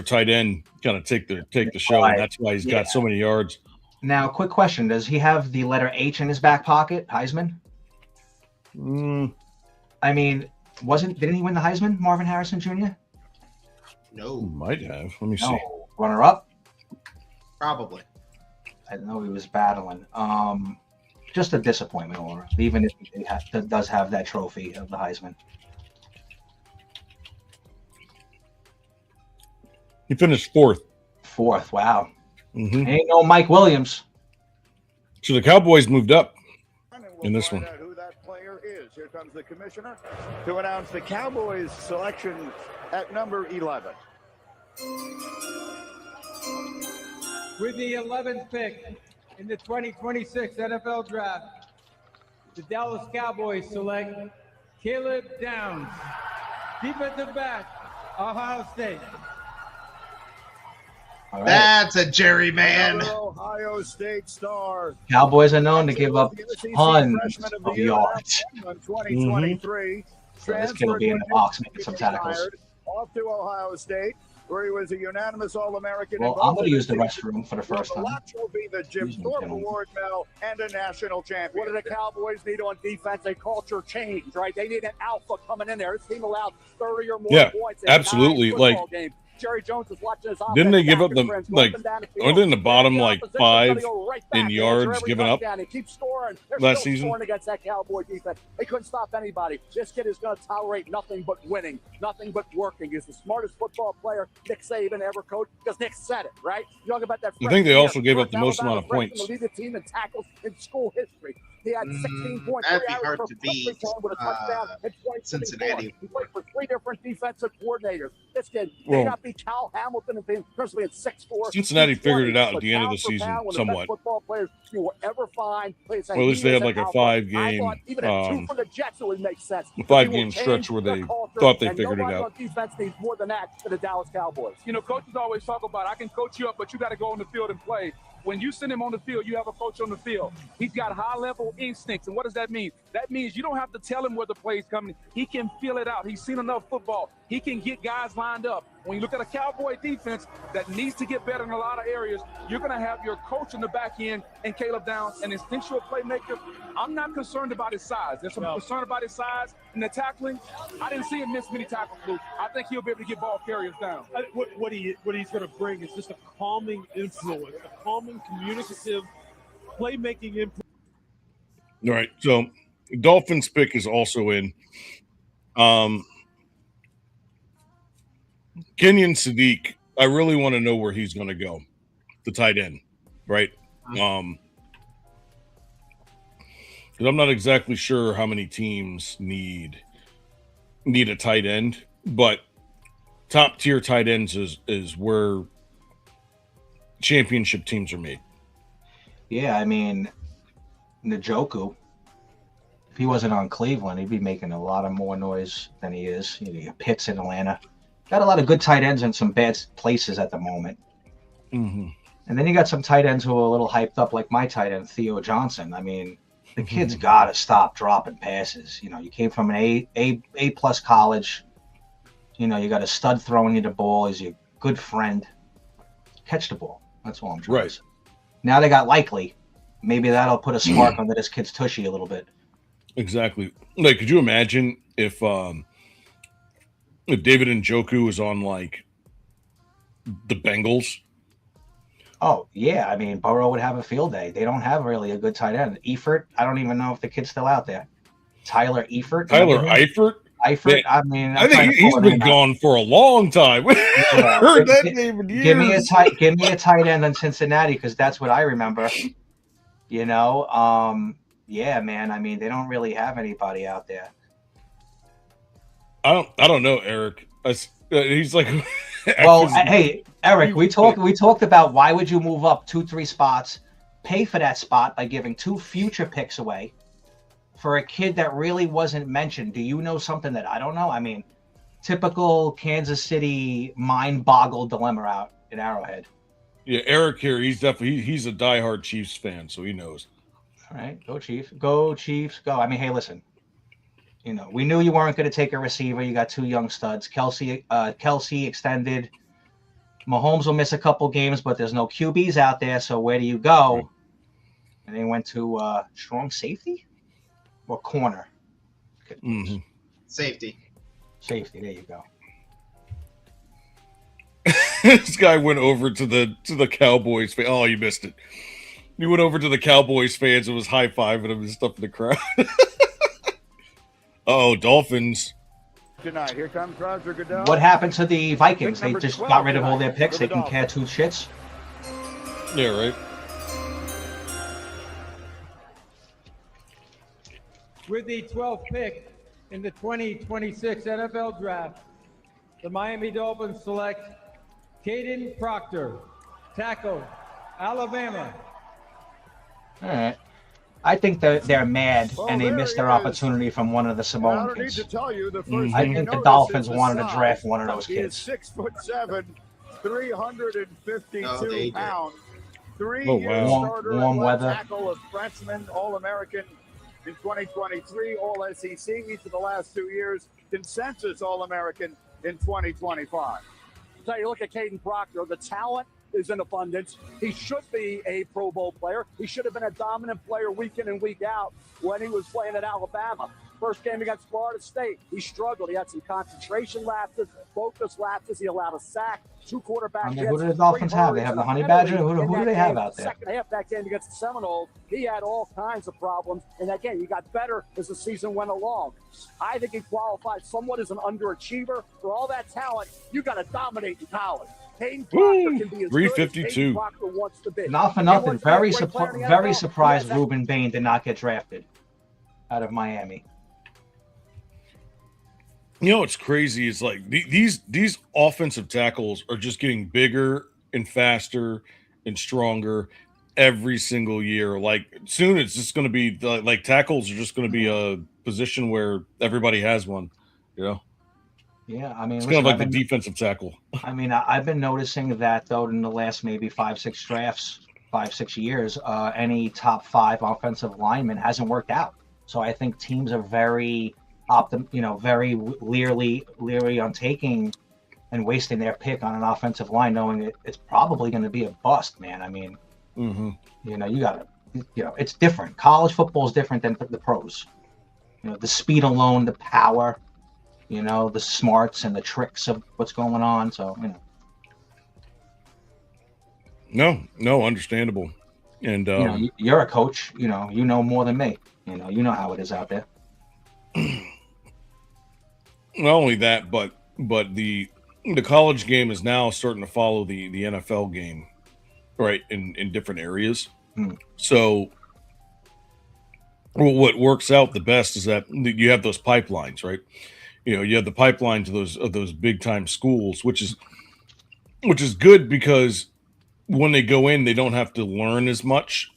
Speaker 1: tight end kind of take the show. And that's why he's got so many yards.
Speaker 2: Now, quick question. Does he have the letter H in his back pocket, Heisman? I mean, didn't he win the Heisman, Marvin Harrison Jr.?
Speaker 3: No.
Speaker 1: Might have. Let me see.
Speaker 2: Runner up?
Speaker 3: Probably.
Speaker 2: I know he was battling. Just a disappointment, or even if he does have that trophy of the Heisman.
Speaker 1: He finished fourth.
Speaker 2: Fourth, wow.
Speaker 1: Mm-hmm.
Speaker 2: Ain't no Mike Williams.
Speaker 1: So the Cowboys moved up in this one.
Speaker 7: Who that player is. Here comes the commissioner to announce the Cowboys selection at number 11.
Speaker 4: With the 11th pick in the 2026 NFL Draft, the Dallas Cowboys select Caleb Downs, defensive back, Ohio State.
Speaker 2: All right.
Speaker 3: That's a Jerry man.
Speaker 7: Ohio State star.
Speaker 2: Cowboys are known to give up tons of yards.
Speaker 7: 2023.
Speaker 2: So this kid will be in the box making some tackles.
Speaker 7: Off to Ohio State, where he was a unanimous All-American.
Speaker 2: Well, I'm going to use the restroom for the first time.
Speaker 7: Will be the Jim Thorpe Award medal and a national champion.
Speaker 6: What do the Cowboys need on defense? A culture change, right? They need an alpha coming in there. This team allowed 30 or more points.
Speaker 1: Absolutely. Like,
Speaker 6: games. Jerry Jones is watching his offense.
Speaker 1: Didn't they give up the aren't they in the bottom like 5 in yards given up last season?
Speaker 6: Scoring against that Cowboy defense. They couldn't stop anybody. This kid is going to tolerate nothing but winning, nothing but working. He's the smartest football player Nick Saban ever coached, because Nick said it, right? You talk about that.
Speaker 1: I think they also gave up the most amount of points.
Speaker 6: Lead the team in tackles in school history. He had 16 points.
Speaker 3: That'd be hard to beat Cincinnati.
Speaker 6: He played for 3 different defensive coordinators. This kid may not be Cal Hamilton in terms of being 6'4".
Speaker 1: Cincinnati figured it out at the end of the season somewhat.
Speaker 6: Football players you will ever find.
Speaker 1: Well, at least they had like a 5-game, 5-game stretch where they thought they figured it out.
Speaker 6: Defense needs more than that to the Dallas Cowboys.
Speaker 9: You know, coaches always talk about, I can coach you up, but you got to go on the field and play. When you send him on the field, you have a coach on the field. He's got high-level instincts. And what does that mean? That means you don't have to tell him where the play's coming. He can feel it out. He's seen enough football. He can get guys lined up. When you look at a Cowboy defense that needs to get better in a lot of areas, you're going to have your coach in the back end and Caleb Downs, an instinctual playmaker. I'm not concerned about his size. There's some concern about his size and the tackling. I didn't see him miss many tackles, Luke. I think he'll be able to get ball carriers down.
Speaker 8: What he's going to bring is just a calming influence, a calming, communicative, playmaking influence.
Speaker 1: All right, so Dolphins pick is also in. Kenyon Sadiq, I really want to know where he's going to go, the tight end, right? Because I'm not exactly sure how many teams need a tight end, but top tier tight ends is where championship teams are made.
Speaker 2: Yeah, I mean, Njoku, if he wasn't on Cleveland, he'd be making a lot of more noise than he is. You know, Pitts in Atlanta. Got a lot of good tight ends in some bad places at the moment.
Speaker 1: Mm-hmm.
Speaker 2: And then you got some tight ends who are a little hyped up, like my tight end, Theo Johnson. I mean, the kid's got to stop dropping passes. You know, you came from an A+ college. You know, you got a stud throwing you the ball. He's your good friend. Catch the ball. That's all I'm trying to say. Now they got Likely. Maybe that'll put a spark under this kid's tushy a little bit.
Speaker 1: Exactly. Like, could you imagine if David Njoku was on like the Bengals?
Speaker 2: Oh yeah, I mean Burrow would have a field day. They don't have really a good tight end. Eifert, I don't even know if the kid's still out there. Tyler Eifert.
Speaker 1: Eifert.
Speaker 2: I mean,
Speaker 1: I think he's been gone for a long time.
Speaker 2: Yeah.
Speaker 1: Heard that name in years.
Speaker 2: Give me a tight end in Cincinnati because that's what I remember. You know, yeah, man. I mean, they don't really have anybody out there.
Speaker 1: I don't know, Eric. He's like,
Speaker 2: well, hey, Eric, we talked about why would you move up 2-3 spots, pay for that spot by giving 2 future picks away for a kid that really wasn't mentioned. Do you know something that I don't know? I mean, typical Kansas City mind-boggled dilemma out in Arrowhead.
Speaker 1: Yeah, Eric here. He's a diehard Chiefs fan, so he knows.
Speaker 2: All right, go Chiefs, go Chiefs, go. I mean, hey, listen. You know, we knew you weren't going to take a receiver. You got 2 young studs. Kelsey extended. Mahomes will miss a couple games, but there's no QBs out there. So where do you go? And they went to strong safety or corner.
Speaker 1: Mm-hmm.
Speaker 3: Safety.
Speaker 2: There you go.
Speaker 1: This guy went over to the Cowboys. Oh, you missed it. He went over to the Cowboys fans and was high-fiving them and stuff in the crowd. Oh, Dolphins.
Speaker 7: Tonight, here comes Roger Goodell.
Speaker 2: What happened to the Vikings? They just got rid of all their picks. They can care 2 shits.
Speaker 1: Yeah, right.
Speaker 4: With the 12th pick in the 2026 NFL Draft, the Miami Dolphins select Caden Proctor, tackle, Alabama.
Speaker 2: All right. I think they're mad and they missed their opportunity from one of the Samoan kids. I think the Dolphins wanted to draft one of those kids.
Speaker 7: 6'7", 352 pounds, 3-year
Speaker 2: warm
Speaker 7: starter,
Speaker 2: weather.
Speaker 7: Tackle, a freshman, All-American in 2023, All-SEC each of the last 2 years, consensus All-American in 2025.
Speaker 6: So you look at Caden Proctor, the talent is in abundance. He should be a Pro Bowl player. He should have been a dominant player week in and week out when he was playing at Alabama. First game against Florida State, he struggled. He had some concentration lapses, focus lapses. He allowed a sack, 2 quarterback hits.
Speaker 2: Who do the Dolphins have? They have the Honey Badger? Who do they have out there?
Speaker 6: Second half that game against the Seminoles, he had all kinds of problems. And again, he got better as the season went along. I think he qualified somewhat as an underachiever. For all that talent, you got to dominate in college. Caden Proctor can be as
Speaker 1: 352.
Speaker 6: wants to be.
Speaker 2: Not for nothing. Very surprised Ruben Bain did not get drafted out of Miami.
Speaker 1: You know what's crazy is like these offensive tackles are just getting bigger and faster and stronger every single year. Like soon it's just going to be like tackles are just going to be a position where everybody has one. You know.
Speaker 2: Yeah, I mean,
Speaker 1: it's kind of like the defensive tackle.
Speaker 2: I mean, I've been noticing that though in the last maybe 5-6 drafts, 5-6 years, any top 5 offensive lineman hasn't worked out. So I think teams are very very leery on taking and wasting their pick on an offensive line, knowing it's probably going to be a bust, man. I mean, you got to, it's different. College football is different than the pros. You know, the speed alone, the power. You know, the smarts and the tricks of what's going on. So,
Speaker 1: No, understandable. And
Speaker 2: you're a coach. You know more than me. You know how it is out there.
Speaker 1: Not only that, but the college game is now starting to follow the NFL game, right? In different areas. So, what works out the best is that you have those pipelines, right? You have the pipeline to those big time schools, which is good because when they go in, they don't have to learn as much.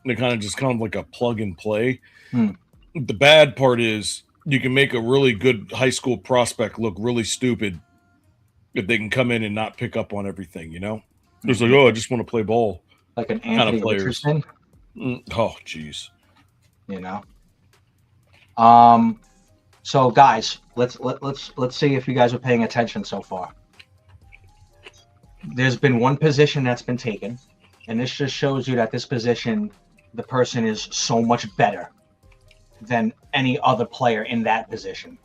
Speaker 1: They kind of like a plug and play. The bad part is you can make a really good high school prospect look really stupid if they can come in and not pick up on everything. It's like, I just want to play ball,
Speaker 2: like an Anthony Richardson.
Speaker 1: Oh, geez.
Speaker 2: So, guys, let's see if you guys are paying attention so far. There's been one position that's been taken, and this just shows you that this position, the person is so much better than any other player in that position.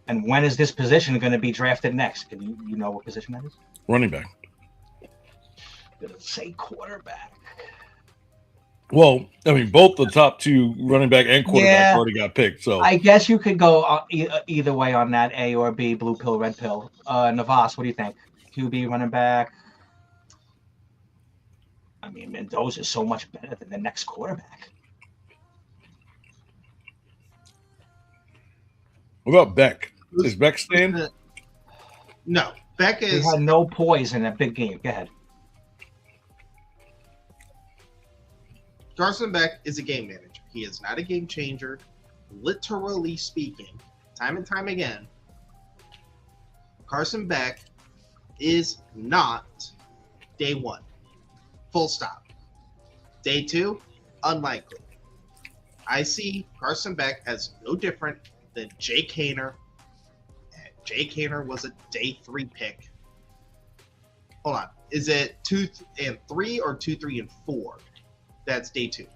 Speaker 2: And when is this position going to be drafted next? Can you know what position that is?
Speaker 1: Running back.
Speaker 2: Did it say quarterback?
Speaker 1: Well, I mean, both the top two, running back and quarterback, already got picked. So
Speaker 2: I guess you could go either way on that, A or B, blue pill, red pill. Navas, what do you think? QB, running back? I mean, Mendoza is so much better than the next quarterback.
Speaker 1: What about Beck? Is Beck staying?
Speaker 3: No. Beck
Speaker 2: He
Speaker 3: is.
Speaker 2: had no poise in that big game. Go ahead.
Speaker 3: Carson Beck is a game manager. He is not a game changer. Literally speaking, time and time again, Carson Beck is not day one. Full stop. Day two, unlikely. I see Carson Beck as no different than Jake Haener. Jake Haener was a day 3 pick. Hold on. Is it 2 and 3 or 2, 3, and 4? That's day 2.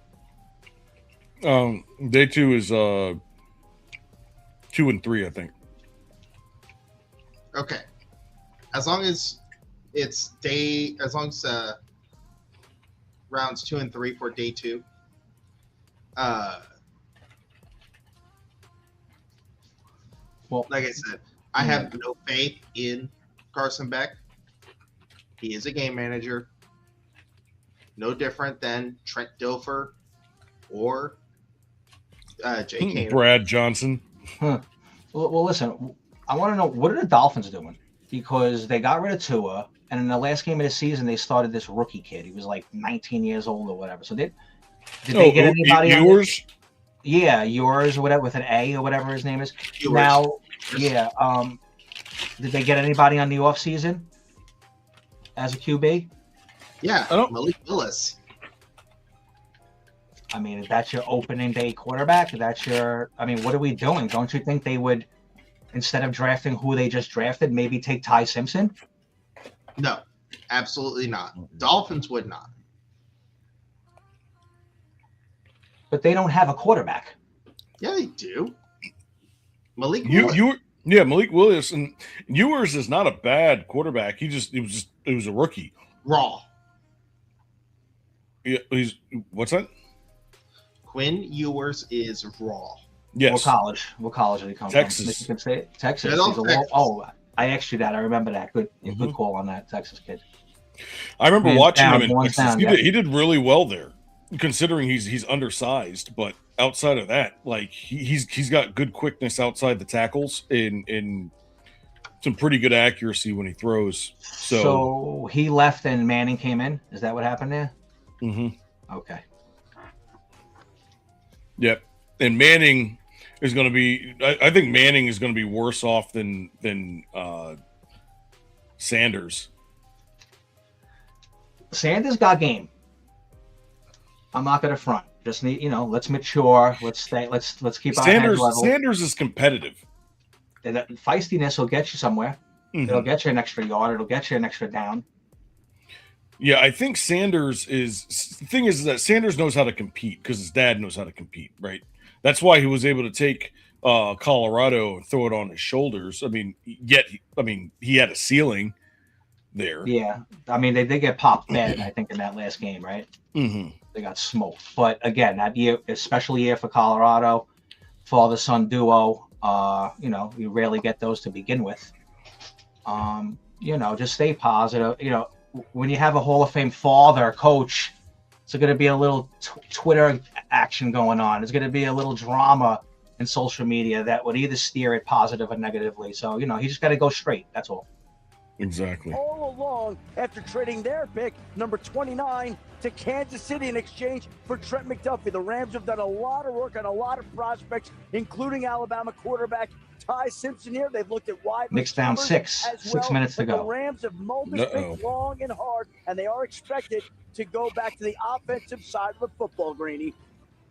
Speaker 1: Day 2 is 2 and 3, I think.
Speaker 3: Okay. As long as rounds 2 and 3 for day 2. Well, like I said, I have no faith in Carson Beck. He is a game manager. No different than Trent Dilfer or Jake Haener.
Speaker 1: Brad Johnson.
Speaker 2: Well, listen, I want to know, what are the Dolphins doing? Because they got rid of Tua, and in the last game of the season, they started this rookie kid. He was like 19 years old or whatever. So did they get anybody?
Speaker 1: Yours?
Speaker 2: Yeah, yours or whatever, with an A or whatever his name is.
Speaker 3: Yours.
Speaker 2: Now, yeah. Did they get anybody on the offseason as a QB?
Speaker 3: Yeah, Malik Willis.
Speaker 2: I mean, that's your opening day quarterback. What are we doing? Don't you think they would, instead of drafting who they just drafted, maybe take Ty Simpson?
Speaker 3: No, absolutely not. Dolphins would not.
Speaker 2: But they don't have a quarterback.
Speaker 3: Yeah, they do. Malik Willis.
Speaker 1: Malik Willis, and Ewers is not a bad quarterback. He was a rookie.
Speaker 3: Raw.
Speaker 1: Yeah, what's that?
Speaker 3: Quinn Ewers is raw.
Speaker 1: Yes.
Speaker 2: What college did he come
Speaker 1: Texas.
Speaker 2: from? Michigan State? Texas.
Speaker 3: Texas.
Speaker 2: I asked you that. I remember that. Good call on that Texas kid.
Speaker 1: I remember watching him in
Speaker 2: Texas.
Speaker 1: Texas. He did really well there, considering he's undersized. But outside of that, like he's got good quickness outside the tackles and some pretty good accuracy when he throws.
Speaker 2: So he left and Manning came in. Is that what happened there?
Speaker 1: Mm-hmm.
Speaker 2: Okay.
Speaker 1: Yep. And Manning is going to be. I think Manning is going to be worse off than Sanders.
Speaker 2: Sanders got game. I'm not going to front. Just need, let's mature. Let's stay. Let's keep our heads level.
Speaker 1: Sanders is competitive.
Speaker 2: And that feistiness will get you somewhere.
Speaker 1: Mm-hmm.
Speaker 2: It'll get you an extra yard. It'll get you an extra down.
Speaker 1: Yeah, I think Sanders is. The thing is that Sanders knows how to compete because his dad knows how to compete, right? That's why he was able to take Colorado and throw it on his shoulders. I mean, he had a ceiling there.
Speaker 2: Yeah, I mean, they did get popped bad, I think, in that last game, right?
Speaker 1: Mm-hmm.
Speaker 2: They got smoked. But again, that year, a special year for Colorado, father-son duo. You rarely get those to begin with. Just stay positive. When you have a Hall of Fame father coach, it's going to be a little Twitter action going on. There's going to be a little drama in social media that would either steer it positive or negatively. So, he just got to go straight. That's all.
Speaker 1: Exactly.
Speaker 6: All along, after trading their pick, number 29, to Kansas City in exchange for Trent McDuffie. The Rams have done a lot of work on a lot of prospects, including Alabama quarterback Ty Simpson here. They've looked at wide
Speaker 2: Knicks down 6 minutes to go.
Speaker 6: The Rams have mulled this pick long and hard, and they are expected to go back to the offensive side of the football, Greeny.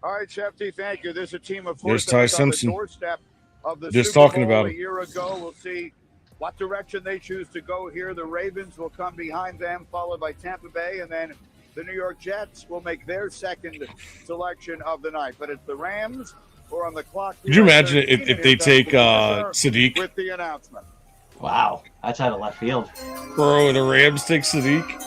Speaker 7: All right, Shefty, thank you. There's a team of
Speaker 1: There's
Speaker 7: four
Speaker 1: Ty
Speaker 7: on the
Speaker 1: Simpson.
Speaker 7: doorstep of the
Speaker 1: Just
Speaker 7: Super
Speaker 1: talking
Speaker 7: Bowl
Speaker 1: about
Speaker 7: a
Speaker 1: it.
Speaker 7: year ago. We'll see what direction they choose to go here. The Ravens will come behind them, followed by Tampa Bay, and then the New York Jets will make their second selection of the night. But it's the Rams who are on the clock.
Speaker 1: Could you imagine if they take Sadiq?
Speaker 7: With the announcement.
Speaker 2: Wow, that's out of left field.
Speaker 1: Bro, the Rams take Sadiq.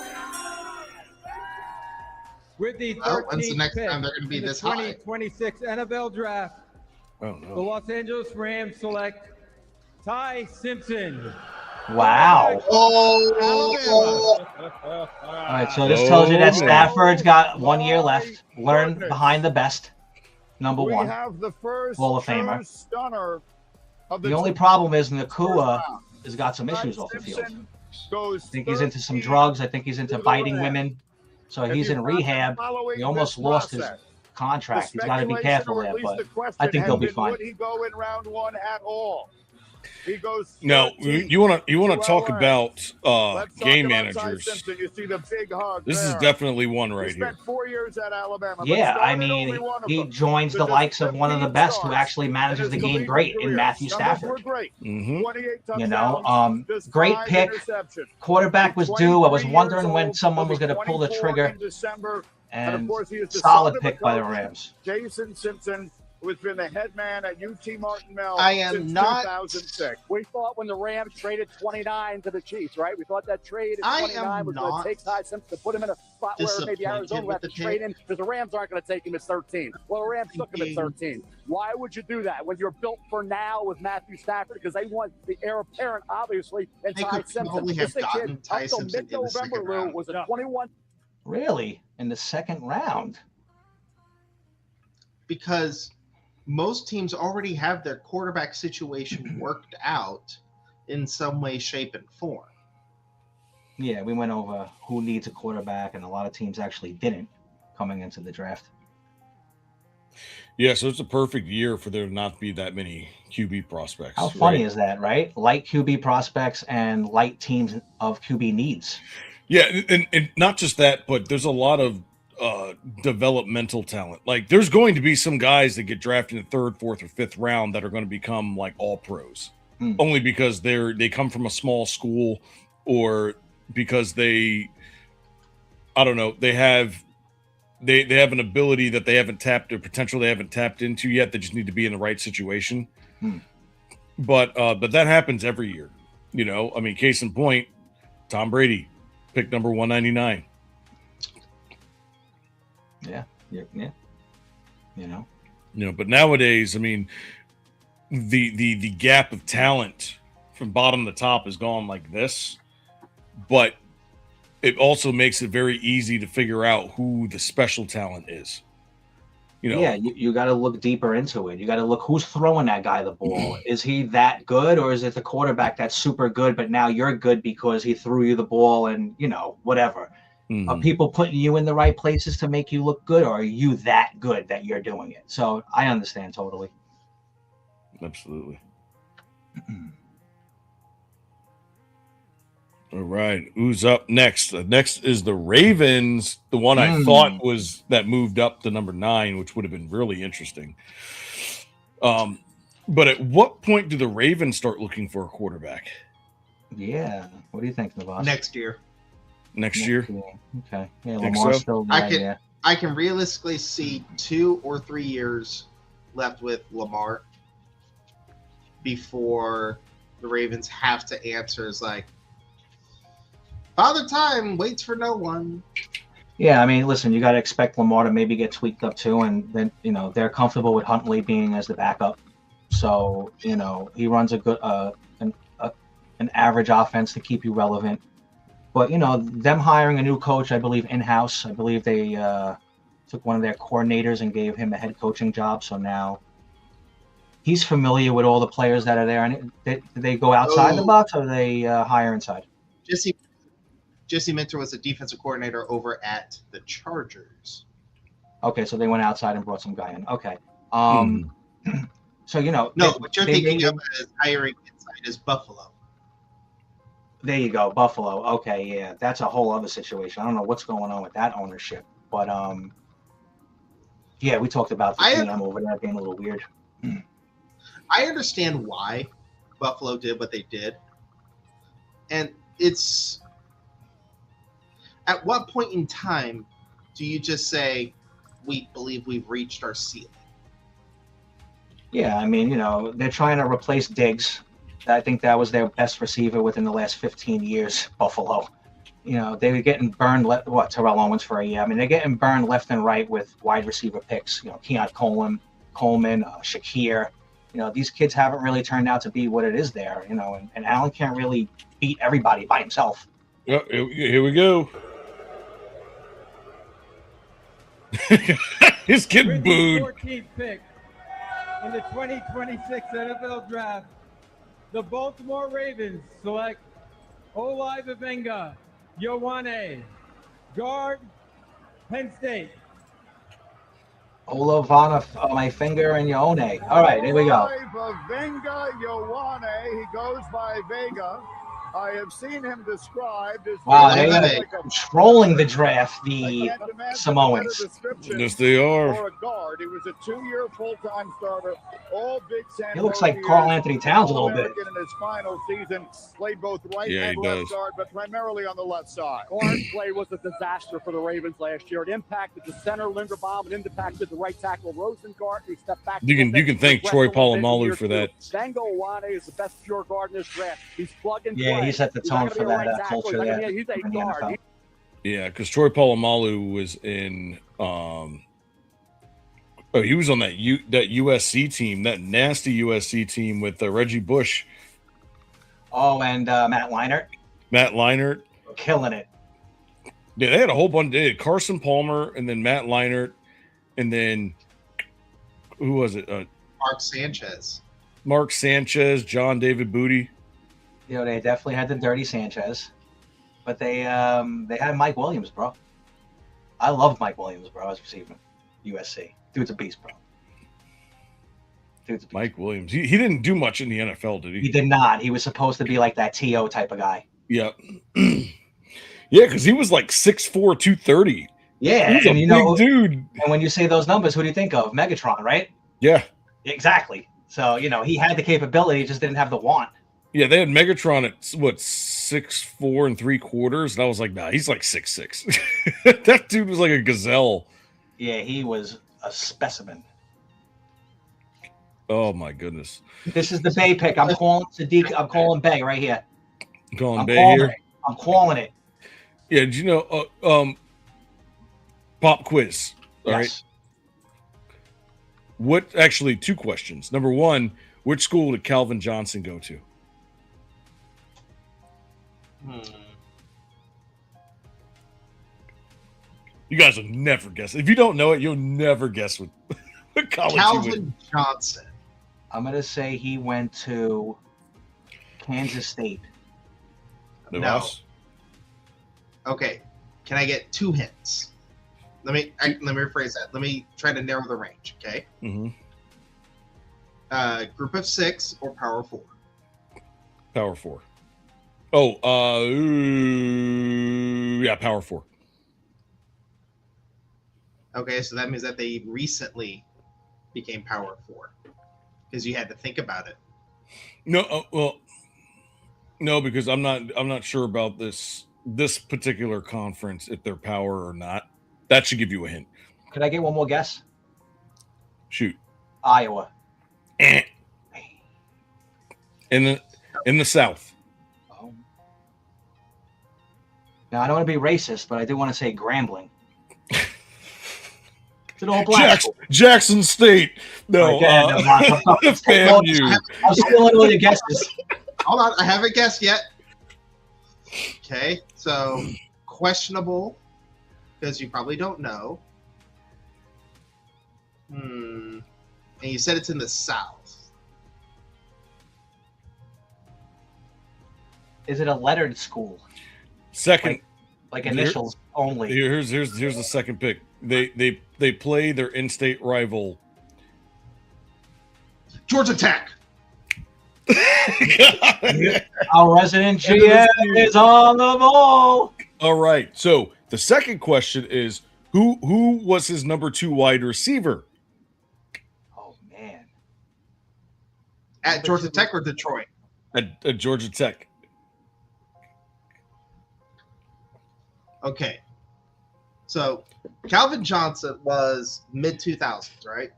Speaker 4: With the 13th
Speaker 3: Well, when's the next
Speaker 4: pick
Speaker 3: time they're going to be
Speaker 4: in the
Speaker 3: this high?
Speaker 4: 2026 NFL Draft,
Speaker 1: Oh,
Speaker 4: the
Speaker 1: no.
Speaker 4: Los Angeles Rams select Ty Simpson.
Speaker 2: Wow.
Speaker 3: Oh.
Speaker 4: Alabama.
Speaker 2: All right, so this tells you that Stafford's got 1 year left. Learn behind the best. Number
Speaker 7: We
Speaker 2: one.
Speaker 7: have the first
Speaker 2: Hall of Famer.
Speaker 7: true stunner of
Speaker 2: The only problem is Nakua has got some issues off the field. I think he's into some drugs. I think he's into biting women. So he's in rehab. He almost lost his contract. He's got to be careful there, but I think he'll be fine.
Speaker 7: Would he go in round one at all? He goes.
Speaker 1: No, you want to talk about game
Speaker 7: Let's talk about Ty
Speaker 1: managers.
Speaker 7: Simpson. You see the big hug
Speaker 1: This is
Speaker 7: there.
Speaker 1: definitely one right
Speaker 7: He
Speaker 1: here.
Speaker 7: spent 4 years at Alabama. but
Speaker 2: Yeah, I
Speaker 7: started only
Speaker 2: mean,
Speaker 7: one of
Speaker 2: he
Speaker 7: them.
Speaker 2: joins the likes of one of the best who actually manages the game great in Matthew Stafford.
Speaker 1: Mm-hmm.
Speaker 2: You know, great pick. Quarterback was due. I was wondering when someone was going to pull the trigger. And solid pick by the Rams.
Speaker 7: Jason Simpson, who has been the head man at UT Martin Mel
Speaker 3: I am
Speaker 7: since
Speaker 3: not-
Speaker 7: 2006.
Speaker 6: We thought when the Rams traded 29 to the Chiefs, right? We thought that trade at
Speaker 3: I
Speaker 6: 29
Speaker 3: am
Speaker 6: was going
Speaker 3: not
Speaker 6: to take Ty Simpson to put him in a spot where maybe
Speaker 3: disappointed
Speaker 6: Arizona will
Speaker 3: with
Speaker 6: have to
Speaker 3: the
Speaker 6: trade
Speaker 3: pick.
Speaker 6: in because the Rams aren't going to take him at 13. Well, the Rams took him at 13. Why would you do that when you're built for now with Matthew Stafford? Because they want the heir apparent, obviously, and
Speaker 3: They
Speaker 6: Ty
Speaker 3: could
Speaker 6: Simpson.
Speaker 3: probably have
Speaker 6: This
Speaker 3: gotten
Speaker 6: kid,
Speaker 3: Ty
Speaker 6: up till
Speaker 3: Simpson in the
Speaker 6: mid-November,
Speaker 3: second
Speaker 6: Lou,
Speaker 3: round.
Speaker 6: was a 21.
Speaker 2: Really? In the second round?
Speaker 3: Because most teams already have their quarterback situation worked out in some way, shape, and form.
Speaker 2: Yeah, we went over who needs a quarterback, and a lot of teams actually didn't coming into the draft.
Speaker 1: Yeah, so it's a perfect year for there not to be that many QB prospects.
Speaker 2: How funny is that, right? Light QB prospects and light teams of QB needs.
Speaker 1: Yeah, and not just that, but there's a lot of developmental talent. Like, there's going to be some guys that get drafted in the third, fourth, or fifth round that are going to become like all pros, only because they come from a small school, or because they have an ability that they haven't tapped, or potential they haven't tapped into yet. They just need to be in the right situation. But that happens every year. You know, I mean, case in point, Tom Brady, pick number 199.
Speaker 2: Yeah. You know,
Speaker 1: but nowadays, I mean, the gap of talent from bottom to top has gone like this, but it also makes it very easy to figure out who the special talent is. You know,
Speaker 2: yeah, you got to look deeper into it. You got to look who's throwing that guy the ball. Is he that good, or is it the quarterback that's super good, but now you're good because he threw you the ball and, you know, whatever. Are people putting you in the right places to make you look good, or are you that good that you're doing it? So I understand totally.
Speaker 1: Absolutely. All right, who's up next? Next is the Ravens, the one I thought was that moved up to number 9, which would have been really interesting. But at what point do the Ravens start looking for a quarterback?
Speaker 2: Yeah. What do you think, Navas?
Speaker 3: Next year.
Speaker 1: Next year?
Speaker 2: Okay. Yeah,
Speaker 1: Think
Speaker 2: Lamar's
Speaker 1: so?
Speaker 2: still there,
Speaker 3: I can realistically see 2 or 3 years left with Lamar before the Ravens have to answer is like, Father Time waits for no one.
Speaker 2: Yeah, I mean, listen, you got to expect Lamar to maybe get tweaked up too, and then, you know, they're comfortable with Huntley being as the backup. So, you know, he runs a good an average offense to keep you relevant. But, you know, them hiring a new coach, I believe, in-house. I believe they took one of their coordinators and gave him a head coaching job. So now he's familiar with all the players that are there. And do they go outside the box, or do they hire inside?
Speaker 3: Jesse Minter was a defensive coordinator over at the Chargers.
Speaker 2: Okay, so they went outside and brought some guy in. Okay. So, you know.
Speaker 3: No, what you're thinking of as hiring inside is Buffalo.
Speaker 2: There you go, Buffalo. Okay, yeah, that's a whole other situation. I don't know what's going on with that ownership, but yeah, we talked about the GM over there being a little weird.
Speaker 3: I understand why Buffalo did what they did. And it's at what point in time do you just say we believe we've reached our ceiling?
Speaker 2: Yeah, I mean, they're trying to replace Diggs. I think that was their best receiver within the last 15 years, Buffalo. They were getting burned. Terrell Owens for a year. I mean, they're getting burned left and right with wide receiver picks. Keon Coleman, Shakir. These kids haven't really turned out to be what it is there. And Allen can't really beat everybody by himself.
Speaker 1: Oh, here we go. He's getting booed.
Speaker 4: 14th pick in the 2026 NFL Draft, the Baltimore Ravens select Olai Vavenga, Ioane, guard, Penn State.
Speaker 2: Olavana, my finger, and Ioane. All right, here we go.
Speaker 7: Vavenga Ioane, he goes by Vega. I have seen him described as
Speaker 2: they are controlling the draft, the Samoans.
Speaker 1: Yes, they are.
Speaker 7: For a guard, he was a 2-year full-time starter. All Big Ten.
Speaker 2: He looks like Carl Anthony Towns a little bit.
Speaker 7: In his final season, played both right
Speaker 1: Yeah,
Speaker 7: and
Speaker 1: he
Speaker 7: left
Speaker 1: does.
Speaker 7: guard, but primarily on the left side.
Speaker 6: Guard play was a disaster for the Ravens last year. It impacted the center Linderbaum and impacted the right tackle Rosengart, who stepped back.
Speaker 1: You can thank Troy Polamalu for that.
Speaker 6: Vavenga Ioane is the best pure guard in this draft. He's plug and play.
Speaker 2: Yeah, he set the tone for that culture there.
Speaker 6: He's a
Speaker 2: in the
Speaker 6: guard.
Speaker 2: NFL.
Speaker 1: Yeah, because Troy Polamalu was in. He was on that USC team, that nasty USC team with Reggie Bush.
Speaker 2: Oh, and Matt Leinart.
Speaker 1: Matt Leinart.
Speaker 2: Killing it.
Speaker 1: Yeah, they had a whole bunch. They had Carson Palmer and then Matt Leinart, and then who was it? Mark Sanchez, John David Booty.
Speaker 2: They definitely had the dirty Sanchez, but they had Mike Williams, bro. I love Mike Williams, bro, as receiver, USC. Dude's a beast, bro.
Speaker 1: Mike Williams. He didn't do much in the NFL, did he?
Speaker 2: He did not. He was supposed to be like that T.O. type of guy.
Speaker 1: Yeah. Yeah, because he was like 6'4", 230.
Speaker 2: Yeah,
Speaker 1: he's a big dude.
Speaker 2: And when you say those numbers, who do you think of? Megatron, right?
Speaker 1: Yeah.
Speaker 2: Exactly. So, he had the capability, just didn't have the want.
Speaker 1: Yeah, they had Megatron at 6'4" and 3/4, and I was like, nah, he's like 6'6". That dude was like a gazelle.
Speaker 2: Yeah, he was a specimen.
Speaker 1: Oh my goodness.
Speaker 2: This is the Bay pick. I'm calling Sadiq. I'm calling Bay right here.
Speaker 1: I'm
Speaker 2: calling it.
Speaker 1: Yeah, did you know? Pop quiz. All right. What? Actually, 2 questions. Number 1, which school did Calvin Johnson go to? You guys will never guess. If you don't know it, you'll never guess what college
Speaker 3: Calvin Johnson.
Speaker 2: I'm going to say he went to Kansas State.
Speaker 3: No. Okay. Can I get 2 hints? Let me rephrase that. Let me try to narrow the range, okay?
Speaker 1: Mm-hmm.
Speaker 3: Group of 6 or Power 4?
Speaker 1: Power 4. Oh, yeah, Power 4.
Speaker 3: Okay, so that means that they recently became Power 4 because you had to think about it.
Speaker 1: No, no, because I'm not sure about this particular conference if they're Power or not. That should give you a hint.
Speaker 2: Could I get one more guess?
Speaker 1: Shoot.
Speaker 2: Iowa.
Speaker 1: In the South.
Speaker 2: Oh. Now I don't want to be racist, but I do want to say Grambling. It's an all black
Speaker 1: Jackson State. No,
Speaker 2: FAMU. I'm stealing all your guesses.
Speaker 3: Hold on, I haven't guessed yet. Okay, so questionable because you probably don't know. And you said it's in the South.
Speaker 2: Is it a lettered school?
Speaker 1: Second,
Speaker 2: like initials only.
Speaker 1: Here's the second pick. They play their in-state rival.
Speaker 3: Georgia Tech.
Speaker 2: Our resident GM is on the ball.
Speaker 1: All right. So the second question is who was his number 2 wide receiver?
Speaker 2: Oh man.
Speaker 3: At Georgia Tech or Detroit?
Speaker 1: At Georgia Tech.
Speaker 3: Okay. So Calvin Johnson was mid-2000s, right?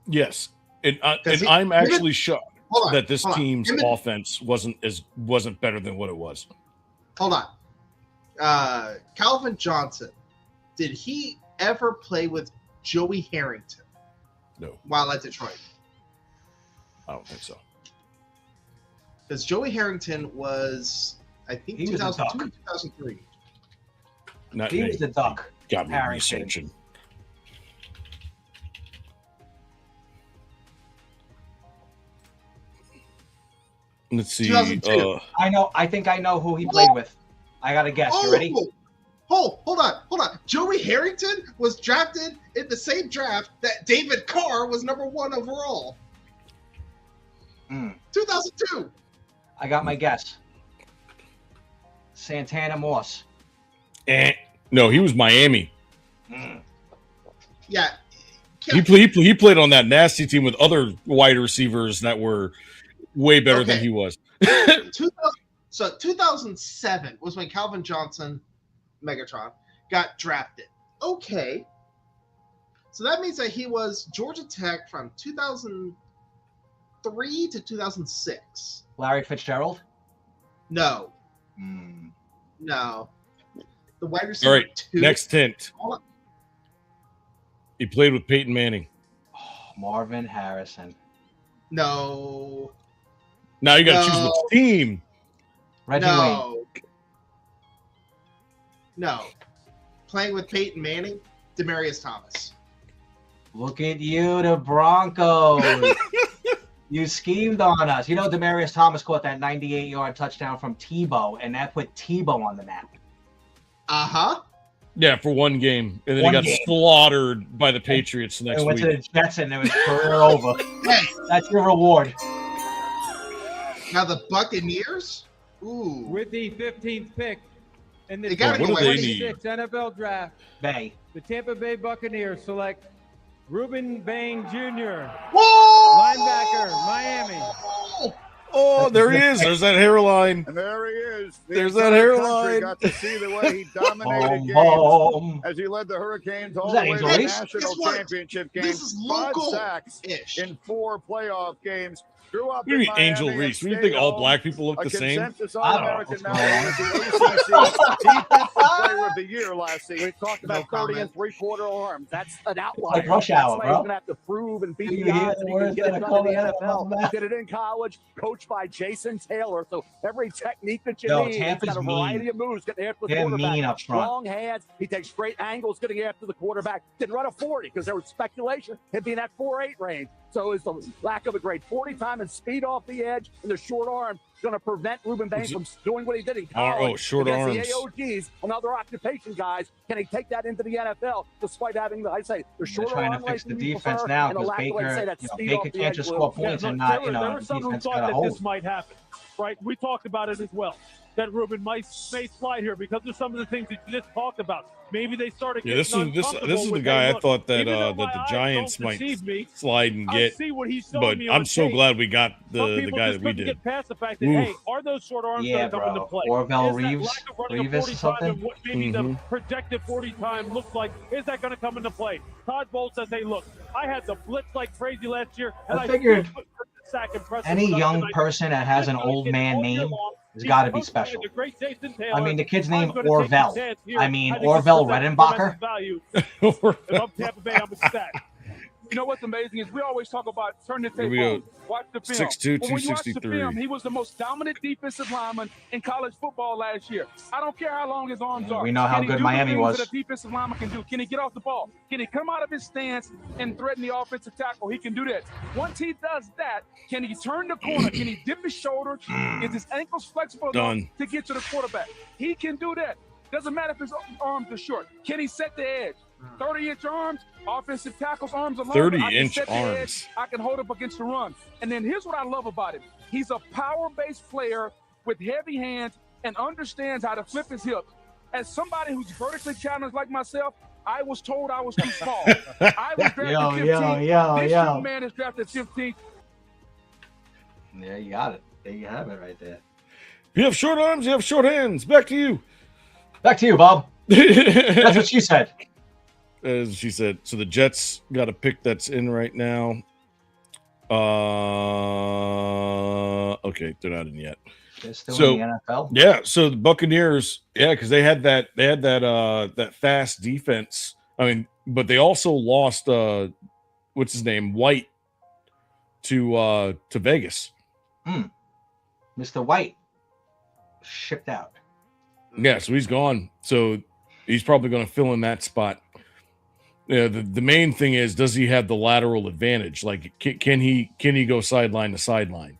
Speaker 1: Yes. And I'm actually shocked that this team's offense wasn't better than what it was.
Speaker 3: Hold on. Calvin Johnson, did he ever play with Joey Harrington?
Speaker 1: No.
Speaker 3: While at Detroit?
Speaker 1: I don't think so.
Speaker 3: Because Joey Harrington was, I think, 2002 or 2003.
Speaker 2: He was the Duck.
Speaker 1: Got me researching. Let's see.
Speaker 3: 2002.
Speaker 2: I think I know who he played with. I got to guess. You ready?
Speaker 3: Hold on. Joey Harrington was drafted in the same draft that David Carr was number 1 overall. 2002.
Speaker 2: I got my guess. Santana Moss.
Speaker 1: No, he was Miami.
Speaker 3: Yeah.
Speaker 1: He played on that nasty team with other wide receivers that were way better than he was.
Speaker 3: 2007 was when Calvin Johnson, Megatron, got drafted. Okay. So that means that he was Georgia Tech from 2003 to 2006.
Speaker 2: Larry Fitzgerald?
Speaker 3: No. No. The wide receiver.
Speaker 1: All right, next hint. He played with Peyton Manning.
Speaker 2: Marvin Harrison.
Speaker 3: No.
Speaker 1: Now you got to choose which team.
Speaker 2: Reggie Wayne.
Speaker 3: No. Playing with Peyton Manning, Demaryius Thomas.
Speaker 2: Look at you, the Broncos. You schemed on us. You know, Demaryius Thomas caught that 98-yard touchdown from Tebow, and that put Tebow on the map.
Speaker 3: Uh-huh.
Speaker 1: Yeah, for one game. And then he got slaughtered by the Patriots next week.
Speaker 2: Went to the Jets, and it was career over. Hey, that's your reward.
Speaker 3: Now the Buccaneers? Ooh.
Speaker 4: With the 15th pick in the
Speaker 3: gotta go
Speaker 4: 2026 NFL Draft,
Speaker 2: Bay.
Speaker 4: The Tampa Bay Buccaneers select Ruben Bain Jr.,
Speaker 3: Whoa!
Speaker 4: linebacker, Miami.
Speaker 1: Oh, there he is. There's that hairline.
Speaker 7: And there he is.
Speaker 1: There's that hairline.
Speaker 7: Got to see the way he dominated games as he led the Hurricanes all the way to the national championship game.
Speaker 3: This is
Speaker 7: 5
Speaker 3: local
Speaker 7: sacks in 4 playoff games. Grew up
Speaker 1: What do you mean, Angel Reese? What do you think all black people look the same?
Speaker 7: Consensus All-American now as the ACC Defensive Player of the Year last season.
Speaker 6: We talked about 30 and 3/4 arms. That's an outlier.
Speaker 2: Like rush hour,
Speaker 6: That's why
Speaker 2: bro.
Speaker 6: he's going to have to prove and beat the odds. He can get it done in the NFL. Did it in college, coached by Jason Taylor. So every technique that you need, he's got a variety of moves getting after the quarterback.
Speaker 2: Up front.
Speaker 6: Strong hands. He takes great angles getting after the quarterback. Didn't run a 40 because there was speculation he'd be in that 4.8 range. So is the lack of a great 40 time and speed off the edge and the short arm going to prevent Ruben Bain from doing what he did in college
Speaker 1: short
Speaker 6: against
Speaker 1: arms.
Speaker 6: the AOGs and other occupation guys? Can he take that into the NFL despite having the short
Speaker 2: trying
Speaker 6: arm
Speaker 2: to fix the
Speaker 6: like
Speaker 2: defense now because Baker can't just score points and not,
Speaker 8: there were some who thought that this might happen, right? We talked about it as well, that Ruben may slide here because of some of the things that you just talked about. Maybe they started getting
Speaker 1: this is the guy I thought that the Giants might slide and get. But I'm so glad we got the guy that we did.
Speaker 8: Get past the fact that, hey, are those short arms going to come into play?
Speaker 2: Orville
Speaker 8: Reeves or something. And what maybe the projected 40 time looks like, is that going to come into play? Todd Bowles says, hey, look, I had to blitz like crazy last year, and I figured
Speaker 2: any young person that has an old man name has got to be special. I mean, the kid's name Orville. I mean, Orville Redenbacher.
Speaker 8: If I'm Tampa Bay, I'm ecstatic.
Speaker 9: You know what's amazing is we always talk about turn the tape on, watch the film.
Speaker 1: 6'2",
Speaker 9: When you watch the
Speaker 1: 263.
Speaker 9: film, he was the most dominant defensive lineman in college football last year. I don't care how long his arms are.
Speaker 2: We know how good Miami was.
Speaker 9: That a defensive lineman can do. Can he get off the ball? Can he come out of his stance and threaten the offensive tackle? He can do that. Once he does that, can he turn the corner? Can he dip his shoulders? Is his ankles flexible enough to get to the quarterback? He can do that. Doesn't matter if his arms are short. Can he set the edge? 30-inch arms, offensive tackles' arms alone.
Speaker 1: 30-inch arms.
Speaker 9: I can hold up against the run. And then here's what I love about him. He's a power-based player with heavy hands and understands how to flip his hips. As somebody who's vertically challenged like myself, I was told I was too small. I was drafted 15th. This young man is drafted 15th.
Speaker 2: There you got it. There you have it right there.
Speaker 1: You have short arms, you have short hands. Back to you.
Speaker 2: Back to you, Bob. That's what she said.
Speaker 1: As she said. So the Jets got a pick that's in right now. Okay, they're not in yet.
Speaker 2: They're still in the NFL.
Speaker 1: Yeah, so the Buccaneers, because they had that fast defense. I mean, but they also lost what's his name, White, to Vegas.
Speaker 2: Mr. White shipped out.
Speaker 1: Yeah, so he's gone. So he's probably going to fill in that spot. Yeah, the main thing is, does he have the lateral advantage? Like, can he go sideline to sideline?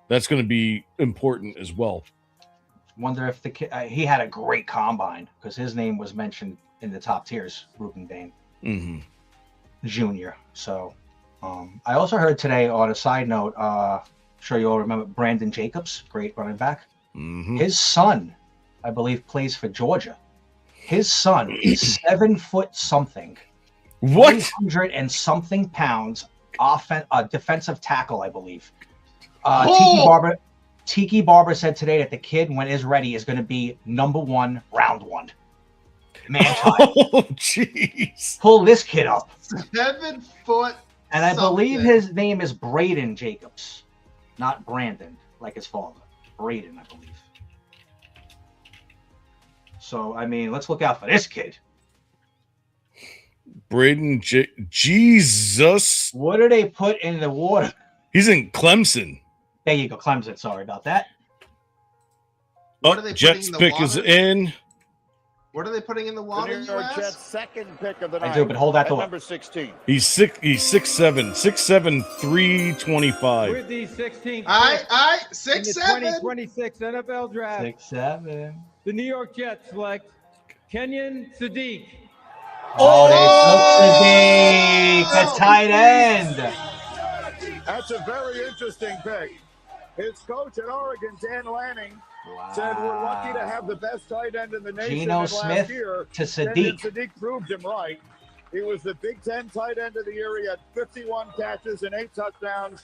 Speaker 1: That's going to be important as well.
Speaker 2: Wonder if the kid he had a great combine because his name was mentioned in the top tiers, Ruben Dane Jr. So I also heard today on a side note, sure you all remember Brandon Jacobs, great running back. His son, I believe, plays for Georgia. His son is 7 foot something.
Speaker 1: What?
Speaker 2: 300 and something pounds, defensive tackle, I believe. Tiki Barber said today that the kid, when is ready, is going to be number 1, round 1. Man child.
Speaker 1: Oh, jeez.
Speaker 2: Pull this kid up.
Speaker 3: 7 foot.
Speaker 2: And I believe his name is Braden Jacobs, not Brandon, like his father. Braden, I believe. So, I mean, let's look out for this kid.
Speaker 1: Braden Jesus.
Speaker 2: What do they put in the water?
Speaker 1: He's in Clemson.
Speaker 2: There you go, Clemson. Sorry about that.
Speaker 3: What are they
Speaker 1: Jets
Speaker 3: putting in the
Speaker 1: pick is
Speaker 3: water?
Speaker 1: in.
Speaker 3: What are they putting in the water?
Speaker 7: The New York Jets' second pick of the night.
Speaker 2: I do, but hold that
Speaker 7: at
Speaker 2: thought.
Speaker 7: number 16.
Speaker 1: He's 6'7", 325.
Speaker 4: With the 16th
Speaker 3: I
Speaker 4: pick
Speaker 3: 6'7".
Speaker 4: in the 2026 NFL Draft,
Speaker 2: 6'7".
Speaker 4: the New York Jets select Kenyon Sadiq.
Speaker 2: Oh, they took Sadiq, a tight end.
Speaker 7: That's a very interesting pick. His coach at Oregon, Dan Lanning, said we're lucky to have the best tight end in the nation.
Speaker 2: Geno
Speaker 7: and
Speaker 2: Smith
Speaker 7: last year,
Speaker 2: to Sadiq.
Speaker 7: Sadiq proved him right. He was the Big Ten tight end of the year. He had 51 catches and 8 touchdowns.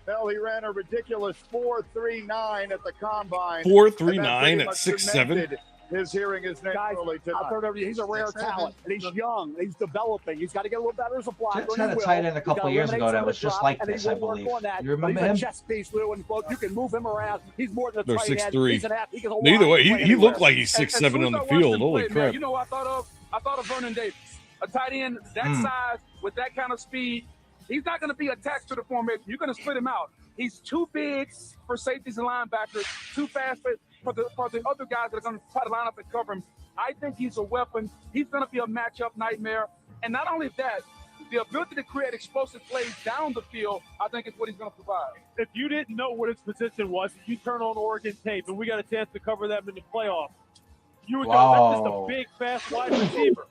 Speaker 7: Hell, he ran a ridiculous 4.39 at the combine.
Speaker 1: 4.39 at 6'7".
Speaker 7: His hearing is next early tonight.
Speaker 6: He's a rare talent, and he's young. He's developing. He's got to get a little better as a blocker.
Speaker 2: Jets had a tight end a couple of years ago that was just like this, I believe. You remember him?
Speaker 6: He's a chess piece, Lou, and you can move him around. He's more than a
Speaker 1: They're
Speaker 6: tight end.
Speaker 1: 6'3".
Speaker 6: He's an athlete.
Speaker 1: Either way, he looked like he's
Speaker 9: As
Speaker 1: 6'7"
Speaker 9: soon
Speaker 1: on
Speaker 9: as
Speaker 1: the
Speaker 9: I watched
Speaker 1: field.
Speaker 9: him
Speaker 1: Holy
Speaker 9: play,
Speaker 1: crap.
Speaker 9: man, you know what I thought of Vernon Davis. A tight end that size with that kind of speed. He's not going to be attached to the formation. You're going to split him out. He's too big for safeties and linebackers, too fast for the other guys that are going to try to line up and cover him. I think he's a weapon. He's going to be a matchup nightmare. And not only that, the ability to create explosive plays down the field, I think is what he's going to provide.
Speaker 8: If you didn't know what his position was, if you turn on Oregon tape and we got a chance to cover them in the playoffs, you would go, that's just a big, fast wide receiver.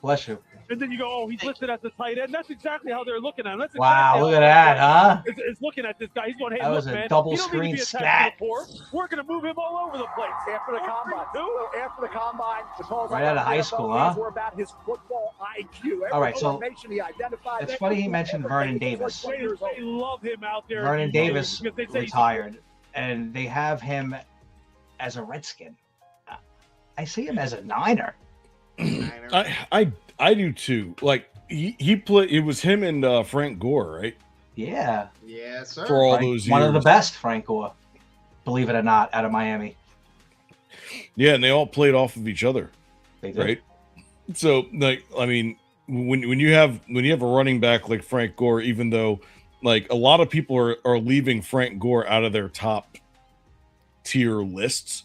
Speaker 2: Bless you.
Speaker 8: And then you go, oh, he's listed as a tight end. That's exactly how they're looking at him. That's
Speaker 2: Wow,
Speaker 8: exactly
Speaker 2: look at that, huh?
Speaker 8: It's looking at this guy. He's going, hey,
Speaker 2: That
Speaker 8: look,
Speaker 2: was a
Speaker 8: man,
Speaker 2: double
Speaker 8: you don't need to be
Speaker 2: screen
Speaker 8: attached
Speaker 2: stat.
Speaker 8: to the poor. We're going to move him all over the place.
Speaker 6: After the combine, after the combine, the calls
Speaker 2: Right out of high school, huh?
Speaker 6: were about his football IQ.
Speaker 2: All right, so
Speaker 6: information he identified.
Speaker 2: it's funny he mentioned Vernon Davis.
Speaker 8: They love him out there.
Speaker 2: Vernon Davis
Speaker 8: because they say
Speaker 2: retired, and they have him as a Redskin. I see him as a Niner.
Speaker 1: I do too. Like he played. It was him and Frank Gore, right?
Speaker 2: Yeah.
Speaker 3: Yeah, sir.
Speaker 1: For all those years.
Speaker 2: One of the best, Frank Gore. Believe it or not, out of Miami.
Speaker 1: Yeah, and they all played off of each other.
Speaker 2: They did.
Speaker 1: Right. So, like, I mean, when you have a running back like Frank Gore, even though like a lot of people are leaving Frank Gore out of their top tier lists,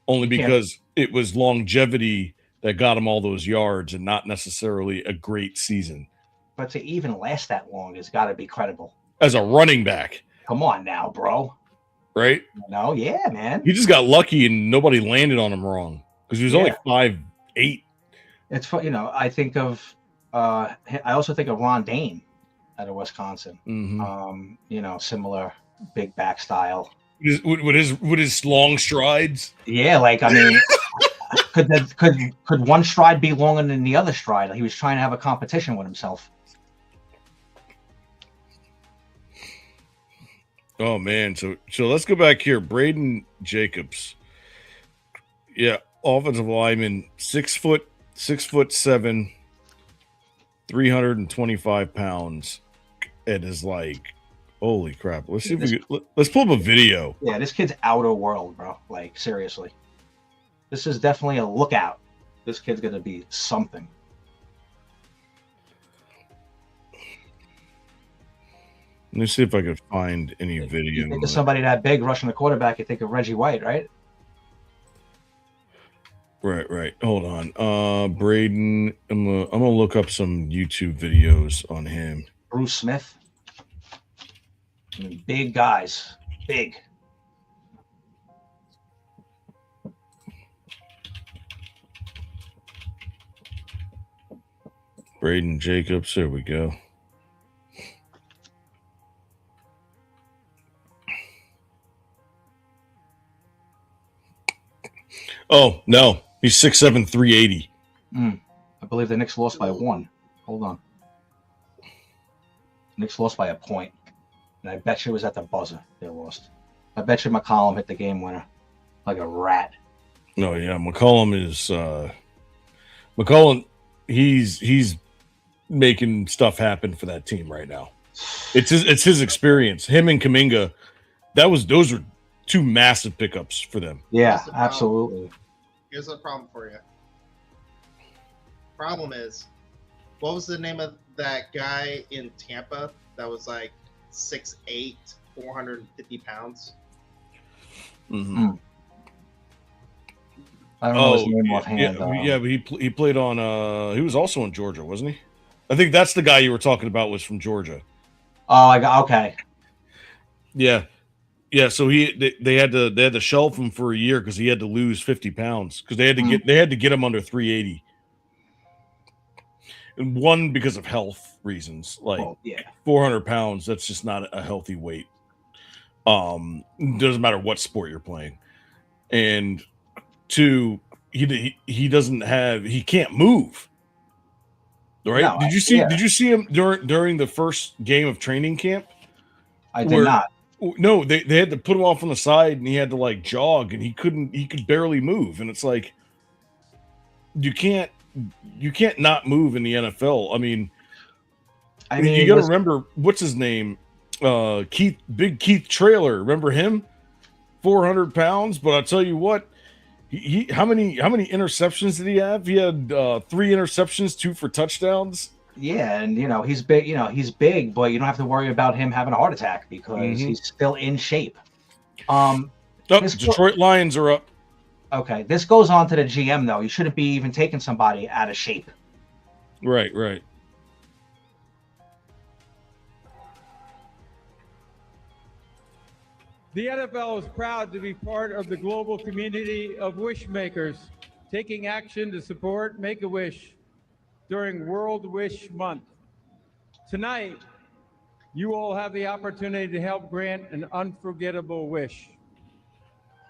Speaker 1: only because it was longevity that got him all those yards and not necessarily a great season.
Speaker 2: But to even last that long has got to be credible.
Speaker 1: As a running back.
Speaker 2: Come on now, bro.
Speaker 1: Right?
Speaker 2: No, yeah, man.
Speaker 1: He just got lucky and nobody landed on him wrong because he was only 5'8".
Speaker 2: It's I think of I also think of Ron Dane out of Wisconsin. Similar big back style.
Speaker 1: With his long strides.
Speaker 2: Yeah, like I mean, could one stride be longer than the other stride? He was trying to have a competition with himself.
Speaker 1: Oh man, so let's go back here. Braden Jacobs. Yeah, offensive lineman, 6'7", 325 pounds. It is like, holy crap. Let's see if let's pull up a video.
Speaker 2: Yeah, this kid's outer world, bro. Like, seriously. This is definitely a lookout. This kid's gonna be something.
Speaker 1: Let me see if I could find any video.
Speaker 2: You think of somebody that big rushing the quarterback, you think of Reggie White, right?
Speaker 1: Right. Hold on. Braden, I'm gonna look up some YouTube videos on him.
Speaker 2: Bruce Smith. I mean, big guys. Big.
Speaker 1: Braden Jacobs, there we go. Oh, no. He's 6'7", 380.
Speaker 2: I believe the Knicks lost by 1. Hold on. Knicks lost by a point. And I bet you it was at the buzzer they lost. I bet you McCollum hit the game winner like a rat.
Speaker 1: Oh, yeah. McCollum is McCollum, he's making stuff happen for that team right now. It's his experience. Him and Kuminga, those are 2 massive pickups for them.
Speaker 2: Yeah, absolutely.
Speaker 3: Here's the problem for you. Problem is, what was the name of that guy in Tampa that was like 6'8", 450 pounds?
Speaker 1: Mm-hmm.
Speaker 2: I don't know his name offhand.
Speaker 1: Yeah, but he played on. He was also in Georgia, wasn't he? I think that's the guy you were talking about was from Georgia.
Speaker 2: Oh, okay.
Speaker 1: Yeah. So they had to shelve him for a year because he had to lose 50 pounds because they had to get him under 380. And one because of health reasons, like 400 pounds. That's just not a healthy weight. Doesn't matter what sport you're playing, and 2, he can't move. Right?
Speaker 2: No,
Speaker 1: Did you see him during the first game of training camp?
Speaker 2: I did not.
Speaker 1: No, they had to put him off on the side and he had to like jog and he could barely move. And it's like you can't not move in the NFL. I mean you gotta remember what's his name? Big Keith Trailer. Remember him? 400 pounds, but I'll tell you what, he how many interceptions did he have? He had 3 interceptions, 2 for touchdowns.
Speaker 2: Yeah, and he's big. He's big, but you don't have to worry about him having a heart attack because he's still in shape.
Speaker 1: Detroit Lions are up.
Speaker 2: Okay, this goes on to the GM though. You shouldn't be even taking somebody out of shape.
Speaker 1: Right.
Speaker 4: The NFL is proud to be part of the global community of wish makers, taking action to support Make-A-Wish during World Wish Month. Tonight, you all have the opportunity to help grant an unforgettable wish.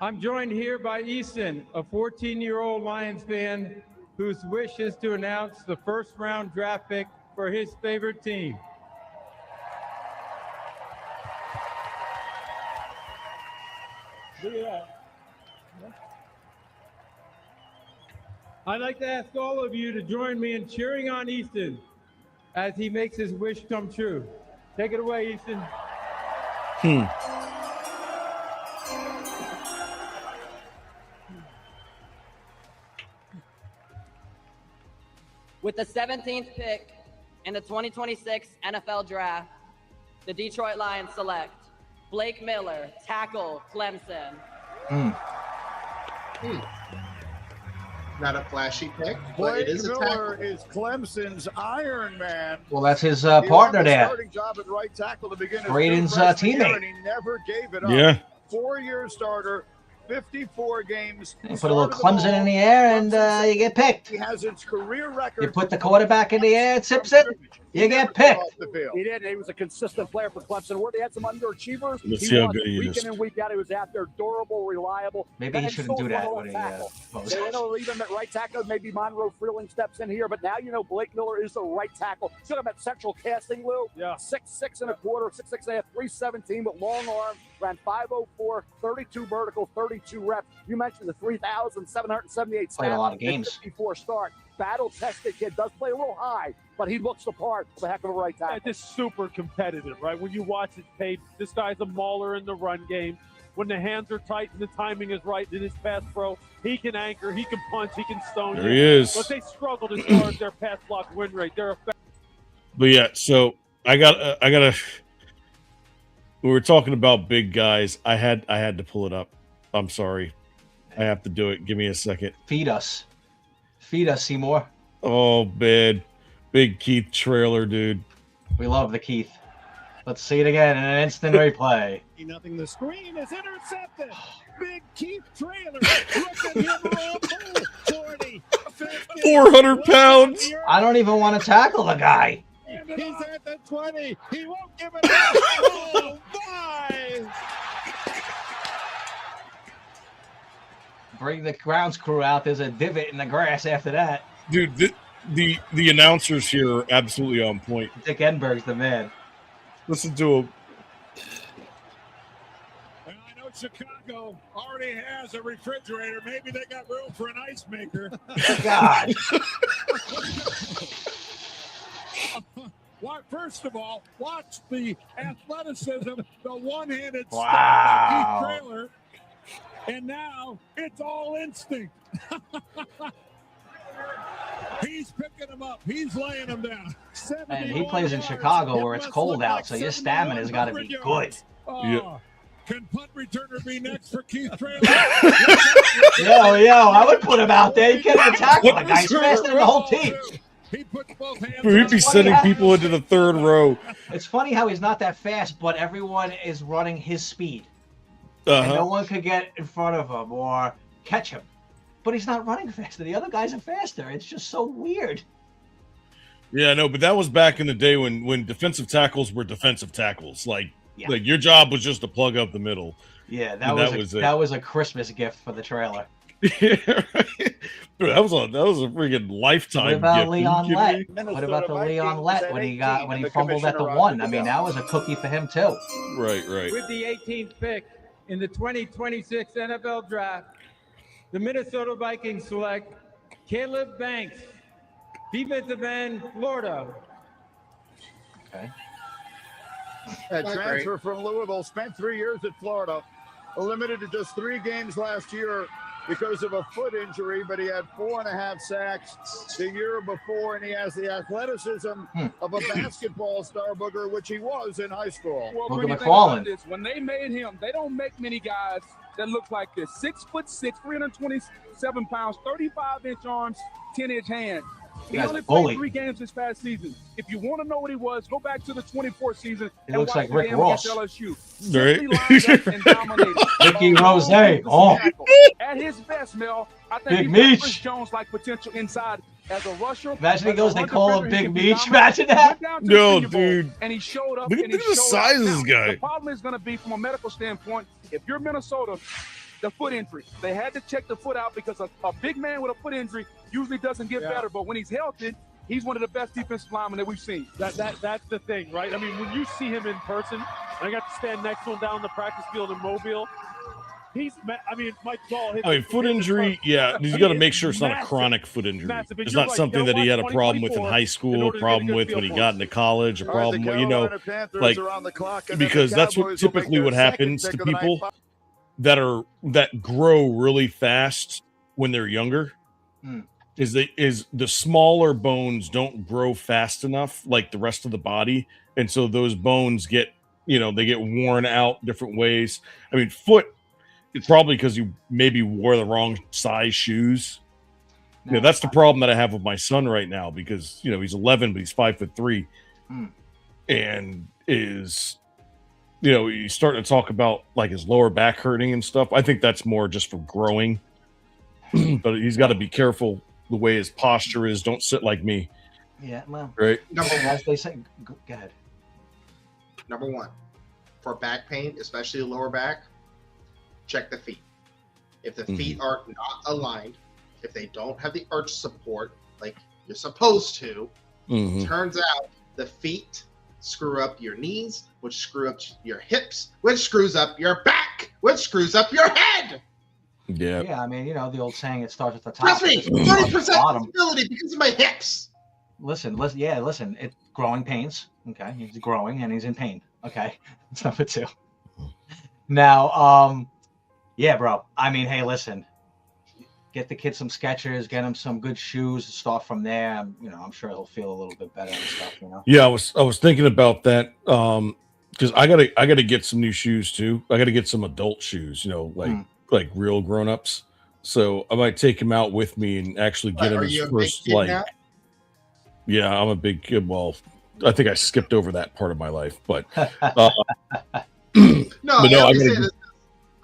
Speaker 4: I'm joined here by Easton, a 14-year-old Lions fan whose wish is to announce the first-round draft pick for his favorite team. Look at that. I'd like to ask all of you to join me in cheering on Easton as he makes his wish come true. Take it away, Easton.
Speaker 14: With the 17th pick in the 2026 NFL Draft, the Detroit Lions select Blake Miller, tackle, Clemson.
Speaker 3: Not a flashy pick, but
Speaker 7: Blake
Speaker 3: it is a
Speaker 7: Miller
Speaker 3: tackle.
Speaker 7: is Clemson's Iron Man.
Speaker 2: Well, that's his partner there.
Speaker 7: Starting job at right tackle to begin his
Speaker 2: Braden's
Speaker 7: freshman year,
Speaker 2: teammate.
Speaker 7: and he never gave it up.
Speaker 1: Yeah.
Speaker 7: 4-year starter, 54 games.
Speaker 2: You put a little Clemson in the air and you get picked.
Speaker 7: He has its career record.
Speaker 2: You put the quarterback in the air, it zips it, you get picked.
Speaker 6: He did. He was a consistent player for Clemson. Where they had some underachievers.
Speaker 1: Let's
Speaker 6: he
Speaker 1: see how
Speaker 6: won
Speaker 1: good he
Speaker 6: week
Speaker 1: is.
Speaker 6: in and week out. He was out there, durable, reliable.
Speaker 2: Maybe he
Speaker 6: and
Speaker 2: shouldn't
Speaker 6: so
Speaker 2: do that
Speaker 6: far
Speaker 2: when he
Speaker 6: tackle.
Speaker 2: posts.
Speaker 6: They don't leave him at right tackle. Maybe Monroe Freeling steps in here, but now Blake Miller is the right tackle. Still got that central casting, Lou.
Speaker 4: Yeah.
Speaker 6: 6'6 and a quarter, 6'6 and a half. 317 with long arms, ran 504, 32 vertical, 32 reps. You mentioned the 3,778
Speaker 2: Played a
Speaker 6: snaps
Speaker 2: lot of games
Speaker 6: before start. Battle-tested kid, does play a little high, but he looks the part of a heck of a right tackle.
Speaker 8: Just super competitive, right? When you watch it, Paige, this guy's a mauler in the run game. When the hands are tight and the timing is right in his pass pro, he can anchor, he can punch, he can stone
Speaker 1: There
Speaker 8: you.
Speaker 1: he is.
Speaker 8: But they struggled as far as their pass block win rate. They're effective.
Speaker 1: But yeah, so I gotta. We were talking about big guys. I had to pull it up. I'm sorry. I have to do it. Give me a second.
Speaker 2: Feed us, Seymour.
Speaker 1: Oh, man. Big Keith trailer, dude.
Speaker 2: We love the Keith. Let's see it again in an instant replay.
Speaker 15: Nothing. The screen is intercepted. Big Keith trailer. Look at him roll. 40, 50,
Speaker 1: 400 pounds.
Speaker 2: I don't even want to tackle the guy.
Speaker 15: He's at the 20. He won't give it up. Oh, my.
Speaker 2: Bring the grounds crew out. There's a divot in the grass after that.
Speaker 1: Dude, the announcers here are absolutely on point.
Speaker 2: Dick Enberg's the man.
Speaker 1: Listen to him.
Speaker 15: Well, I know Chicago already has a refrigerator. Maybe they got room for an ice maker.
Speaker 2: God.
Speaker 15: First of all, watch the athleticism, the one-handed
Speaker 2: Wow.
Speaker 15: Keith trailer, and now it's all instinct. He's picking them up. He's laying them down.
Speaker 2: And he plays in Chicago where it's cold out, so your stamina's got to be good.
Speaker 15: Yeah. Can punt returner be next for Keith Trailer?
Speaker 2: Yo, I would put him out there. You can't even tackle the guy. He's faster than the whole team.
Speaker 15: He puts both hands.
Speaker 1: We'd be sending people into the third row.
Speaker 2: It's funny how he's not that fast, but everyone is running his speed. And no one could get in front of him or catch him. But he's not running faster. The other guys are faster. It's just so weird.
Speaker 1: Yeah, no, but that was back in the day when defensive tackles were defensive tackles. Like your job was just to plug up the middle.
Speaker 2: Yeah, that was a Christmas gift for the trailer.
Speaker 1: Yeah, right. That was a freaking lifetime.
Speaker 2: What about
Speaker 1: gift.
Speaker 2: Leon Lett? What about the Leon Lett when he fumbled at the 1? I mean, that was a cookie for him too.
Speaker 1: Right.
Speaker 4: With the 18th pick in the 2026 NFL Draft, the Minnesota Vikings select Caleb Banks, defensive end, Florida.
Speaker 2: Okay.
Speaker 7: A transfer from Louisville, spent 3 years at Florida, limited to just 3 games last year because of a foot injury, but he had 4.5 sacks the year before, and he has the athleticism of a basketball star, Booger, which he was in high school.
Speaker 9: Well, when you think about this, when they made him, they don't make many guys that look like this. 6'6", 327 pounds, 35-inch arms, 10-inch hands. He only played 3 games this past season. If you want to know what he was, go back to the 24 season
Speaker 2: He
Speaker 9: and
Speaker 2: looks
Speaker 9: watch
Speaker 2: like
Speaker 9: the
Speaker 2: Rick
Speaker 9: game
Speaker 2: Ross.
Speaker 9: against LSU.
Speaker 1: Right.
Speaker 9: Simply lined up and dominated.
Speaker 2: Ricky Rose. Oh.
Speaker 9: At his best, Mel, I think
Speaker 2: Big
Speaker 9: he's got
Speaker 2: Meech.
Speaker 9: Chris Jones-like potential inside as a rusher.
Speaker 2: Imagine he
Speaker 9: as
Speaker 2: goes,
Speaker 9: a
Speaker 2: they
Speaker 9: run
Speaker 2: call him
Speaker 9: defender, he
Speaker 2: Big
Speaker 9: can be
Speaker 2: Meech.
Speaker 9: dominant.
Speaker 2: Imagine
Speaker 9: He
Speaker 2: that.
Speaker 9: went down to the
Speaker 1: No,
Speaker 9: Senior Bowl,
Speaker 1: dude.
Speaker 9: and he showed up.
Speaker 1: Look
Speaker 9: and
Speaker 1: at
Speaker 9: he
Speaker 1: the
Speaker 9: showed
Speaker 1: size
Speaker 9: out.
Speaker 1: of this
Speaker 9: Now,
Speaker 1: guy.
Speaker 9: The problem is going to be from a medical standpoint. If you're Minnesota, the foot injury, they had to check the foot out because a big man with a foot injury usually doesn't get better. But when he's healthy, he's one of the best defensive linemen that we've seen.
Speaker 8: That's the thing, right? I mean, when you see him in person, I got to stand next to him down the practice field in Mobile. Mike Dahl.
Speaker 1: Foot injury, yeah. You got to make sure it's not a chronic foot injury. It's not something that he had a problem with in high school, a problem with when he got into college, a problem with, because that's what typically what happens to people that grow really fast when they're younger. Is the smaller bones don't grow fast enough like the rest of the body, and so those bones get they get worn out different ways. I mean, foot, it's probably because you maybe wore the wrong size shoes. That's the problem that I have with my son right now, because he's 11 but he's 5'3", and is he's starting to talk about like his lower back hurting and stuff. I think that's more just from growing, but he's got to be careful the way his posture is. Don't sit like me.
Speaker 2: Yeah, well,
Speaker 1: right.
Speaker 2: As they say, go ahead.
Speaker 3: Number 1, for back pain, especially lower back, check the feet. If the feet are not aligned, if they don't have the arch support like you're supposed to, turns out the feet screw up your knees, which screw up your hips, which screws up your back, which screws up your head.
Speaker 1: Yeah.
Speaker 2: Yeah, I mean, you know, the old saying, it starts at the top.
Speaker 3: Trust me, 30% disability because of my hips.
Speaker 2: Listen. It's growing pains. Okay, he's growing and he's in pain. Okay, that's number 2. Now, yeah, bro. I mean, hey, listen. Get the kid some Skechers, get him some good shoes, start from there. You know, I'm sure he'll feel a little bit better and stuff. You know.
Speaker 1: Yeah, I was thinking about that because I gotta get some new shoes too. I gotta get some adult shoes. You know, like real grown ups. So I might take him out with me and actually get him his first like.
Speaker 3: Now?
Speaker 1: Yeah, I'm a big kid. Well, I think I skipped over that part of my life, but
Speaker 3: no,
Speaker 1: but no,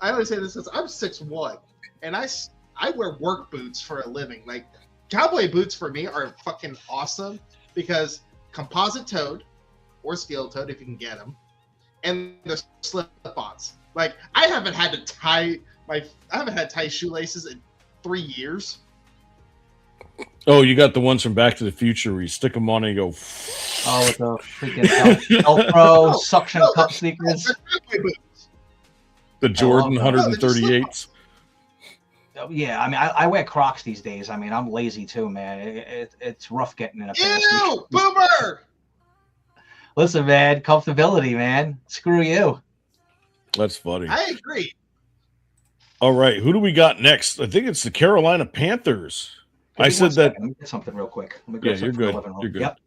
Speaker 3: I always say this. I'm 6'1", and I wear work boots for a living. Like cowboy boots for me are fucking awesome because composite toed or steel toed if you can get them, and the slip-ons. Like I haven't had to tie shoelaces in 3 years.
Speaker 1: Oh, you got the ones from Back to the Future where you stick them on and you go.
Speaker 2: Oh, with the freaking Velcro suction cup sneakers.
Speaker 1: The Jordan 138s.
Speaker 2: Yeah, I mean, I wear Crocs these days. I mean, I'm lazy too, man. It's rough getting in a pair of sneakers.
Speaker 3: Ew, boomer!
Speaker 2: Listen, man, comfortability, man. Screw you.
Speaker 1: That's funny.
Speaker 3: I agree.
Speaker 1: All right, who do we got next? I think it's the Carolina Panthers. I said that.
Speaker 2: Let me get something real quick.
Speaker 1: Yeah, you're good. You're good.
Speaker 2: Yep.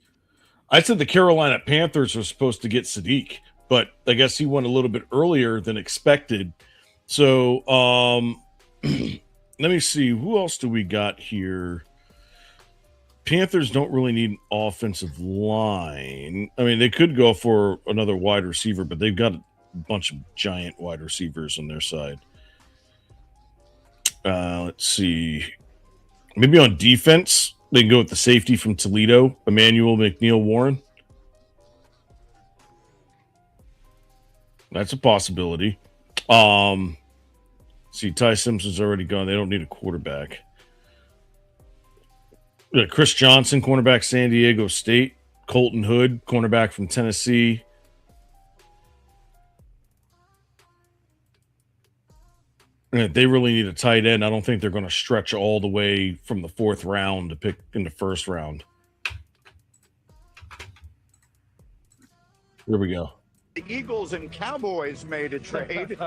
Speaker 1: I said the Carolina Panthers were supposed to get Sadiq, but I guess he went a little bit earlier than expected. So, let me see. Who else do we got here? Panthers don't really need an offensive line. I mean, they could go for another wide receiver, but they've got a bunch of giant wide receivers on their side. Let's see. Maybe on defense, they can go with the safety from Toledo, Emmanuel McNeil-Warren. That's a possibility. See, Ty Simpson's already gone. They don't need a quarterback. Chris Johnson, cornerback, San Diego State. Colton Hood, cornerback from Tennessee. They really need a tight end. I don't think they're going to stretch all the way from the 4th round to pick in the 1st round. Here we go.
Speaker 7: The Eagles and Cowboys made a trade.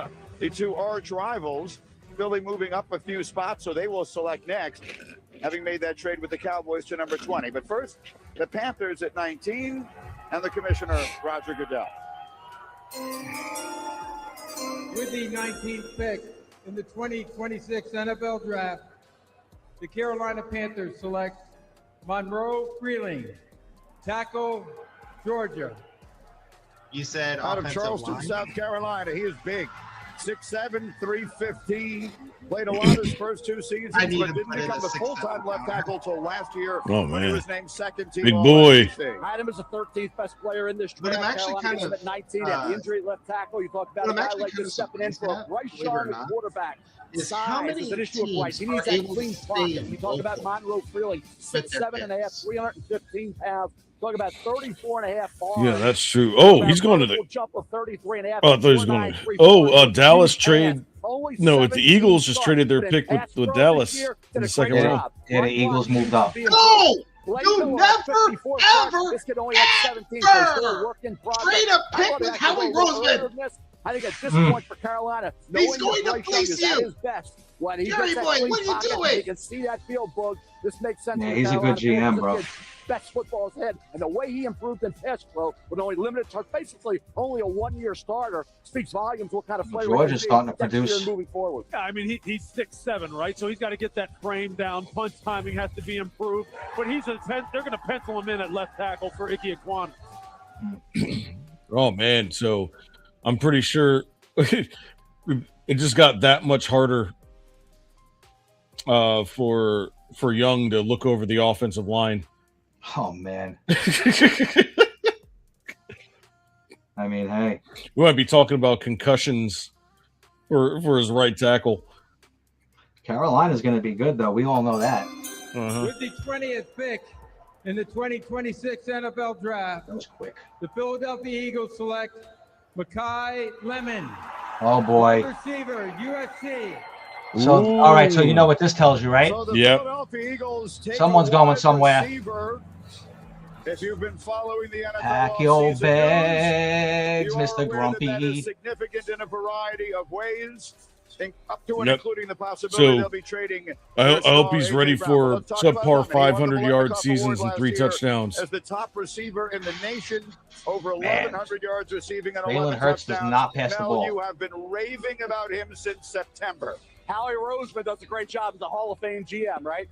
Speaker 7: The two arch rivals. Philly moving up a few spots, so they will select next, having made that trade with the Cowboys to number 20. But first, the Panthers at 19 and the commissioner, Roger Goodell.
Speaker 4: With the 19th pick in the 2026 NFL Draft, the Carolina Panthers select Monroe Freeling, tackle, Georgia.
Speaker 3: You said
Speaker 7: out of
Speaker 3: offensive
Speaker 7: Charleston,
Speaker 3: line?
Speaker 7: South Carolina. He is big. 6'7", 315. Played a lot his first 2 seasons, but didn't become the full-time left tackle until last year when he was named second team.
Speaker 1: Big boy.
Speaker 6: I had him as the 13th best player in this
Speaker 3: But
Speaker 6: draft.
Speaker 3: I'm actually
Speaker 6: Carolina
Speaker 3: kind of
Speaker 6: at 19 at the injury left tackle. You talk about a guy like this stepping in for a Bryce Young quarterback.
Speaker 3: Is how many
Speaker 6: is an issue with Bryce. He
Speaker 3: teams
Speaker 6: needs
Speaker 3: are
Speaker 6: that
Speaker 3: able
Speaker 6: clean
Speaker 3: to
Speaker 6: pocket.
Speaker 3: stay
Speaker 6: You talk about
Speaker 3: local
Speaker 6: Monroe Freeling, 6'7.5", 315 pounds. Talk about 34.5 bars.
Speaker 1: Yeah, that's true. Oh, he's going to the
Speaker 6: jump of 33.5.
Speaker 1: Oh, I thought he was going to. Dallas trade. No, the Eagles just traded their pick with Dallas in the 2nd round.
Speaker 2: Yeah, the Eagles moved up.
Speaker 3: No! You never, ever trade a pick with Howie Roseman!
Speaker 6: I think at this point for Carolina,
Speaker 3: he's going to fleece you.
Speaker 6: His best. When he
Speaker 3: Gary
Speaker 6: gets
Speaker 3: boy,
Speaker 6: that
Speaker 3: what are you
Speaker 6: pocket,
Speaker 3: doing?
Speaker 6: he can see that field bug. This makes sense.
Speaker 2: Yeah, he's a good GM, bro.
Speaker 6: Best football's head, and the way he improved in pass pro with only limited touch, basically only a 1-year starter, speaks volumes what kind of player
Speaker 2: Georgia's starting to produce.
Speaker 6: moving forward.
Speaker 8: Yeah, I mean he's 6'7", right? So he's got to get that frame down. Punch timing has to be improved. But they're going to pencil him in at left tackle for Ike Ekwonu.
Speaker 1: Oh man, so I'm pretty sure it just got that much harder for Young to look over the offensive line.
Speaker 2: Oh man. I mean, hey,
Speaker 1: we might be talking about concussions for his right tackle.
Speaker 2: Carolina's going to be good, though. We all know that.
Speaker 4: With the 20th pick In the 2026 NFL Draft,
Speaker 2: that was quick.
Speaker 4: The Philadelphia Eagles select Makai Lemon.
Speaker 2: Oh boy.
Speaker 4: Receiver, USC.
Speaker 2: So all right, so you know what this tells you, right?
Speaker 7: So the
Speaker 1: Yep.
Speaker 7: Philadelphia Eagles take
Speaker 2: Someone's
Speaker 7: a
Speaker 2: going
Speaker 7: wide
Speaker 2: somewhere.
Speaker 7: receiver. If you've been following the NFL
Speaker 2: Pack your
Speaker 7: offseason
Speaker 2: bags,
Speaker 7: news, you
Speaker 2: Mr.
Speaker 7: are aware that
Speaker 2: Grumpy.
Speaker 7: is significant in a variety of ways, up to and
Speaker 1: Yep.
Speaker 7: including the possibility
Speaker 1: So,
Speaker 7: they'll be trading.
Speaker 1: I
Speaker 7: their
Speaker 1: hope
Speaker 7: star
Speaker 1: he's
Speaker 7: A.J.
Speaker 1: ready
Speaker 7: Brown.
Speaker 1: for
Speaker 7: Let's talk about
Speaker 1: subpar
Speaker 7: him. He won the
Speaker 1: 500-yard
Speaker 7: Blackhawk
Speaker 1: seasons
Speaker 7: Award
Speaker 1: and 3
Speaker 7: last year
Speaker 1: touchdowns.
Speaker 7: as the top receiver in the nation, over
Speaker 2: Man.
Speaker 7: 1,100 yards receiving and
Speaker 2: Jalen
Speaker 7: 11
Speaker 2: Hurts does
Speaker 7: touchdowns.
Speaker 2: not pass the
Speaker 7: Mel,
Speaker 2: ball.
Speaker 7: you have been raving about him since September.
Speaker 6: Howie Roseman does a great job as a Hall of Fame GM, right?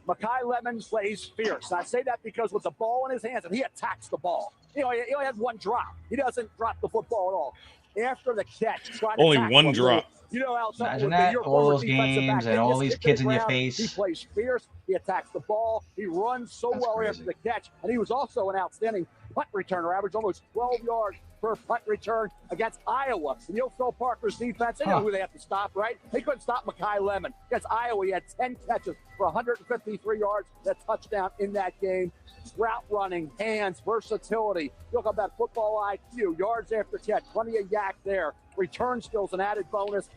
Speaker 6: Makai Lemon plays fierce. And I say that because with the ball in his hands, and he attacks the ball. He only has one drop. He doesn't drop the football at all. After the catch, trying to
Speaker 1: Only
Speaker 6: tackle
Speaker 1: one
Speaker 6: him,
Speaker 1: drop.
Speaker 6: You know how tough it
Speaker 2: Imagine
Speaker 6: would be.
Speaker 2: that,
Speaker 6: You're a
Speaker 2: all
Speaker 6: former
Speaker 2: those
Speaker 6: defensive
Speaker 2: games
Speaker 6: back,
Speaker 2: and
Speaker 6: they
Speaker 2: all
Speaker 6: just
Speaker 2: these
Speaker 6: hit the
Speaker 2: kids in your
Speaker 6: ground.
Speaker 2: face.
Speaker 6: He plays fierce. He attacks the ball. He runs so
Speaker 2: That's
Speaker 6: well
Speaker 2: crazy.
Speaker 6: after the catch. And he was also an outstanding punt returner, averaged almost 12 yards per punt return against Iowa. And you'll Phil Parker's defense, they know who they have to stop, right? They couldn't stop Makai Lemon. Against Iowa, he had 10 catches for 153 yards, that touchdown in that game. Route running, hands, versatility. Look at that football IQ, yards after catch, plenty of yak there. Return skills, an added bonus.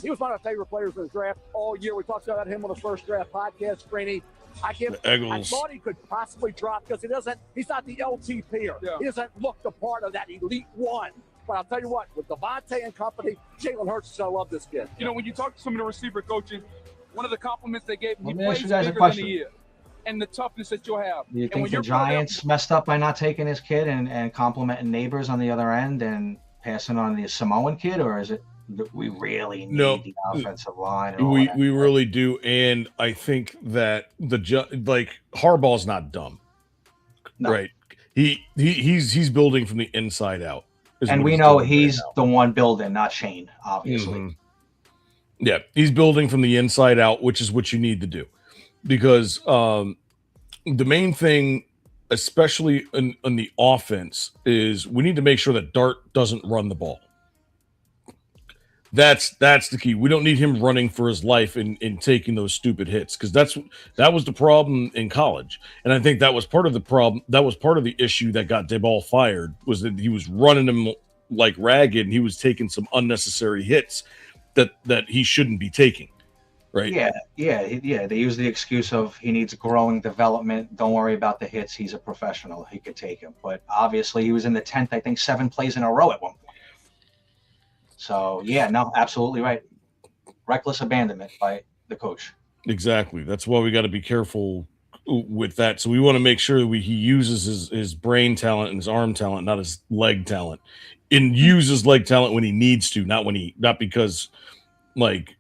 Speaker 6: He was one of my favorite players in the draft all year. We talked about him on the First Draft podcast, Greeny. I thought he could possibly drop because he's not the LTPer.
Speaker 9: Yeah.
Speaker 6: He doesn't look the part of that elite one. But I'll tell you what, with Devontae and company, Jalen Hurts is going to love this kid.
Speaker 9: You know, when you talk to some of the receiver coaches, one of the compliments they gave him, he
Speaker 2: Let me ask
Speaker 9: plays
Speaker 2: you guys a
Speaker 9: bigger than
Speaker 2: question.
Speaker 9: he is. And the toughness that you'll have.
Speaker 2: Do you
Speaker 9: And
Speaker 2: think
Speaker 9: when
Speaker 2: the
Speaker 9: you're put out there-
Speaker 2: Giants messed up by not taking his kid and complimenting neighbors on the other end and passing on the Samoan kid, or is it that we really need
Speaker 1: No.
Speaker 2: the offensive line? And all
Speaker 1: We
Speaker 2: that?
Speaker 1: really do, and I think that Harbaugh's not dumb,
Speaker 2: No.
Speaker 1: right? He's building from the inside out, is
Speaker 2: And
Speaker 1: what
Speaker 2: we
Speaker 1: he's
Speaker 2: know
Speaker 1: doing
Speaker 2: he's
Speaker 1: right
Speaker 2: the one building, not Shane, obviously.
Speaker 1: Mhm. Yeah, he's building from the inside out, which is what you need to do, because the main thing, especially in the offense, is we need to make sure that Dart doesn't run the ball. That's the key. We don't need him running for his life and taking those stupid hits, because that was the problem in college, and I think that was part of the problem. That was part of the issue that got Daboll fired, was that he was running him like ragged, and he was taking some unnecessary hits that he shouldn't be taking. Right?
Speaker 2: Yeah. They use the excuse of he needs growing development. Don't worry about the hits. He's a professional. He could take him. But obviously, he was in the 10th, I think, 7 plays in a row at one point. So, yeah, no, absolutely right. Reckless abandonment by the coach.
Speaker 1: Exactly. That's why we got to be careful with that. So we want to make sure that he uses his brain talent and his arm talent, not his leg talent, and uses leg talent when he needs to, not because like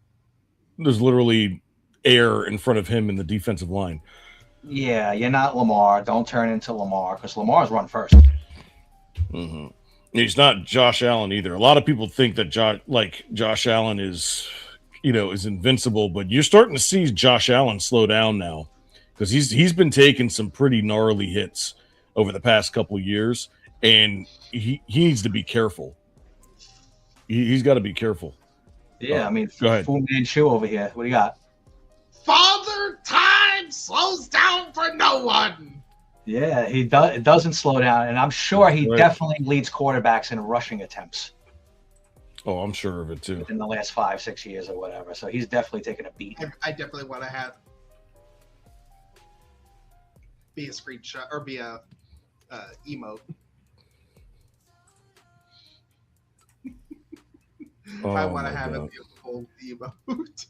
Speaker 1: there's literally air in front of him in the defensive line.
Speaker 2: Yeah, you're not Lamar. Don't turn into Lamar, because Lamar's run first.
Speaker 1: Mm-hmm. He's not Josh Allen either. A lot of people think that Josh Allen is invincible, but you're starting to see Josh Allen slow down now, because he's been taking some pretty gnarly hits over the past couple of years, and he needs to be careful. He's got to be careful.
Speaker 2: Yeah, I mean,
Speaker 1: go ahead.
Speaker 2: Fu Manchu over here. What do you got?
Speaker 3: Father Time slows down for no one.
Speaker 2: Yeah, he does. It doesn't slow down, and I'm sure he definitely leads quarterbacks in rushing attempts
Speaker 1: Oh, I'm sure of it too.
Speaker 2: in the last 5-6 years or whatever. So he's definitely taking a beat.
Speaker 3: I definitely want to be a screenshot or be a emote. I want to have it be a full emote.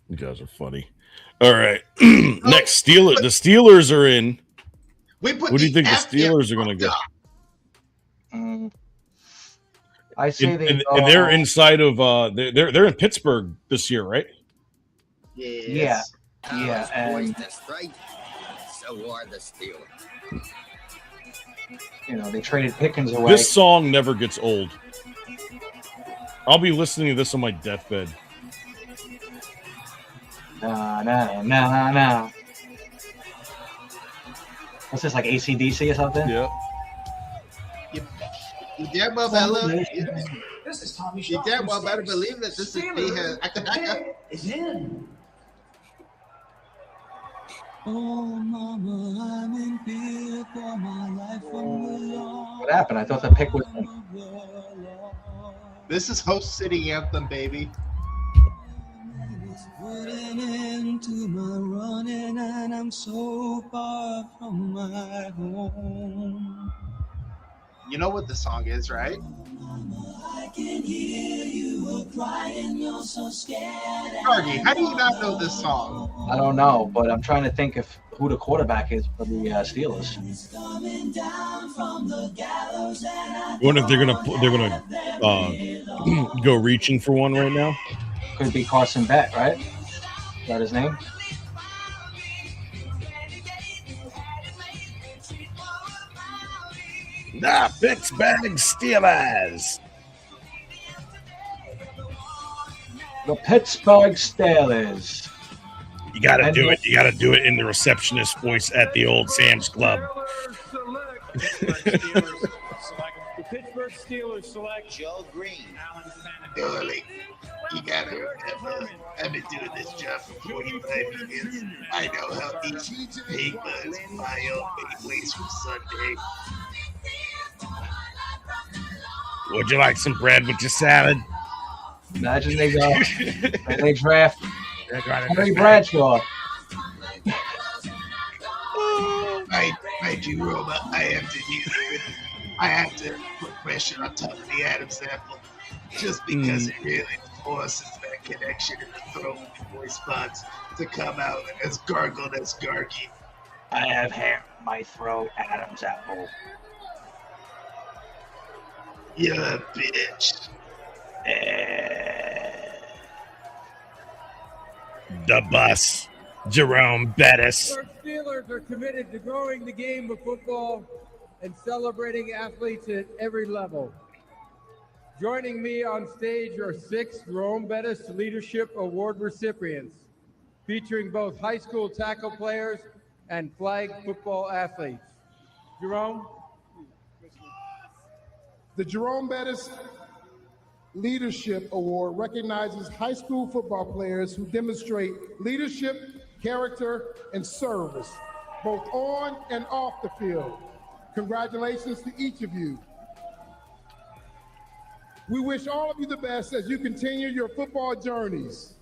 Speaker 1: You guys are funny. All right. Next, The Steelers are in.
Speaker 3: We put
Speaker 1: What do you think the
Speaker 3: F
Speaker 1: Steelers are going to
Speaker 2: go? I say
Speaker 1: and they're inside of they're in Pittsburgh this year, right?
Speaker 3: Yes.
Speaker 2: Yeah. And
Speaker 16: That's right. So are the Steelers.
Speaker 2: they traded Pickens away.
Speaker 1: This song never gets old. I'll be listening to this on my deathbed.
Speaker 2: Nah. What's this, like AC/DC or something?
Speaker 1: Yeah.
Speaker 3: You damn well better.
Speaker 17: This is Tommy
Speaker 3: You damn well better believe that this is
Speaker 17: is in.
Speaker 2: What happened? I thought the pick was.
Speaker 3: This is host city anthem, baby.
Speaker 17: Putting into my running, and I'm so far from my home.
Speaker 3: You know what the song is, right?
Speaker 17: I can hear you crying, you're so scared.
Speaker 3: Gargi, how do you not know this song?
Speaker 2: I don't know, but I'm trying to think of who the quarterback is for the Steelers.
Speaker 1: I wonder if they're gonna go reaching for one right now.
Speaker 2: Could be Carson Beck, right? Is that his name?
Speaker 1: The Pittsburgh Steelers.
Speaker 2: The Pittsburgh Steelers.
Speaker 1: You got to do it. You got to do it in the receptionist voice at the old Sam's Club.
Speaker 4: The Pittsburgh Steelers select
Speaker 16: Joe Green.
Speaker 3: Early. You gotta remember, I've been doing this job for 45 years. I know how each pig was filed ways from Sunday.
Speaker 1: Would you like some bread with your salad?
Speaker 2: Imagine they go and they draft Henry Bradshaw.
Speaker 3: Mind you, Roma, I have to put pressure on top of the Adam's apple just because it really forces that connection in the throat and voice spots to come out as gargled as Gargi.
Speaker 2: I have hair in my throat, Adam's apple.
Speaker 3: You're a bitch.
Speaker 1: The bus. Jerome Bettis.
Speaker 4: Pittsburgh Steelers are committed to growing the game of football and celebrating athletes at every level. Joining me on stage are 6 Jerome Bettis Leadership Award recipients, featuring both high school tackle players and flag football athletes. Jerome?
Speaker 18: The Jerome Bettis Leadership Award recognizes high school football players who demonstrate leadership, character, and service, both on and off the field. Congratulations to each of you. We wish all of you the best as you continue your football journeys.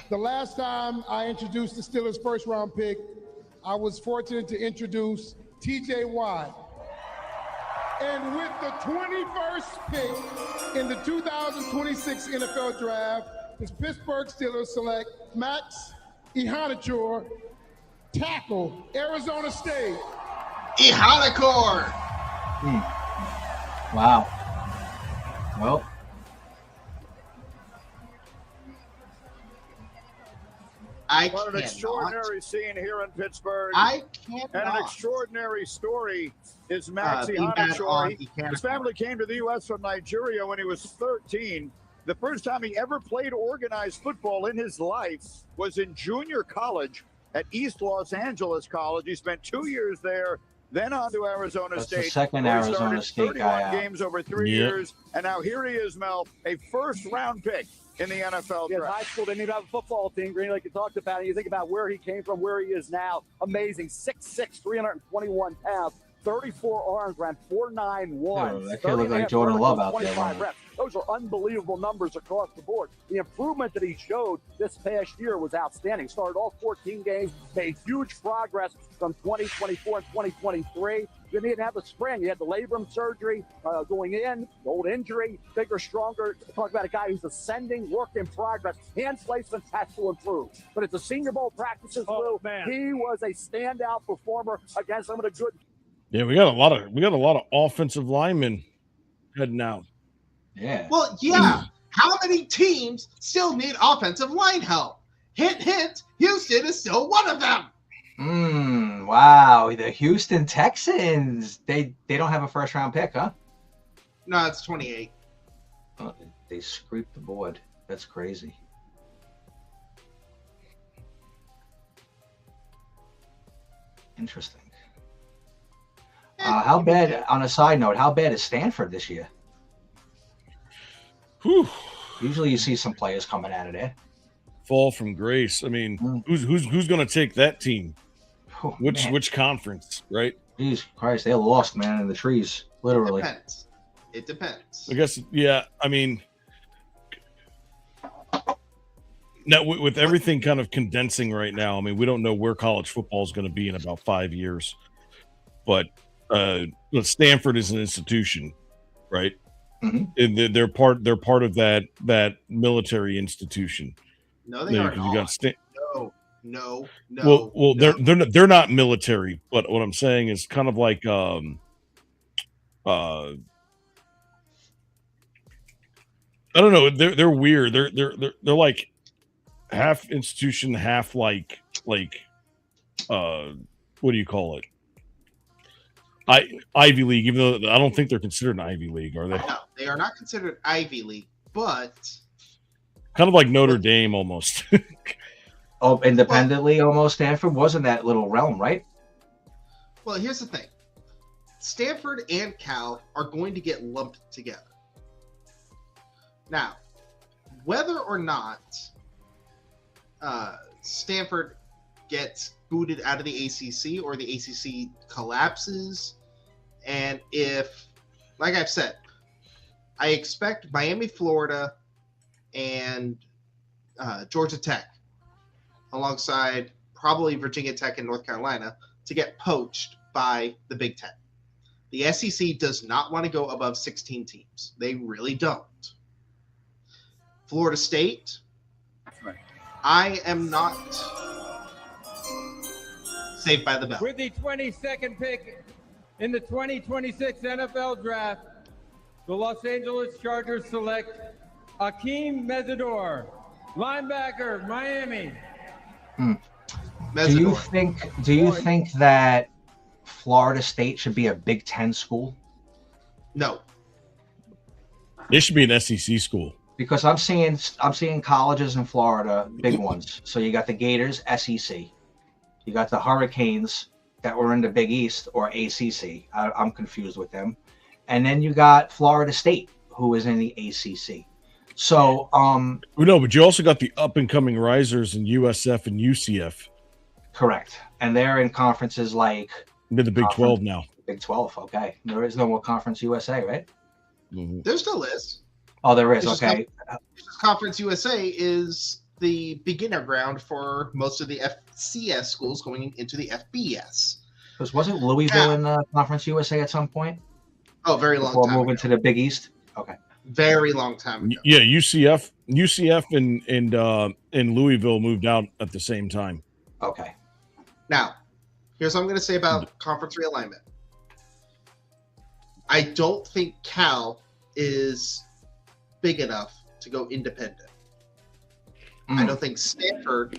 Speaker 18: The last time I introduced the Steelers' first-round pick, I was fortunate to introduce T.J. Watt. And with the 21st pick in the 2026 NFL Draft, the Pittsburgh Steelers select Max Ihanachor, tackle, Arizona State.
Speaker 3: Ihanachor!
Speaker 2: Wow. Well.
Speaker 7: What an extraordinary scene here in Pittsburgh.
Speaker 3: I can't.
Speaker 7: And an extraordinary story is Max Ihanachor. His family came to the U.S. from Nigeria when he was 13. The first time he ever played organized football in his life was in junior college at East Los Angeles College. He spent 2 years there, then on to Arizona State.
Speaker 2: The second
Speaker 7: where he
Speaker 2: Arizona
Speaker 7: started
Speaker 2: State
Speaker 7: 31
Speaker 2: guy.
Speaker 7: games over 3 years, and now here he is, Mel, a first-round pick in the NFL
Speaker 6: Yes,
Speaker 7: draft.
Speaker 6: high school didn't even have a football team, Green, like you talked about. And you think about where he came from, where he is now. Amazing. 6'6", 321 pounds, 34 arms, ran 4.91.
Speaker 2: That kid looked like Jordan Love out there.
Speaker 6: 25 reps. Those are unbelievable numbers across the board. The improvement that he showed this past year was outstanding. Started all 14 games, made huge progress from 2024 and 2023. You didn't have the spring. You had the labrum surgery going in, the old injury, bigger, stronger. Talk about a guy who's ascending, work in progress. Hand placement has to improve. But at the Senior Bowl practices, Lou, he was a standout performer against some of the good.
Speaker 1: Yeah, we got a lot of offensive linemen heading out.
Speaker 2: Yeah.
Speaker 3: Well, yeah. How many teams still need offensive line help? Hint, hint. Houston is still one of them.
Speaker 2: Wow. The Houston Texans. They don't have a first round pick, huh?
Speaker 3: No, it's 28.
Speaker 2: Oh, they scraped the board. That's crazy. Interesting. How bad, on a side note, how bad is Stanford this year?
Speaker 1: Whew.
Speaker 2: Usually you see some players coming out of there.
Speaker 1: fall from grace. I mean, who's going to take that team?
Speaker 2: Oh,
Speaker 1: which conference, right?
Speaker 2: Jesus Christ, they lost, man, in the trees, literally.
Speaker 3: It depends.
Speaker 1: I guess, yeah. I mean, now with everything kind of condensing right now, I mean, we don't know where college football is going to be in about 5 years, but Stanford is an institution, right?
Speaker 2: Mm-hmm.
Speaker 1: And they're part of that military institution.
Speaker 3: No, they are not. No.
Speaker 1: Well, they're not military, but what I'm saying is kind of like I don't know. They're weird. They're like half institution, half like what do you call it? Ivy League. Even though I don't think they're considered an Ivy League, are they?
Speaker 3: No, they are not considered Ivy League, but
Speaker 1: kind of like Notre Dame almost.
Speaker 2: Oh, independently, almost. Stanford was in that little realm, right?
Speaker 3: Well, here's the thing: Stanford and Cal are going to get lumped together. Now, whether or not Stanford gets booted out of the ACC or the ACC collapses, and if, like I've said, I expect Miami, Florida, and Georgia Tech, alongside probably Virginia Tech and North Carolina, to get poached by the Big Ten. The SEC does not want to go above 16 teams. They really don't. Florida State, I am not saved by the bell.
Speaker 4: With the 22nd pick in the 2026 NFL Draft, the Los Angeles Chargers select Akeem Mesidor, linebacker, Miami.
Speaker 2: Do you think that Florida State should be a Big Ten school?
Speaker 3: No.
Speaker 1: It should be an SEC school.
Speaker 2: Because I'm seeing colleges in Florida, big ones. So you got the Gators, SEC. You got the Hurricanes that were in the Big East or ACC. I'm confused with them. And then you got Florida State, who is in the ACC. So
Speaker 1: no, but you also got the up and coming risers in USF and UCF.
Speaker 2: Correct. And they're in conferences like
Speaker 1: the Big 12 now.
Speaker 2: Big 12, okay. There is no more Conference USA, right?
Speaker 1: Mm-hmm.
Speaker 3: There still is.
Speaker 2: Oh, there is. Okay.
Speaker 3: Conference USA is the beginner ground for most of the FCS schools going into the FBS.
Speaker 2: Because wasn't Louisville in Conference USA at some point?
Speaker 3: Oh, very long
Speaker 2: before
Speaker 3: time
Speaker 2: moving
Speaker 3: ago.
Speaker 2: to the Big East. Okay.
Speaker 3: Very long time ago.
Speaker 1: Yeah, UCF and Louisville moved out at the same time.
Speaker 2: Okay.
Speaker 3: Now, here's what I'm going to say about conference realignment. I don't think Cal is big enough to go independent. I don't think Stanford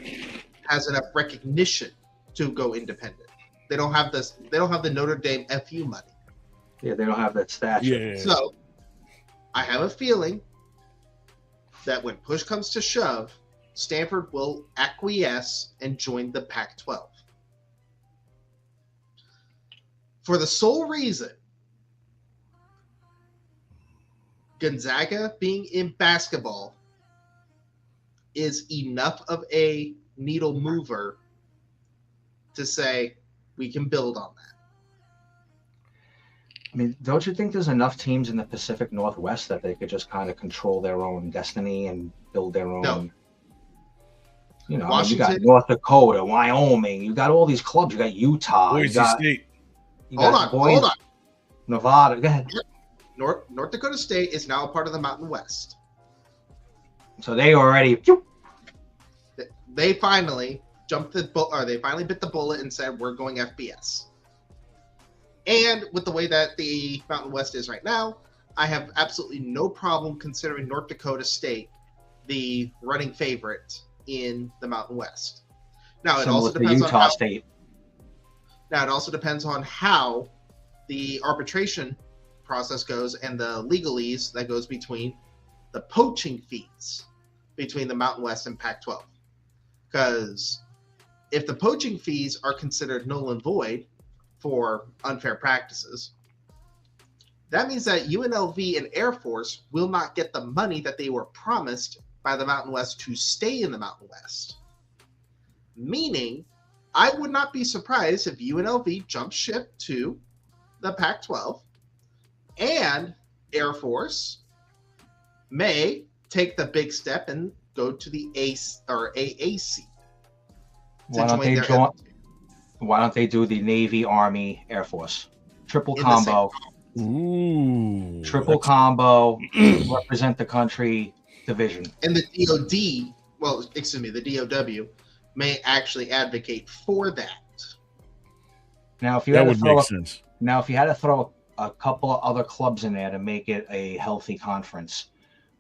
Speaker 3: has enough recognition to go independent. They don't have this. They don't have the Notre Dame FU money.
Speaker 2: Yeah, they don't have that stature.
Speaker 1: Yeah.
Speaker 3: So, I have a feeling that when push comes to shove, Stanford will acquiesce and join the Pac-12. For the sole reason Gonzaga being in basketball is enough of a needle mover to say we can build on that.
Speaker 2: I mean, don't you think there's enough teams in the Pacific Northwest that they could just kind of control their own destiny and build their own?
Speaker 3: No.
Speaker 2: You know,
Speaker 3: Washington,
Speaker 2: you got North Dakota, Wyoming, you got all these clubs. You got Utah.
Speaker 1: Boise
Speaker 2: you got,
Speaker 1: State.
Speaker 2: You got
Speaker 3: hold on.
Speaker 2: Nevada. Go ahead.
Speaker 3: North Dakota State is now a part of the Mountain West.
Speaker 2: So they already.
Speaker 3: They finally jumped they finally bit the bullet and said we're going FBS. And with the way that the Mountain West is right now, I have absolutely no problem considering North Dakota State the running favorite in the Mountain West. Now it also depends on
Speaker 2: Utah State.
Speaker 3: Now it also depends on how the arbitration process goes and the legalese that goes between the poaching fees between the Mountain West and Pac-12. Because if the poaching fees are considered null and void for unfair practices, that means that UNLV and Air Force will not get the money that they were promised by the Mountain West to stay in the Mountain West. Meaning, I would not be surprised if UNLV jumps ship to the Pac-12 and Air Force may take the big step and go to the AAC.
Speaker 2: Why don't they do the Navy, Army, Air Force? Triple
Speaker 3: In
Speaker 2: combo.
Speaker 1: Ooh.
Speaker 2: Triple combo. Represent the country division.
Speaker 3: And the DOD, the DOW, may actually advocate for that.
Speaker 2: Now, if you
Speaker 1: That
Speaker 2: had to
Speaker 1: would
Speaker 2: throw
Speaker 1: make sense.
Speaker 2: Now, if you had to throw a couple of other clubs in there to make it a healthy conference,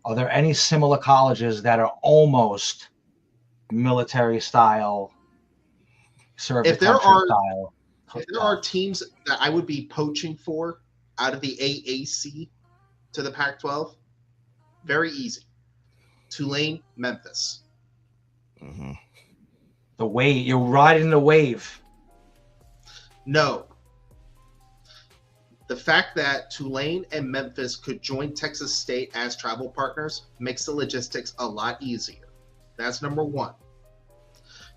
Speaker 2: are there any similar colleges that are almost military style,
Speaker 3: If there are teams that I would be poaching for out of the AAC to the Pac-12, very easy. Tulane, Memphis.
Speaker 1: Mm-hmm.
Speaker 2: The wave, you're riding the wave.
Speaker 3: No. The fact that Tulane and Memphis could join Texas State as travel partners makes the logistics a lot easier. That's number one.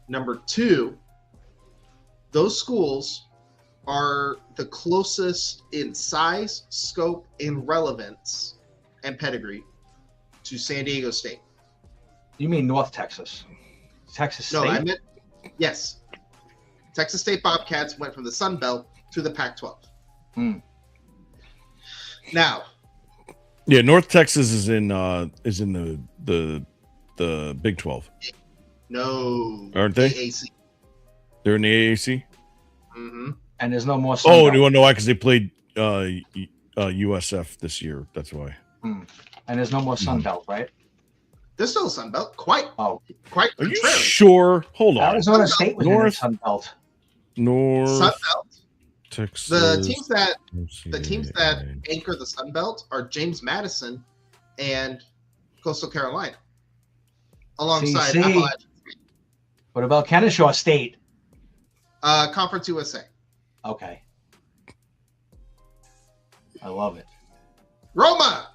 Speaker 3: Number two, those schools are the closest in size, scope, and relevance and pedigree to San Diego State.
Speaker 2: You mean North Texas? Texas State?
Speaker 3: No, I meant, yes. Texas State Bobcats went from the Sun Belt to the Pac-12. Now,
Speaker 1: yeah, North Texas is in the Big 12.
Speaker 3: No,
Speaker 1: aren't they?
Speaker 3: AAC.
Speaker 1: They're in the AAC.
Speaker 3: Mm-hmm.
Speaker 2: And there's no more. Sun
Speaker 1: Oh,
Speaker 2: Belt.
Speaker 1: do you want to know why? Because they played USF this year. That's why.
Speaker 2: And there's no more Sun Belt, right?
Speaker 3: There's still a Sun Belt. Quite.
Speaker 2: Oh,
Speaker 3: quite.
Speaker 1: Are you
Speaker 3: contrary.
Speaker 1: sure? Hold on.
Speaker 2: Arizona State was in the
Speaker 1: North
Speaker 2: Sun Belt.
Speaker 1: North
Speaker 3: Sun Belt.
Speaker 1: Texas.
Speaker 3: The teams that anchor the Sun Belt are James Madison and Coastal Carolina, alongside
Speaker 2: CC.
Speaker 3: Appalachian State.
Speaker 2: What about Kennesaw State?
Speaker 3: Conference USA.
Speaker 2: Okay. I love it.
Speaker 3: Roma,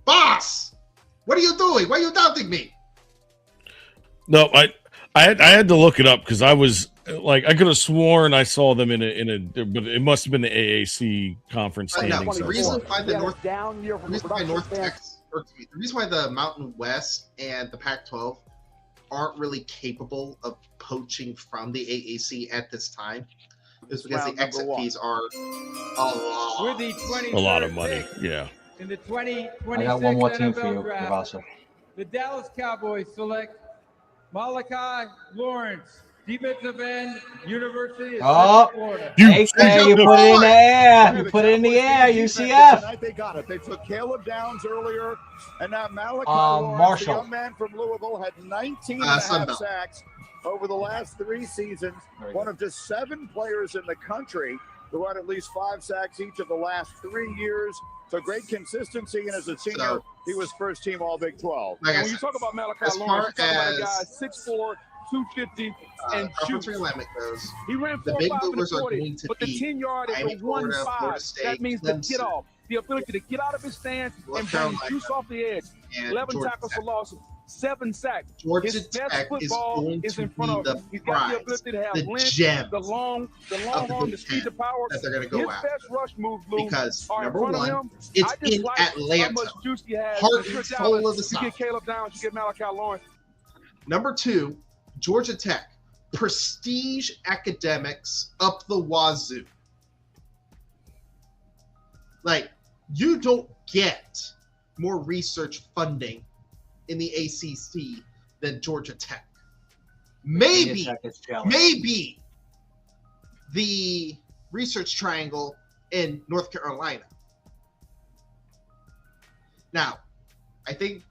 Speaker 3: boss, what are you doing? Why are you doubting me?
Speaker 1: No, I had to look it up because I was like, I could have sworn I saw them in a, but it must have been the AAC conference
Speaker 3: No,
Speaker 1: standings.
Speaker 3: the reason why the North,
Speaker 6: down year from
Speaker 3: the reason why North Texas, or excuse me, the reason why the Mountain West and the Pac-12 aren't really capable of poaching from the AAC at this time is because the exit fees are
Speaker 1: a lot of money. Yeah.
Speaker 4: In the 2026
Speaker 2: I got one more team for
Speaker 4: NFL
Speaker 2: you,
Speaker 4: draft,
Speaker 2: Ravasa.
Speaker 4: the Dallas Cowboys select Malachi Lawrence, defensive end, University of
Speaker 2: Oh,
Speaker 4: Florida.
Speaker 2: you put it in the air. You put it in the air, UCF.
Speaker 7: Tonight they got it. They took Caleb Downs earlier, and now Malachi
Speaker 2: Marshall.
Speaker 7: Lawrence, the young man from Louisville, had 19 and a half
Speaker 3: Sunbelt.
Speaker 7: sacks over the last 3 seasons. One of just 7 players in the country who had at least 5 sacks each of the last 3 years. So great consistency, and as a senior, he was first team All Big 12.
Speaker 3: Like I
Speaker 9: And when
Speaker 3: said,
Speaker 9: you talk about Malachi
Speaker 3: as
Speaker 9: Lawrence, you
Speaker 3: far
Speaker 9: talk about a guy
Speaker 3: as
Speaker 9: 6'4", 250, and
Speaker 3: conference
Speaker 9: shoots.
Speaker 3: realignment goes,
Speaker 9: He ran
Speaker 3: the
Speaker 9: 4.5
Speaker 3: big
Speaker 9: in the
Speaker 3: movers are
Speaker 9: 40,
Speaker 3: going to
Speaker 9: but the
Speaker 3: be
Speaker 9: 10-yard is
Speaker 3: Miami,
Speaker 9: a
Speaker 3: Florida, Florida
Speaker 9: 1-5.
Speaker 3: State,
Speaker 9: That means the
Speaker 3: Clemson,
Speaker 9: get off, the ability to get out of his stance
Speaker 3: North
Speaker 9: and bring
Speaker 3: Carolina,
Speaker 9: juice off the edge.
Speaker 3: and
Speaker 9: 11
Speaker 3: Georgia
Speaker 9: tackles
Speaker 3: Tech.
Speaker 9: for loss, 7 sacks.
Speaker 3: Georgia
Speaker 9: His best
Speaker 3: Tech is
Speaker 9: football
Speaker 3: going
Speaker 9: is
Speaker 3: to
Speaker 9: in front
Speaker 3: be
Speaker 9: of
Speaker 3: the
Speaker 9: him. He's got the
Speaker 3: prize,
Speaker 9: ability to have
Speaker 3: the
Speaker 9: length,
Speaker 3: gem
Speaker 9: the long
Speaker 3: of the
Speaker 9: arm,
Speaker 3: Big
Speaker 9: the speed,
Speaker 3: Ten
Speaker 9: the power.
Speaker 3: that they're going to go
Speaker 9: His
Speaker 3: after.
Speaker 9: best rush moves, Lou,
Speaker 3: Because
Speaker 9: are in
Speaker 3: number
Speaker 9: front
Speaker 3: one,
Speaker 9: of him.
Speaker 3: it's
Speaker 9: I just
Speaker 3: in
Speaker 9: like how
Speaker 3: Atlanta,
Speaker 9: much juice he has.
Speaker 3: heart
Speaker 9: If you're
Speaker 3: and soul
Speaker 9: Dallas,
Speaker 3: of the
Speaker 9: you
Speaker 3: South.
Speaker 9: get Caleb Downs, you get Malachi Lawrence.
Speaker 3: Number 2, Georgia Tech, prestige academics up the wazoo. Like, you don't get more research funding in the ACC than Georgia Tech. Maybe the research triangle in North Carolina. Now, I think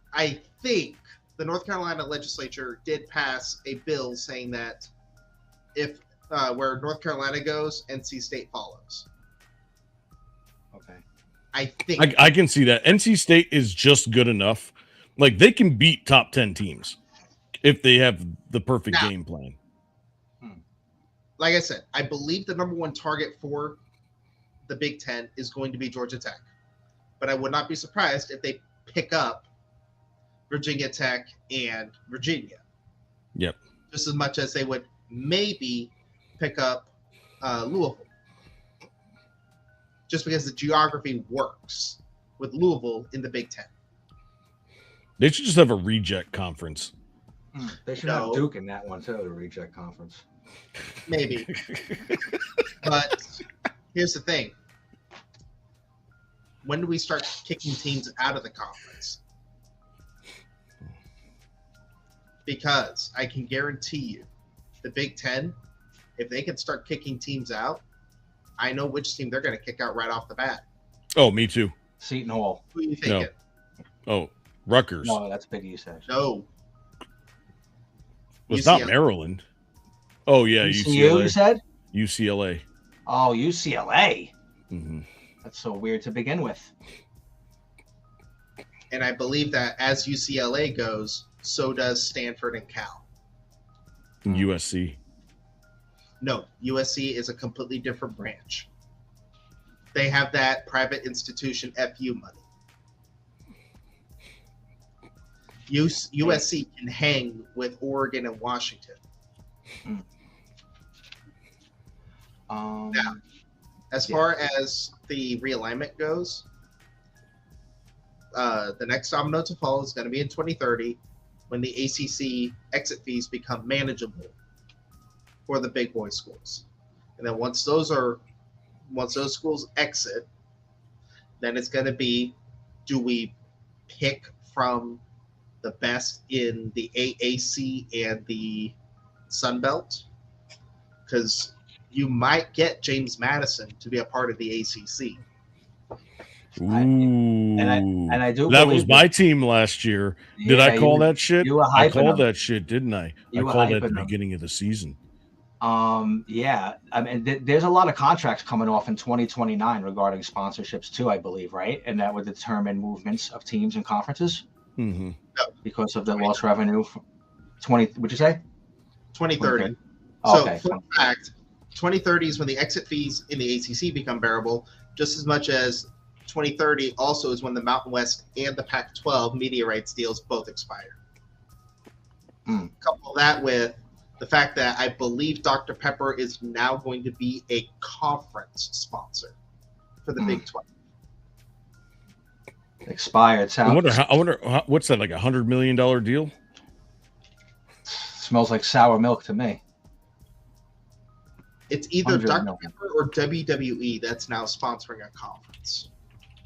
Speaker 3: the North Carolina legislature did pass a bill saying that if where North Carolina goes, NC State follows.
Speaker 2: Okay.
Speaker 3: I think
Speaker 1: I can see that. NC State is just good enough. Like, they can beat top 10 teams if they have the perfect game plan.
Speaker 3: Like I said, I believe the number 1 target for the Big Ten is going to be Georgia Tech. But I would not be surprised if they pick up Virginia Tech, and Virginia.
Speaker 1: Yep.
Speaker 3: Just as much as they would maybe pick up Louisville. Just because the geography works with Louisville in the Big Ten.
Speaker 1: They should just have a reject conference.
Speaker 2: They should have Duke in that one too, the reject conference.
Speaker 3: Maybe. But here's the thing. When do we start kicking teams out of the conference? Because I can guarantee you, the Big Ten, if they can start kicking teams out, I know which team they're going to kick out right off the bat.
Speaker 1: Oh, me too.
Speaker 2: Seton Hall.
Speaker 3: Who are you thinking?
Speaker 1: No. Oh, Rutgers.
Speaker 2: No, that's Big East. Actually.
Speaker 3: No.
Speaker 1: Well, it's not Maryland. Oh, yeah,
Speaker 2: UCU,
Speaker 1: UCLA.
Speaker 2: you said?
Speaker 1: UCLA.
Speaker 2: Oh, UCLA.
Speaker 1: Mm-hmm.
Speaker 2: That's so weird to begin with.
Speaker 3: And I believe that as UCLA goes, so does Stanford and Cal.
Speaker 1: And USC.
Speaker 3: No, USC is a completely different branch. They have that private institution FU money. USC can hang with Oregon and Washington. Now, as far as the realignment goes, the next domino to fall is going to be in 2030 when the ACC exit fees become manageable for the big boy schools. And then once those schools exit, then it's going to be, do we pick from the best in the AAC and the Sun Belt? Because you might get James Madison to be a part of the ACC.
Speaker 1: Ooh.
Speaker 2: And I do.
Speaker 1: That was my team last year. Did I call that shit?
Speaker 2: You were hyping
Speaker 1: I called
Speaker 2: them.
Speaker 1: that shit, didn't I? I
Speaker 2: were
Speaker 1: called it at
Speaker 2: hyping
Speaker 1: the
Speaker 2: them.
Speaker 1: beginning of the season.
Speaker 2: Yeah. I mean, there's a lot of contracts coming off in 2029 regarding sponsorships too, I believe, right? And that would determine movements of teams and conferences
Speaker 1: Mm-hmm.
Speaker 2: because of the lost revenue. 20. What'd you say?
Speaker 3: 2030.
Speaker 2: Oh,
Speaker 3: So,
Speaker 2: okay.
Speaker 3: fun fact, 2030 is when the exit fees in the ACC become bearable, just as much as 2030 also is when the Mountain West and the Pac-12 media rights deals both expire. Couple that with the fact that I believe Dr. Pepper is now going to be a conference sponsor for the Big 12.
Speaker 2: Expired.
Speaker 1: I wonder how, what's that, like $100 million deal?
Speaker 2: Smells like sour milk to me.
Speaker 3: It's either
Speaker 2: 100
Speaker 3: Dr.
Speaker 2: million.
Speaker 3: Pepper or WWE that's now sponsoring a conference.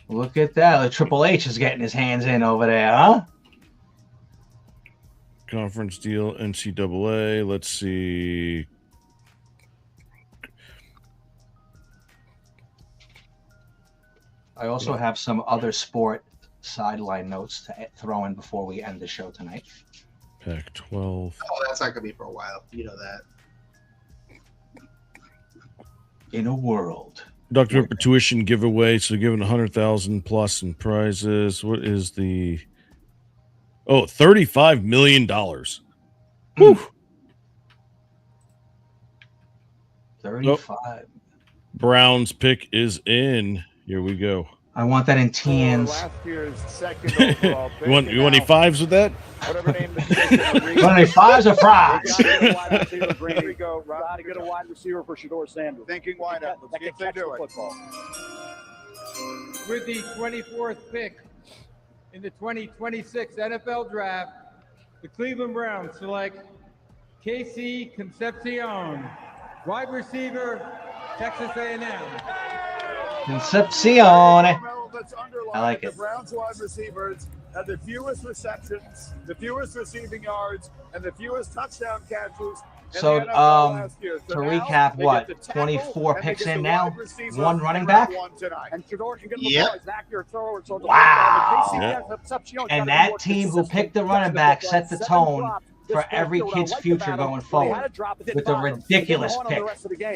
Speaker 2: Look at that. The Triple H is getting his hands in over there, huh?
Speaker 1: Conference deal, NCAA. Let's see.
Speaker 2: I also have some other sport sideline notes to throw in before we end the show tonight.
Speaker 1: Pac-12.
Speaker 3: Oh, that's not going to be for a while. You know that.
Speaker 2: In a world.
Speaker 1: Dr. Pepper tuition giveaway. So giving 100,000 plus in prizes. What is the... Oh, $35 million. Whew.
Speaker 2: 35.
Speaker 1: Oh, Brown's pick is in. Here we go.
Speaker 2: I want that in teens.
Speaker 7: Last year's second overall pick.
Speaker 1: You want any fives with that?
Speaker 7: Whatever name the
Speaker 2: Want any fives or fries?
Speaker 7: Here we go. Got to get a wide receiver for Shador Sanders. Thinking wide out. Let's see if they do it.
Speaker 4: With the 24th pick in the 2026 NFL Draft, the Cleveland Browns select KC Concepcion, wide receiver, Texas A&M.
Speaker 2: Concepcion. I like it.
Speaker 7: The Browns wide receivers had the fewest receptions, the fewest receiving yards, and the fewest touchdown catches.
Speaker 2: So, to recap, what? 24 picks in now? One running back?
Speaker 6: And Shador can get the
Speaker 2: Yep.
Speaker 6: ball. He's back here thrower. So
Speaker 2: Wow. And that team who picked the running back set the tone for every kid's future going forward with a ridiculous pick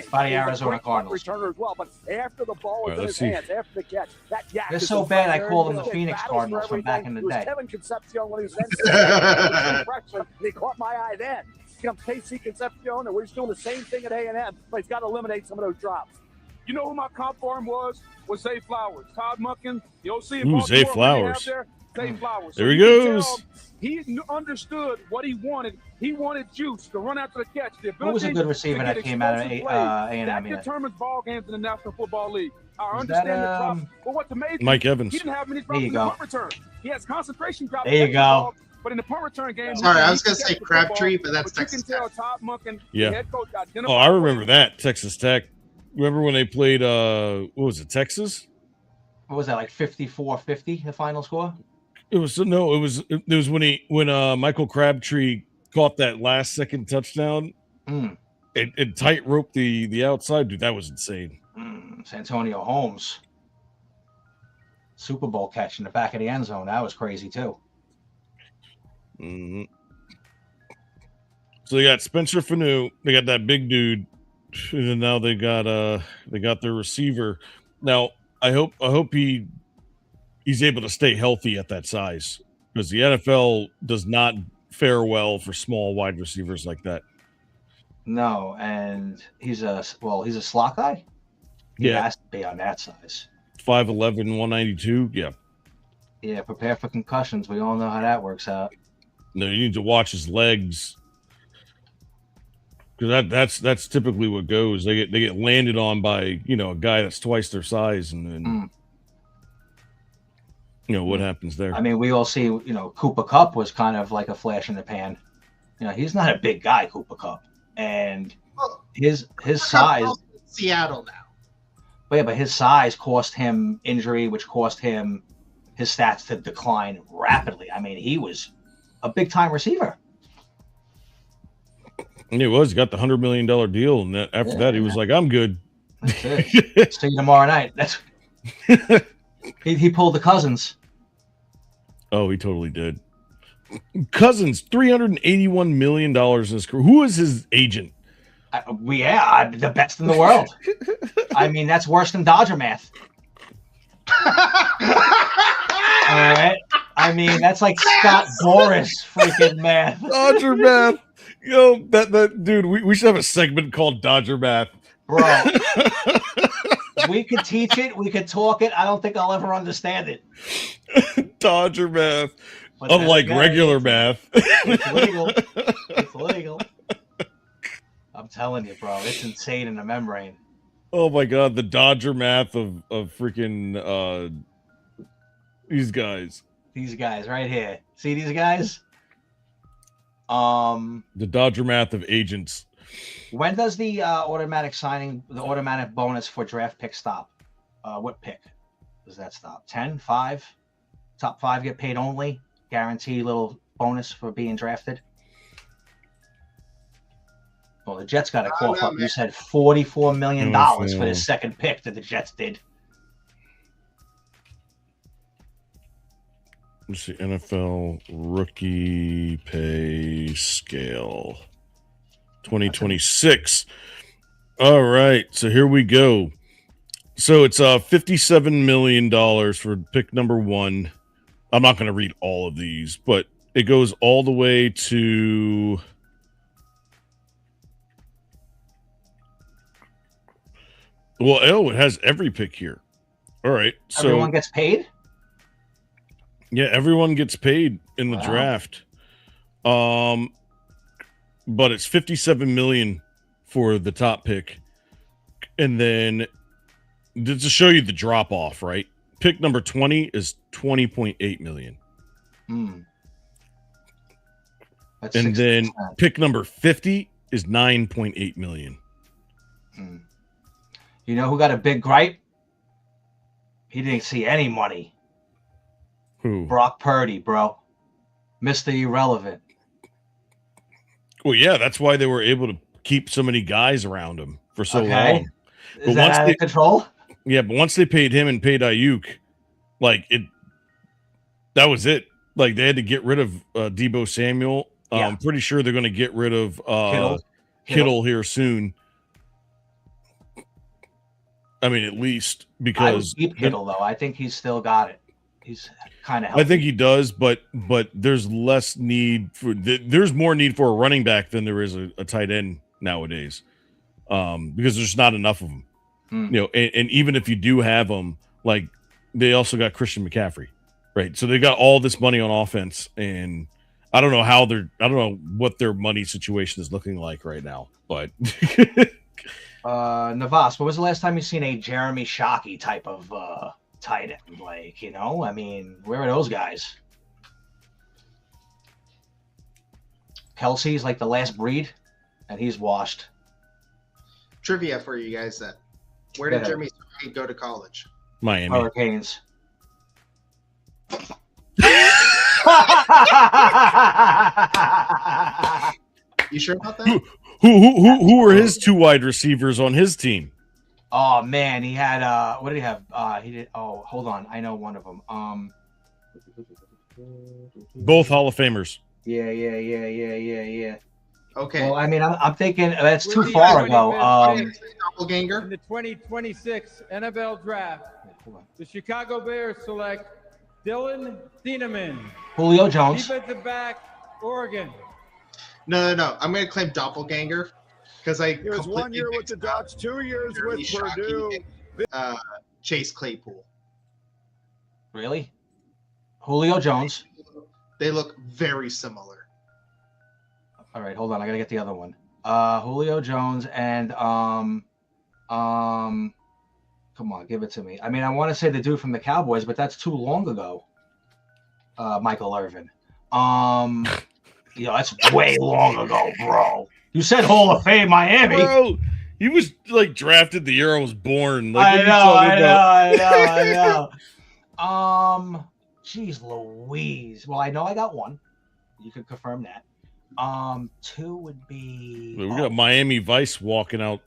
Speaker 2: by the Arizona Cardinals.
Speaker 6: But after the ball was
Speaker 1: All right,
Speaker 6: in
Speaker 1: let's
Speaker 6: his
Speaker 1: see.
Speaker 6: hands, after the catch, that yak
Speaker 2: They're
Speaker 6: is
Speaker 2: so
Speaker 6: in
Speaker 2: bad
Speaker 6: front
Speaker 2: I
Speaker 6: of
Speaker 2: call
Speaker 6: there.
Speaker 2: them the
Speaker 6: It
Speaker 2: Phoenix
Speaker 6: battles
Speaker 2: Cardinals
Speaker 6: for
Speaker 2: from back in the
Speaker 6: everything. It was
Speaker 2: day.
Speaker 6: Kevin Concepcion when he was in freshman, and he caught my eye then. Here comes KC Concepcion, and we're just doing the same thing at A&M, but he's got to eliminate some of those drops.
Speaker 9: You know who my comp for him was Zay Flowers. Todd Monken, the OC in
Speaker 1: Ooh, Zay
Speaker 9: Baltimore,
Speaker 1: Flowers.
Speaker 9: Zay Flowers.
Speaker 1: There he
Speaker 9: you can
Speaker 1: goes.
Speaker 9: tell he understood what he wanted. He wanted juice to run after the catch. The ability
Speaker 2: Who was a good receiver
Speaker 9: to
Speaker 2: that
Speaker 9: get
Speaker 2: came out of
Speaker 9: explosive
Speaker 2: A&M?
Speaker 9: plays. That
Speaker 2: Yeah.
Speaker 9: determines ball games in the National Football League. I
Speaker 2: Is
Speaker 9: understand
Speaker 2: that,
Speaker 9: the drops. But what's amazing,
Speaker 1: Mike Evans.
Speaker 9: he didn't have many
Speaker 2: There
Speaker 9: drops
Speaker 2: you
Speaker 9: in the
Speaker 2: go.
Speaker 9: punt return. He has concentration drops.
Speaker 2: There you go.
Speaker 9: But in the punt return game,
Speaker 3: Sorry, I was
Speaker 9: going
Speaker 3: gonna say Crabtree, but that's Texas
Speaker 9: you can tell Todd Monken,
Speaker 1: Yeah.
Speaker 9: the head coach, identified
Speaker 1: Oh, I remember that Texas Tech. Remember when they played? What was it? Texas.
Speaker 2: What was that, like 54-50, the final score?
Speaker 1: It was It was when Michael Crabtree caught that last second touchdown. It tight roped the outside, dude. That was insane.
Speaker 2: Santonio Holmes. Super Bowl catch in the back of the end zone. That was crazy too.
Speaker 1: Mm-hmm. So they got Spencer Fanu. They got that big dude, and then now they got their receiver. Now I hope he's able to stay healthy at that size, because the NFL does not fare well for small wide receivers like that.
Speaker 2: No, and he's a slot guy. He has to be on that size.
Speaker 1: 5'11", 192. Yeah.
Speaker 2: Yeah, prepare for concussions. We all know how that works out.
Speaker 1: No, you need to watch his legs, because that's typically what goes. They get landed on by a guy that's twice their size, and then what happens there.
Speaker 2: I mean, we all see. Cooper Kupp was kind of like a flash in the pan. He's not a big guy, Cooper Kupp, and his size.
Speaker 3: Seattle now.
Speaker 2: But his size cost him injury, which cost him his stats to decline rapidly. I mean, he was a big time receiver.
Speaker 1: And he got the $100 million deal, and after that, he was like, "I'm good."
Speaker 2: That's it. See you tomorrow night. That's he pulled the Cousins.
Speaker 1: Oh, he totally did. Cousins, $381 million in his career. Who is his agent?
Speaker 2: The best in the world. I mean, that's worse than Dodger math. All right. I mean, that's like Scott Boras freaking math.
Speaker 1: Dodger math. Yo, that dude, we should have a segment called Dodger math.
Speaker 2: Bro. We could teach it, we could talk it. I don't think I'll ever understand it.
Speaker 1: Dodger math.
Speaker 2: But
Speaker 1: unlike regular math.
Speaker 2: It's legal. It's legal. I'm telling you, bro, it's insane in the membrane.
Speaker 1: Oh my god, the Dodger math of freaking these guys.
Speaker 2: These guys right here. See these guys?
Speaker 1: The Dodger math of agents.
Speaker 2: When does the automatic bonus for draft pick stop? What pick does that stop? 10, 5? Top 5 get paid only? Guarantee little bonus for being drafted? Well, the Jets got a cough up. You said $44 million for the second pick that the Jets did.
Speaker 1: Let's see, NFL rookie pay scale 2026. All right, so here we go. So it's $57 million for pick number 1. I'm not going to read all of these, but it goes all the way to it has every pick here. All right, so
Speaker 2: everyone gets paid.
Speaker 1: Yeah, everyone gets paid in the draft. But it's $57 million for the top pick. And then to show you the drop off, right? Pick number 20 is $20.8 million.
Speaker 2: That's
Speaker 1: and
Speaker 2: 60%.
Speaker 1: then pick number 50 is $9.8 million.
Speaker 2: You know who got a big gripe? He didn't see any money.
Speaker 1: Who?
Speaker 2: Brock Purdy, bro. Mr. Irrelevant.
Speaker 1: Well, yeah, that's why they were able to keep so many guys around him for so long.
Speaker 2: Is that out of control?
Speaker 1: Yeah, but once they paid him and paid Ayuk, that was it. Like, they had to get rid of Deebo Samuel. I'm pretty sure they're going to get rid of Kittle here soon. I mean, at least because
Speaker 2: I would keep Kittle though. I think he's still got it. He's kind of healthy.
Speaker 1: I think he does, but there's less need there's more need for a running back than there is a tight end nowadays, because there's not enough of them. and even if you do have them, like they also got Christian McCaffrey, right? So they got all this money on offense, and I don't know what their money situation is looking like right now, but
Speaker 2: Navas, when was the last time you seen a Jeremy Shockey type of tight end? Like, I mean, where are those guys? Kelsey's like the last breed, and he's washed.
Speaker 3: Trivia for you guys then. Where did Jeremy Shockey go to college?
Speaker 1: Miami.
Speaker 2: Hurricanes.
Speaker 3: You sure about that?
Speaker 1: Who were his two wide receivers on his team?
Speaker 2: Oh man, he had what did he have? He did. Oh, hold on, I know one of them.
Speaker 1: Both Hall of Famers.
Speaker 2: Yeah.
Speaker 3: Okay.
Speaker 2: Well, I mean, I'm thinking that's too far ago.
Speaker 3: Doppelganger.
Speaker 4: In the 2026 NFL Draft, the Chicago Bears select Dylan Thieneman,
Speaker 2: Julio Jones.
Speaker 4: defensive back, Oregon.
Speaker 3: No. I'm going to claim Doppelganger because
Speaker 7: He was 1 year with the Ducks, 2 years
Speaker 3: Jeremy
Speaker 7: with
Speaker 3: Shockey
Speaker 7: Purdue.
Speaker 3: and, Chase Claypool.
Speaker 2: Really? Julio Jones.
Speaker 3: They look very similar.
Speaker 2: All right, hold on. I gotta get the other one. Julio Jones and come on, give it to me. I mean, I want to say the dude from the Cowboys, but that's too long ago. Michael Irvin. That's way long ago, bro. You said Hall of Fame, Miami.
Speaker 1: Bro, he was like drafted the year I was born. Like,
Speaker 2: I know. Jeez Louise. Well, I know I got one. You can confirm that. Two would be.
Speaker 1: We got Miami Vice walking out.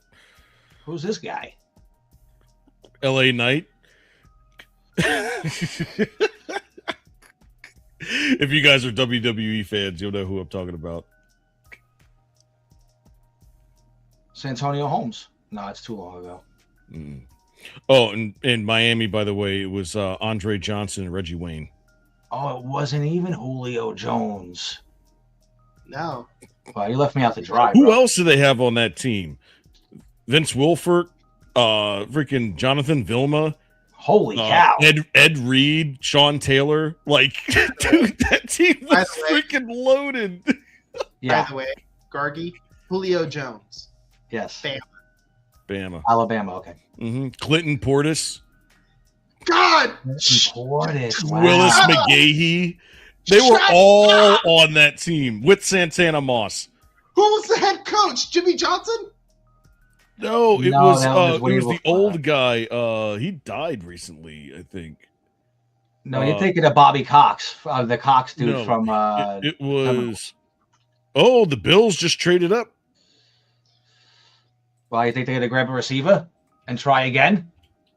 Speaker 2: Who's this guy?
Speaker 1: L.A. Knight. If you guys are WWE fans, you'll know who I'm talking about.
Speaker 2: Santonio Holmes. No, it's too long ago.
Speaker 1: Mm. Oh, and in Miami, by the way, it was Andre Johnson and Reggie Wayne.
Speaker 2: Oh, it wasn't even Julio Jones.
Speaker 3: No.
Speaker 2: Well, you left me out to dry.
Speaker 1: Who
Speaker 2: bro.
Speaker 1: else do they have on that team? Vince Wilfork, freaking Jonathan Vilma.
Speaker 2: Holy cow.
Speaker 1: Ed Reed, Sean Taylor. Like, dude, that team was freaking loaded.
Speaker 2: Yeah.
Speaker 3: By the way, Gargi, Julio Jones.
Speaker 2: Yes.
Speaker 1: Bama.
Speaker 2: Alabama, okay.
Speaker 1: Clinton Portis.
Speaker 3: God!
Speaker 2: Portis. Wow.
Speaker 1: Willis McGahee. They were all on that team with Santana Moss.
Speaker 3: Who was the head coach? Jimmy Johnson?
Speaker 1: No, it
Speaker 2: No,
Speaker 1: was
Speaker 2: that was way
Speaker 1: it was the
Speaker 2: before
Speaker 1: old guy. He died recently, I think.
Speaker 2: No, you're thinking of Bobby Cox, the Cox dude
Speaker 1: No,
Speaker 2: from.
Speaker 1: it was. Oh, the Bills just traded up.
Speaker 2: Well, you think they're going to grab a receiver and try again?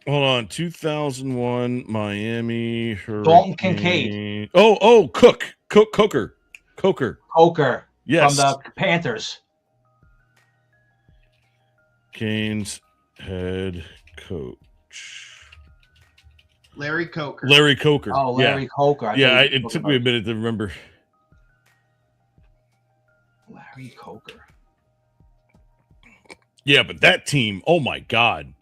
Speaker 1: Hold on, 2001 Miami Hurricane.
Speaker 2: Dalton Kincaid.
Speaker 1: Oh, Coker.
Speaker 2: From
Speaker 1: Yes,
Speaker 2: the Panthers.
Speaker 1: Canes head coach.
Speaker 3: Larry Coker.
Speaker 1: Larry Coker.
Speaker 2: Oh, Larry Coker.
Speaker 1: It took me a minute to remember.
Speaker 2: Larry Coker.
Speaker 1: Yeah, but that team, oh my God.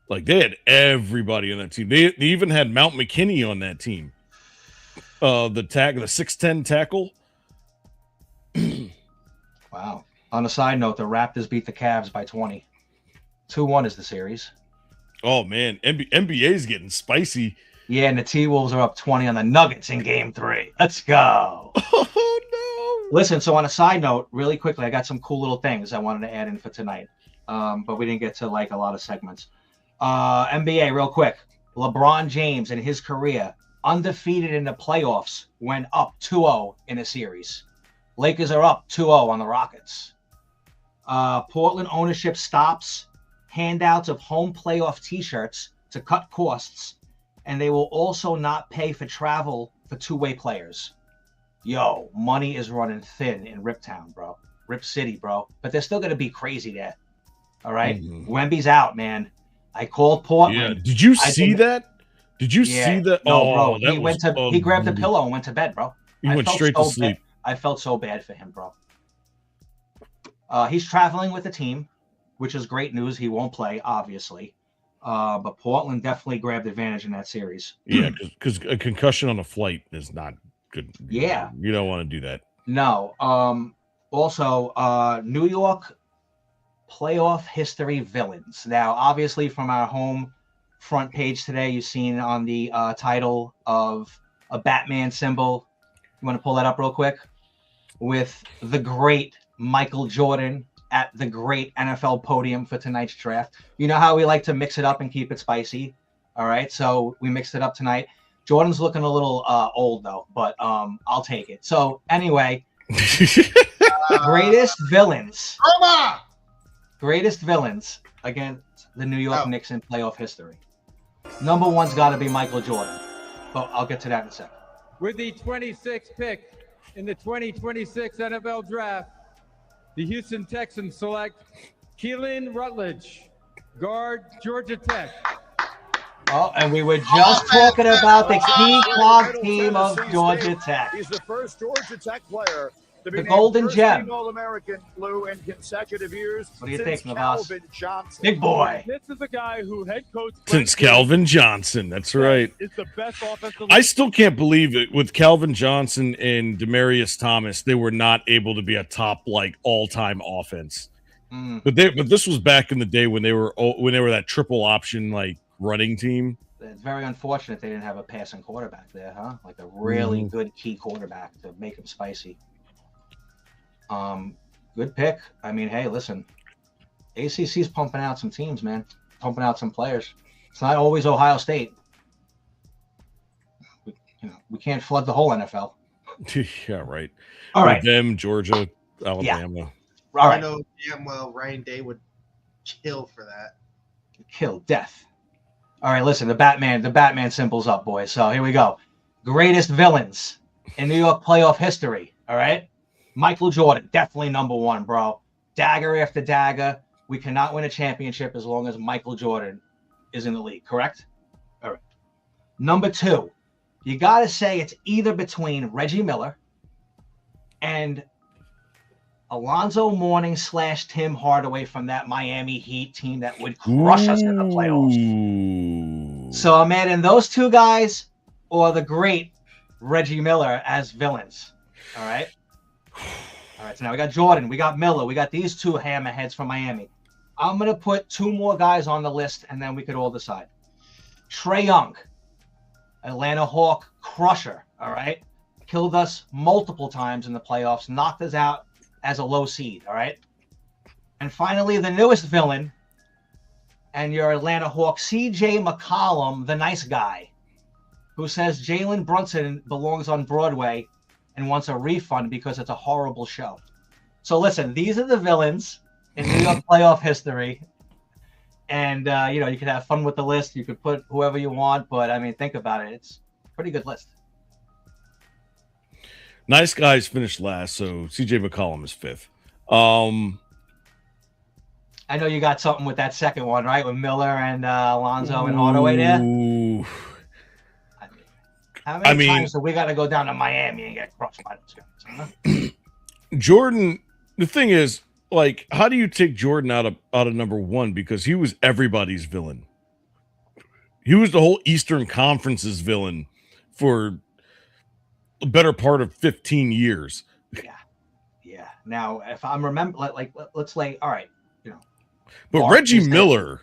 Speaker 1: Like, they had everybody on that team. They even had Mount McKinney on that team. The 6'10" tackle.
Speaker 2: Wow. On a side note, the Raptors beat the Cavs by 20. 2-1 is the series.
Speaker 1: Oh, man. NBA's getting spicy.
Speaker 2: Yeah, and the T-Wolves are up 20 on the Nuggets in Game 3. Let's go.
Speaker 1: Oh, no.
Speaker 2: Listen, so on a side note, really quickly, I got some cool little things I wanted to add in for tonight. But we didn't get to, like, a lot of segments. NBA, real quick. LeBron James in his career, undefeated in the playoffs, went up 2-0 in a series. Lakers are up 2-0 on the Rockets. Portland ownership stops handouts of home playoff T-shirts to cut costs, and they will also not pay for travel for two-way players. Yo, money is running thin in Riptown, bro. Rip City, bro. But they're still going to be crazy there. All right? Wemby's out, man. I called Portland.
Speaker 1: Yeah. Did you see that? Did you see that?
Speaker 2: No,
Speaker 1: oh,
Speaker 2: bro. He grabbed a pillow and went to bed, bro.
Speaker 1: He went straight to sleep.
Speaker 2: I felt so bad for him, bro. He's traveling with the team, which is great news. He won't play, obviously. But Portland definitely grabbed advantage in that series.
Speaker 1: Yeah, because a concussion on a flight is not good.
Speaker 2: Yeah.
Speaker 1: You don't want to do that.
Speaker 2: No. Also, New York playoff history villains. Now, obviously, from our home front page today, you've seen on the title of a Batman symbol. You want to pull that up real quick? With the great Michael Jordan at the great NFL podium for tonight's draft. You know how we like to mix it up and keep it spicy? All right, so we mixed it up tonight. Jordan's looking a little old, though, but I'll take it. So, anyway, greatest villains.
Speaker 3: ROMA!
Speaker 2: Greatest villains against the New York Knicks in playoff history. Number one's got to be Michael Jordan, but I'll get to that in a second.
Speaker 4: With the 26th pick in the 2026 NFL Draft, the Houston Texans select Keelan Rutledge, guard, Georgia Tech.
Speaker 2: Oh, and we were just talking about the key cog team of Georgia Tech.
Speaker 7: He's the first Georgia Tech player to be
Speaker 2: The
Speaker 7: named
Speaker 2: Golden
Speaker 7: first
Speaker 2: Gem.
Speaker 7: team All-American Blue in consecutive years.
Speaker 2: What do you
Speaker 7: since
Speaker 2: think, Navas?
Speaker 7: Calvin Johnson.
Speaker 2: Big boy.
Speaker 8: This is a guy who head coach
Speaker 1: Since Calvin Johnson, that's right.
Speaker 8: is the best offensive.
Speaker 1: I still can't believe it. With Calvin Johnson and Demaryius Thomas, they were not able to be a top all-time offense. But this was back in the day when they were that triple option running team.
Speaker 2: It's very unfortunate they didn't have a passing quarterback there, huh? Like a really good key quarterback to make him spicy. Good pick. I mean, hey, listen, ACC's pumping out some teams, man. Pumping out some players. It's not always Ohio State. We can't flood the whole NFL.
Speaker 1: Yeah, right.
Speaker 2: All right.
Speaker 1: Them, Georgia, Alabama.
Speaker 2: All right.
Speaker 3: I know damn well Ryan Day would kill for that.
Speaker 2: Kill death. All right, listen, the Batman symbol's up, boys. So here we go. Greatest villains in New York playoff history. All right. Michael Jordan, definitely number one, bro. Dagger after dagger. We cannot win a championship as long as Michael Jordan is in the league, correct? All right. Number two, you got to say it's either between Reggie Miller and Alonzo Mourning / Tim Hardaway from that Miami Heat team that would crush us in the playoffs. So I'm adding those two guys or the great Reggie Miller as villains. All right. All right. So now we got Jordan, we got Miller, we got these two hammerheads from Miami. I'm going to put two more guys on the list and then we could all decide. Trae Young, Atlanta Hawk crusher. All right. Killed us multiple times in the playoffs, knocked us out as a low seed, all right? And finally, the newest villain, and your Atlanta Hawks, C.J. McCollum, the nice guy, who says Jalen Brunson belongs on Broadway and wants a refund because it's a horrible show. So listen, these are the villains in New York playoff history. And, you could have fun with the list. You could put whoever you want, but, I mean, think about it. It's a pretty good list.
Speaker 1: Nice guys finished last, so CJ McCollum is fifth.
Speaker 2: I know you got something with that second one, right? With Miller and Alonzo and Hardaway there. How many times have we got to go down to Miami and get crushed by those guys? Huh?
Speaker 1: Jordan, the thing is, how do you take Jordan out of number one? Because he was everybody's villain. He was the whole Eastern Conference's villain for a better part of 15 years.
Speaker 2: Yeah. Now, if I'm let's lay, all right,
Speaker 1: But Reggie Miller,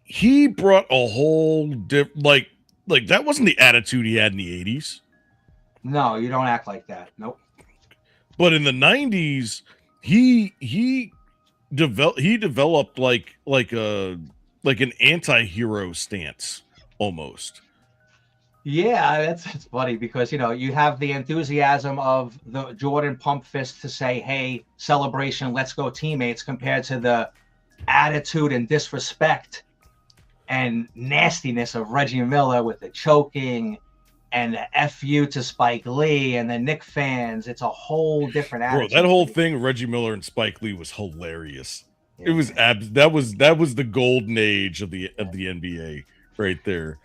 Speaker 1: he brought a whole different, that wasn't the attitude he had in the 80s.
Speaker 2: No, you don't act like that. Nope.
Speaker 1: But in the 90s, he developed like an anti-hero stance almost.
Speaker 2: Yeah, it's funny because you have the enthusiasm of the Jordan pump fist to say, "Hey, celebration, let's go, teammates," compared to the attitude and disrespect and nastiness of Reggie Miller with the choking and the FU to Spike Lee and the Knick fans. It's a whole different attitude.
Speaker 1: Bro, that whole thing, Reggie Miller and Spike Lee, was hilarious. Yeah. It was that was the golden age of the NBA right there.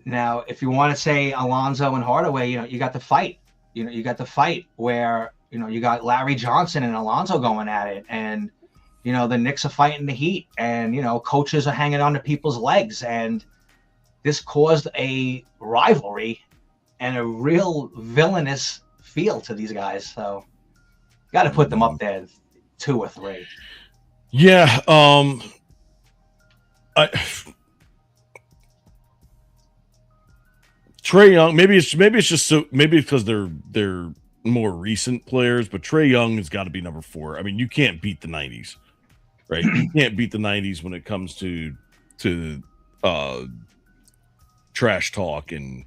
Speaker 2: Now, if you want to say Alonzo and Hardaway, you got the fight. You got the fight where you got Larry Johnson and Alonzo going at it, and you know, the Knicks are fighting the Heat, and, you know, coaches are hanging on to people's legs, and this caused a rivalry and a real villainous feel to these guys. So got to put them up there 2 or 3.
Speaker 1: Yeah. Trae Young, maybe it's just maybe because they're more recent players, but Trae Young has got to be number 4. I mean, you can't beat the 90s, right? You can't beat the 90s when it comes to trash talk and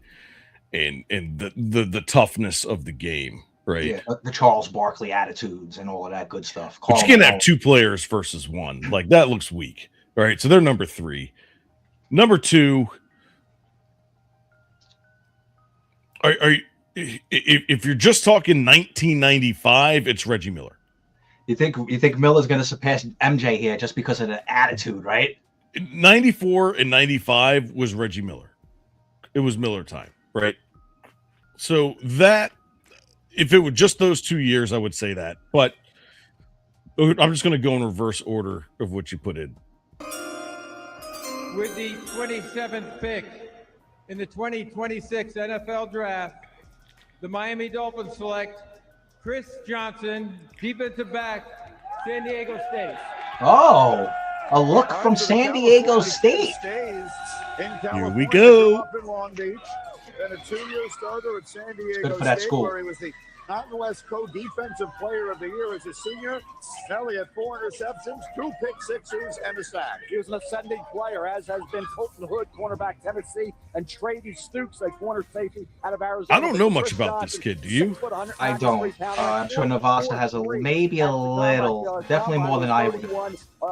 Speaker 1: the toughness of the game, right?
Speaker 2: Yeah, the Charles Barkley attitudes and all of that good stuff.
Speaker 1: But you can't have 2 players versus 1. Like, that looks weak, right? So they're number 3. Number 2, if you're just talking 1995, it's Reggie Miller.
Speaker 2: You think Miller's going to surpass MJ here just because of the attitude, right?
Speaker 1: 94 and 95 was Reggie Miller. It was Miller time, right? So that, if it were just those 2 years, I would say that. But I'm just going to go in reverse order of what you put in.
Speaker 4: With the 27th pick in the 2026 NFL Draft, the Miami Dolphins select Chris Johnson, defensive back, San Diego State.
Speaker 2: Oh, a look from San Diego State.
Speaker 1: Here we go.
Speaker 7: Up in Long Beach, and a 2-year starter at San Diego
Speaker 2: Good for that
Speaker 7: State,
Speaker 2: school.
Speaker 7: where he was the Mountain West Co-Defensive Player of the Year as a senior. Now he had 4 interceptions, 2 pick-sixes, and a sack.
Speaker 6: He was an ascending player, as has been Colton Hood, cornerback Tennessee, and Trady Stooks, a corner safety out of Arizona.
Speaker 1: I don't know much about this kid. Do you?
Speaker 2: I don't. I'm sure Navasta has maybe a little, definitely more than I would.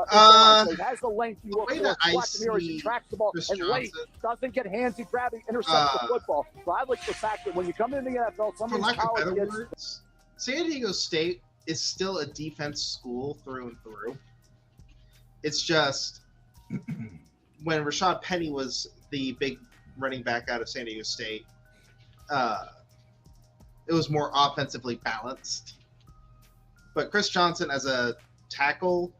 Speaker 6: Has the length you look
Speaker 3: way
Speaker 6: for.
Speaker 3: that I
Speaker 6: He tracks the ball
Speaker 3: Chris
Speaker 6: and late
Speaker 3: Johnson-
Speaker 6: doesn't get handsy, grabby, intercepts the football. So I like the fact that when you come into the NFL, some
Speaker 3: For
Speaker 6: of these
Speaker 3: lack of
Speaker 6: college
Speaker 3: better
Speaker 6: kids.
Speaker 3: words, San Diego State is still a defense school through and through. It's just when Rashad Penny was the big running back out of San Diego State, it was more offensively balanced. But Chris Johnson as a tackle,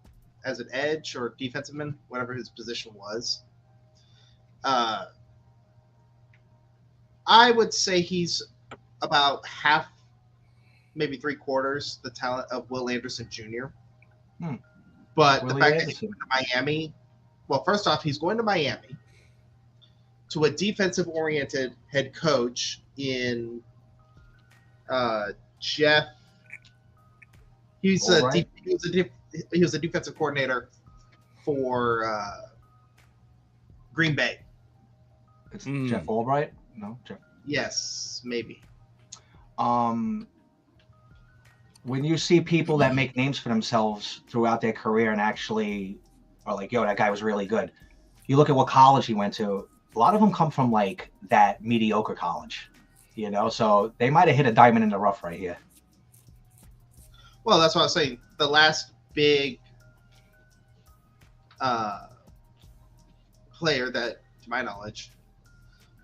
Speaker 3: as an edge or defensive man, whatever his position was, I would say he's about half, maybe 3/4 the talent of Will Anderson Jr. But
Speaker 2: Willie
Speaker 3: the fact that
Speaker 2: Anderson.
Speaker 3: he's going to Miami, well, first off, he's going to Miami to a defensive-oriented head coach in Jeff. He was a defensive coordinator for Green Bay.
Speaker 2: It's Jeff Albright? No, Jeff.
Speaker 3: Yes, maybe.
Speaker 2: When you see people that make names for themselves throughout their career and actually are like, yo, that guy was really good. You look at what college he went to. A lot of them come from like that mediocre college, you know. So they might have hit a diamond in the rough right here.
Speaker 3: Well, that's what I was saying. The last big player that, to my knowledge,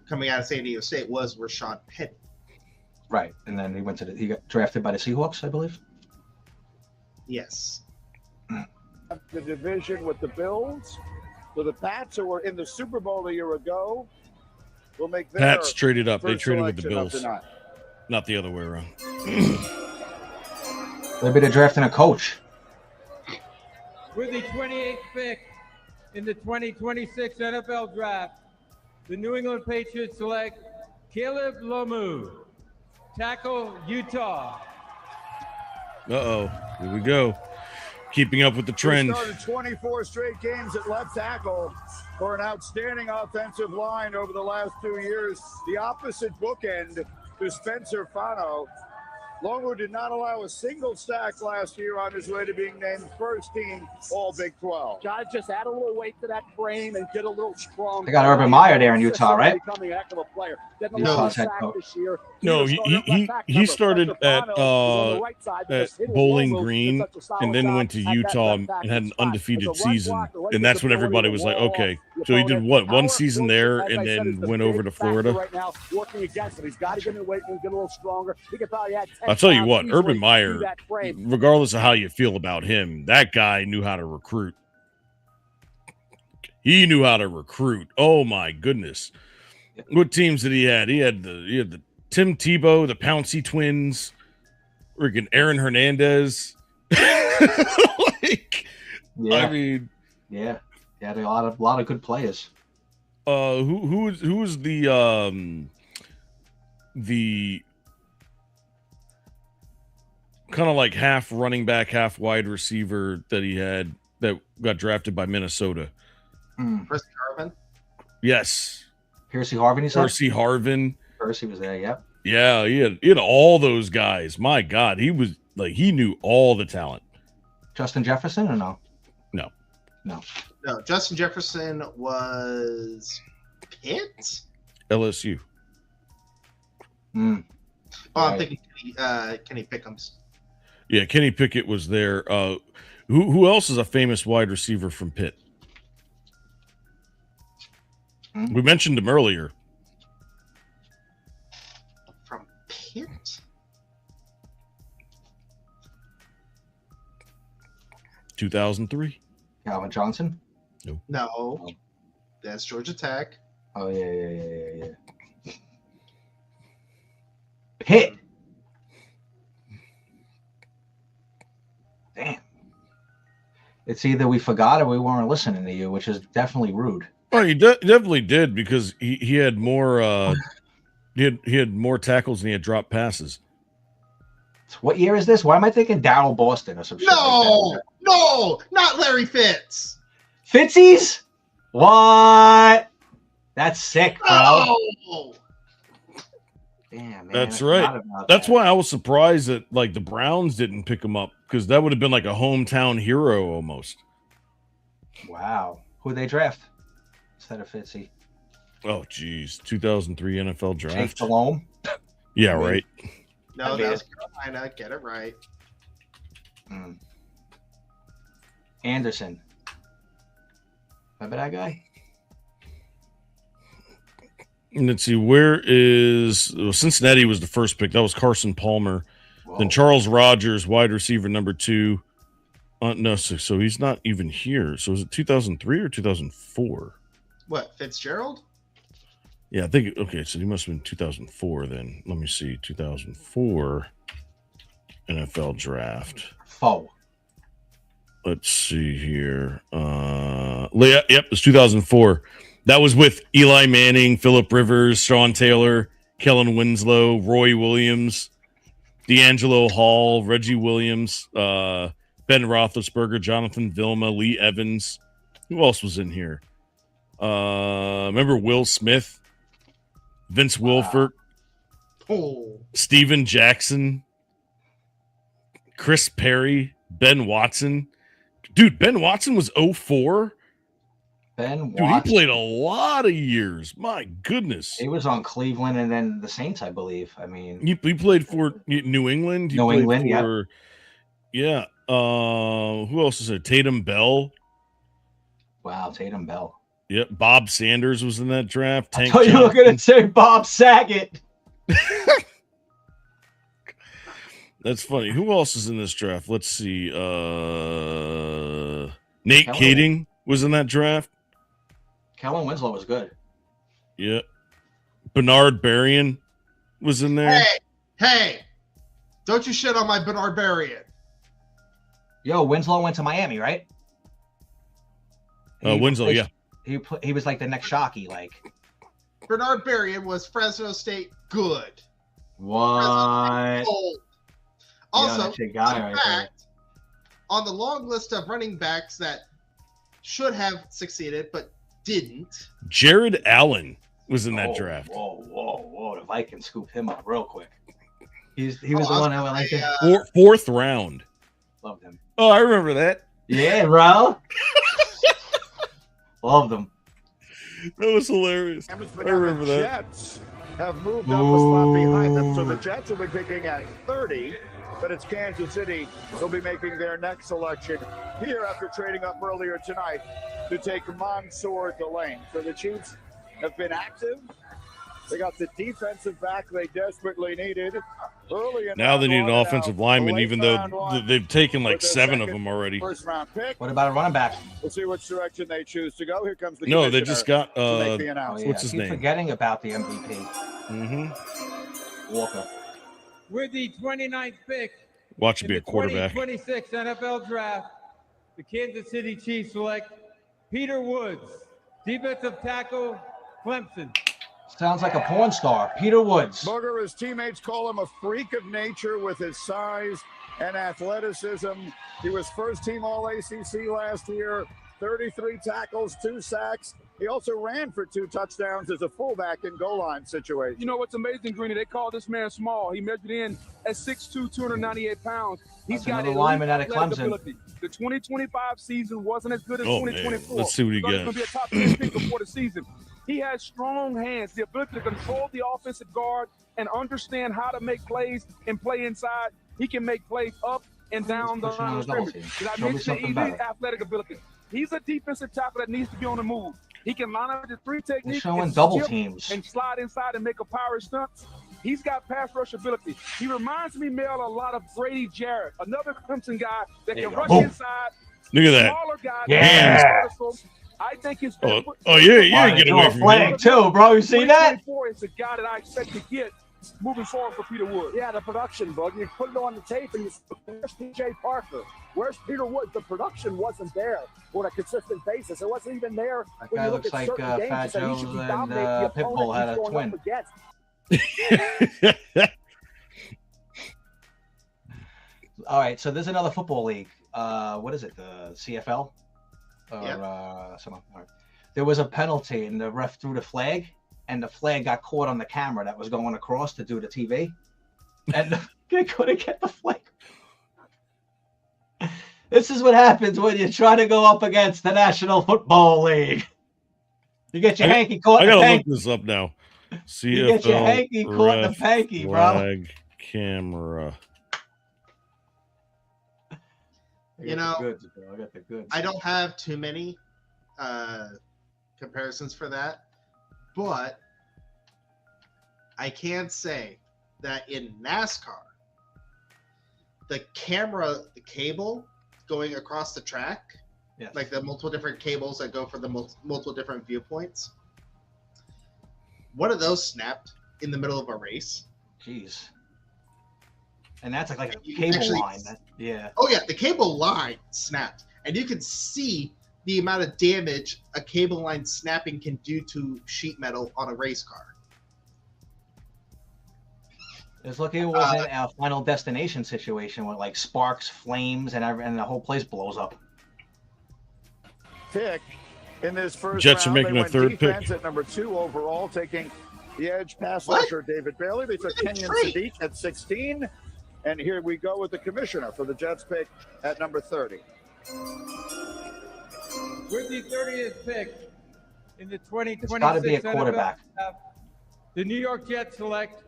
Speaker 3: coming out of San Diego State was Rashad Penny.
Speaker 2: Right, and then he got drafted by the Seahawks, I believe.
Speaker 3: Yes.
Speaker 7: The division with the Bills. So the Pats, who were in the Super Bowl a year ago, will make their
Speaker 1: Pats traded up. They
Speaker 7: first
Speaker 1: traded with the
Speaker 7: selection of
Speaker 1: Bills,
Speaker 7: tonight.
Speaker 1: not the other way around.
Speaker 2: Maybe they're drafting a coach.
Speaker 4: With the 28th pick in the 2026 NFL Draft, the New England Patriots select Caleb Lomu, tackle, Utah.
Speaker 1: Uh-oh. Here we go. Keeping up with the trend.
Speaker 7: He started 24 straight games at left tackle for an outstanding offensive line over the last 2 years. The opposite bookend to Spencer Fano. Longo did not allow a single sack last year on his way to being named first team All Big 12.
Speaker 6: Got to just add a little weight to that frame and get a little strong.
Speaker 2: They got Urban Meyer there in Utah, right?
Speaker 6: Becoming a heck of a player. Didn't
Speaker 2: Utah's
Speaker 6: allow a
Speaker 2: head
Speaker 6: sack
Speaker 2: coach.
Speaker 6: this year.
Speaker 1: No, he started at Bowling
Speaker 6: Lomo
Speaker 1: Green
Speaker 6: is such a solid
Speaker 1: and then
Speaker 6: guy
Speaker 1: went to
Speaker 6: at that
Speaker 1: Utah
Speaker 6: left
Speaker 1: and
Speaker 6: tackle
Speaker 1: had an
Speaker 6: spot.
Speaker 1: undefeated
Speaker 6: As a run
Speaker 1: season,
Speaker 6: blocker, right
Speaker 1: and
Speaker 6: with
Speaker 1: that's
Speaker 6: the
Speaker 1: when everybody
Speaker 6: ability
Speaker 1: was
Speaker 6: to
Speaker 1: like,
Speaker 6: wall
Speaker 1: okay, So he did what? One
Speaker 6: Power
Speaker 1: season
Speaker 6: quotient,
Speaker 1: there,
Speaker 6: as
Speaker 1: and
Speaker 6: I said,
Speaker 1: then
Speaker 6: is the
Speaker 1: went
Speaker 6: big
Speaker 1: over to
Speaker 6: factor
Speaker 1: Florida.
Speaker 6: right now, working against him. He's got to get in the weight room, get a little stronger. He could probably add 10
Speaker 1: I'll tell you
Speaker 6: pounds
Speaker 1: what,
Speaker 6: easily
Speaker 1: Urban
Speaker 6: to
Speaker 1: Meyer,
Speaker 6: that frame.
Speaker 1: regardless of how you feel about him, that guy knew how to recruit. He knew how to recruit. Oh my goodness. What teams did he had? He had the Tim Tebow, the Pouncey twins, freaking Aaron Hernandez. Like,
Speaker 2: Yeah.
Speaker 1: I mean,
Speaker 2: yeah, he had a lot of good players.
Speaker 1: Who was the kind of like half running back, half wide receiver that he had that got drafted by Minnesota?
Speaker 3: Percy Harvin?
Speaker 1: Yes.
Speaker 2: Percy Harvin, you said?
Speaker 1: Percy Harvin.
Speaker 2: Percy was there, yep.
Speaker 1: Yeah, he had all those guys. My God, he was like, he knew all the talent.
Speaker 2: Justin Jefferson or no?
Speaker 1: No.
Speaker 2: No.
Speaker 3: No, Justin Jefferson was Pitt?
Speaker 1: LSU.
Speaker 3: Oh, I'm
Speaker 2: Right.
Speaker 3: thinking Kenny Pickham's.
Speaker 1: Yeah, Kenny Pickett was there. Who else is a famous wide receiver from Pitt? We mentioned him earlier.
Speaker 3: From Pitt?
Speaker 1: 2003.
Speaker 2: Calvin Johnson?
Speaker 3: No. That's Georgia Tech.
Speaker 2: Oh, yeah. Pitt. Damn. It's either we forgot or we weren't listening to you, which is definitely rude.
Speaker 1: Oh, he definitely did, because he had more he had more tackles than he had dropped passes.
Speaker 2: What year is this? Why am I thinking Darryl Boston or some shit like that?
Speaker 3: No, not Larry Fitz.
Speaker 2: Fitzies? What? That's sick, bro.
Speaker 3: No.
Speaker 2: Damn, man.
Speaker 1: That's
Speaker 2: I
Speaker 1: right.
Speaker 2: forgot about
Speaker 1: That's
Speaker 2: that.
Speaker 1: why I was surprised that like the Browns didn't pick him up, because that would have been like a hometown hero almost.
Speaker 2: Wow. Who'd they draft instead of Fitzy?
Speaker 1: Oh, geez. 2003 NFL
Speaker 2: Jake
Speaker 1: draft.
Speaker 2: Delhomme?
Speaker 1: Yeah, right.
Speaker 3: No, that was Carolina. Get it right.
Speaker 2: Anderson. Remember that guy?
Speaker 1: And let's see, where is Cincinnati was the first pick. That was Carson Palmer. Then Charles Rogers, wide receiver number 2. No, so he's not even here. So is it 2003 or 2004?
Speaker 3: What, Fitzgerald?
Speaker 1: Yeah, I think, okay, so he must have been 2004 then. Let me see, 2004 NFL draft. Let's see here. Yep, it's 2004. That was with Eli Manning, Phillip Rivers, Sean Taylor, Kellen Winslow, Roy Williams, D'Angelo Hall, Reggie Williams, Ben Roethlisberger, Jonathan Vilma, Lee Evans. Who else was in here? Remember Will Smith, Vince Wilfork, Steven Jackson, Chris Perry, Ben Watson. Dude, Ben Watson was 04.
Speaker 2: Ben
Speaker 1: Dude,
Speaker 2: Watson.
Speaker 1: he played a lot of years. My goodness.
Speaker 2: He was on Cleveland and then the Saints, I believe. I mean,
Speaker 1: He played for New England. He
Speaker 2: New
Speaker 1: played
Speaker 2: England,
Speaker 1: for, yeah. Who else is there? Tatum Bell.
Speaker 2: wow, Tatum Bell.
Speaker 1: Yep. Bob Sanders was in that draft.
Speaker 2: I
Speaker 1: Tank
Speaker 2: thought you were
Speaker 1: Johnson.
Speaker 2: going to say Bob Saget.
Speaker 1: That's funny. Who else is in this draft? Let's see. Nate
Speaker 2: Kellen.
Speaker 1: Kading was in that draft.
Speaker 2: Kellen Winslow was good.
Speaker 1: Yeah. Bernard Berrien was in there.
Speaker 3: Hey, don't you shit on my Bernard Berrien.
Speaker 2: Yo, Winslow went to Miami, right?
Speaker 1: Winslow, yeah.
Speaker 2: He was like the next Shockey, like.
Speaker 3: Bernard Berrien was Fresno State good.
Speaker 2: What?
Speaker 3: Gold.
Speaker 2: Yo,
Speaker 3: Also,
Speaker 2: that's your guy right there.
Speaker 3: on the long list of running backs that should have succeeded but didn't.
Speaker 1: Jared Allen was in that draft.
Speaker 2: Whoa. The Vikings scooped him up real quick. He was the one I went like
Speaker 1: Fourth round.
Speaker 2: Loved him.
Speaker 1: Oh, I remember that.
Speaker 2: Yeah, bro. Loved him.
Speaker 1: That was hilarious. I remember
Speaker 7: the
Speaker 1: that.
Speaker 7: Jets have moved up a spot behind them, so the Jets will be picking at 30, but it's Kansas City who'll be making their next selection here after trading up earlier tonight to take Mansour Delane. So the Chiefs have been active. They got the defensive back they desperately needed early in
Speaker 1: Now they need an
Speaker 7: round one,
Speaker 1: offensive
Speaker 7: now
Speaker 1: lineman,
Speaker 7: late
Speaker 1: even though
Speaker 7: round one
Speaker 1: they've taken like
Speaker 7: with their
Speaker 1: 7 of
Speaker 7: second
Speaker 1: them already.
Speaker 7: First-round pick.
Speaker 2: What about a running back?
Speaker 7: We'll see which direction they choose to go. Here comes the
Speaker 1: No, they
Speaker 7: commissioner
Speaker 1: just got
Speaker 7: to make the
Speaker 2: Oh,
Speaker 7: announcement.
Speaker 2: yeah.
Speaker 1: what's his
Speaker 2: Keep
Speaker 1: name?
Speaker 2: forgetting about the MVP.
Speaker 1: Mm-hmm.
Speaker 2: Walker.
Speaker 4: With the 29th pick
Speaker 1: Watch it
Speaker 4: in
Speaker 1: be
Speaker 4: the
Speaker 1: a quarterback.
Speaker 4: 2026 NFL Draft, the Kansas City Chiefs select Peter Woods, defensive tackle, Clemson.
Speaker 2: Sounds like a porn star. Peter Woods.
Speaker 7: Booger, his teammates call him a freak of nature with his size and athleticism. He was first-team All-ACC last year, 33 tackles, 2 sacks. He also ran for 2 touchdowns as a fullback in goal line situation.
Speaker 9: You know what's amazing, Greeny? They call this man small. He measured in at 6'2", 298 pounds. He's
Speaker 2: That's
Speaker 9: got
Speaker 2: another
Speaker 9: elite
Speaker 2: lineman out of
Speaker 9: athletic
Speaker 2: Clemson.
Speaker 9: ability. The 2025 season wasn't as good as
Speaker 1: Oh,
Speaker 9: 2024.
Speaker 1: man. Let's see what he
Speaker 9: He's going
Speaker 1: got.
Speaker 9: to be a top 10 pick before the season. He has strong hands, the ability to control the offensive guard and understand how to make plays and play inside. He can make plays up and down the line of scrimmage. Did I mention the elite athletic ability? He's a defensive tackle that needs to be on the move. He can line up with the 3 techniques
Speaker 2: showing
Speaker 9: and
Speaker 2: double
Speaker 9: skip
Speaker 2: teams.
Speaker 9: and slide inside and make a power stunt. He's got pass rush ability. He reminds me, Mel, a lot of Brady Jarrett, another Clemson guy that can rush inside.
Speaker 1: Look at that.
Speaker 9: Smaller guy.
Speaker 2: Yeah.
Speaker 9: I think his
Speaker 1: yeah, get away from him.
Speaker 2: too, bro. You see that?
Speaker 9: 2024 is the guy that I expect to get moving forward for Peter Wood.
Speaker 6: Yeah, the production, bug. You put it on the tape and you say, where's T.J. Parker? Where's Peter Wood? The production wasn't there on a consistent basis. It wasn't even there
Speaker 2: That
Speaker 6: when
Speaker 2: guy
Speaker 6: you look
Speaker 2: looks
Speaker 6: at
Speaker 2: like
Speaker 6: certain games.
Speaker 2: Fat
Speaker 6: You say he
Speaker 2: Joe's
Speaker 6: should be
Speaker 2: and
Speaker 6: dominating the
Speaker 2: Pitbull
Speaker 6: opponent
Speaker 2: had
Speaker 6: he's
Speaker 2: a
Speaker 6: going
Speaker 2: twin.
Speaker 6: up against.
Speaker 2: All right, so there's another football league. What is it? The CFL? Or someone. All right. There was a penalty, and the ref threw the flag, and the flag got caught on the camera that was going across to do the TV, and they couldn't get the flag. This is what happens when you try to go up against the National Football League. You get your hanky caught
Speaker 1: I
Speaker 2: in the
Speaker 1: gotta
Speaker 2: panky.
Speaker 1: look this up now.
Speaker 2: You get your
Speaker 1: CFL
Speaker 2: hanky caught in the
Speaker 1: ref
Speaker 2: panky, bro.
Speaker 1: flag camera.
Speaker 3: You know,
Speaker 2: I got the goods.
Speaker 3: I don't have too many comparisons for that, but I can say that in NASCAR, the cable going across the track, like the multiple different cables that go for the multiple different viewpoints, one of those snapped in the middle of a race.
Speaker 2: Jeez. And that's like a cable line. Yeah.
Speaker 3: Oh yeah, the cable line snapped, and you can see the amount of damage a cable line snapping can do to sheet metal on a race car.
Speaker 2: It's like it was in a Final Destination situation with like sparks, flames, and the whole place blows up.
Speaker 7: Pick in this first
Speaker 1: Jets are
Speaker 7: round.
Speaker 1: making
Speaker 7: They
Speaker 1: a
Speaker 7: went
Speaker 1: third
Speaker 7: defense
Speaker 1: pick.
Speaker 7: at number 2 overall, taking the edge pass rusher David Bailey. They took Kenyon Sadiq at 16. And here we go with the commissioner for the Jets pick at number 30.
Speaker 4: With the 30th pick in the 2026
Speaker 2: It's got to be a quarterback.
Speaker 4: NFL Draft, the New York Jets select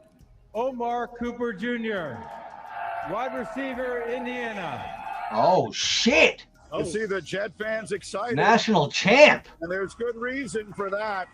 Speaker 4: Omar Cooper Jr., wide receiver, Indiana.
Speaker 2: Oh shit!
Speaker 7: You see the Jet fans excited.
Speaker 2: National champ.
Speaker 7: And there's good reason for that.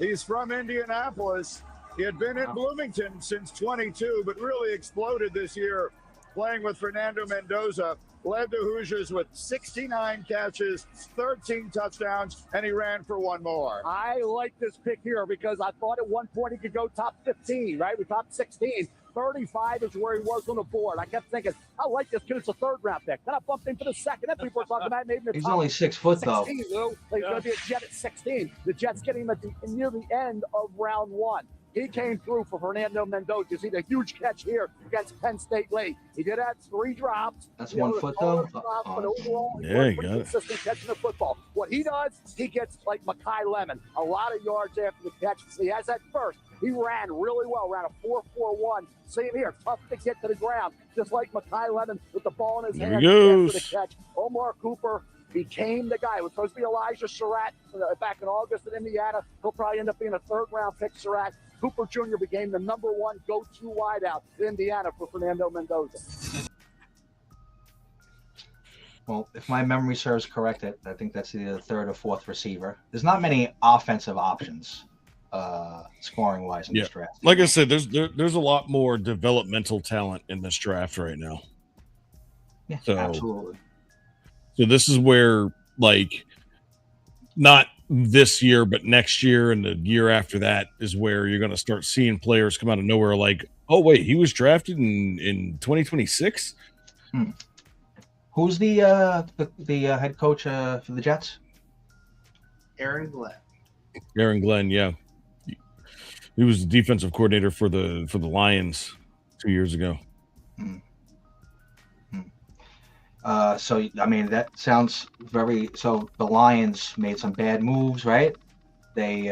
Speaker 7: He's from Indianapolis. He had been in Bloomington since 22, but really exploded this year playing with Fernando Mendoza. Led the Hoosiers with 69 catches, 13 touchdowns, and he ran for 1 more.
Speaker 6: I like this pick here because I thought at one point he could go top 15, right? We top 16. 35 is where he was on the board. I kept thinking, I like this kid. It's a 3rd round pick. Then I bumped him for the 2nd. Then people were talking about maybe the
Speaker 2: He's
Speaker 6: top
Speaker 2: only 6 foot, though.
Speaker 6: 16, Lou. He's going to be a Jet at 16. The Jets getting him near the end of round 1. He came through for Fernando Mendoza. You see the huge catch here against Penn State late. He did have 3 drops.
Speaker 2: That's
Speaker 6: You know,
Speaker 2: 1 foot,
Speaker 6: all
Speaker 2: though?
Speaker 6: those drops, but overall, he
Speaker 1: Yeah,
Speaker 6: was
Speaker 1: you
Speaker 6: pretty
Speaker 1: got it.
Speaker 6: consistent catching the football. What he does, he gets like Makai Lemon, a lot of yards after the catch. He has that burst. He ran really well, ran a 4.41. Same here, tough to get to the ground, just like Makai Lemon with the ball in his
Speaker 1: There
Speaker 6: hand
Speaker 1: he goes.
Speaker 6: after the catch. Omar Cooper, became the guy. It was supposed to be Elijah Surratt back in August in Indiana. He'll probably end up being a third-round pick, Surratt. Cooper Jr. became the number one go-to wideout in Indiana for Fernando Mendoza.
Speaker 2: Well, if my memory serves correct, I think that's the third or fourth receiver. There's not many offensive options, scoring wise in this draft.
Speaker 1: Like I said, there's a lot more developmental talent in this draft right now.
Speaker 2: Yeah,
Speaker 1: so,
Speaker 2: absolutely.
Speaker 1: So this is where, like, not this year, but next year and the year after that is where you're going to start seeing players come out of nowhere. Like, oh wait, he was drafted in 2026.
Speaker 2: Who's the head coach for the Jets?
Speaker 3: Aaron Glenn.
Speaker 1: Aaron Glenn, yeah, he was the defensive coordinator for the Lions 2 years ago.
Speaker 2: So I mean, that sounds very. So the Lions made some bad moves, right? They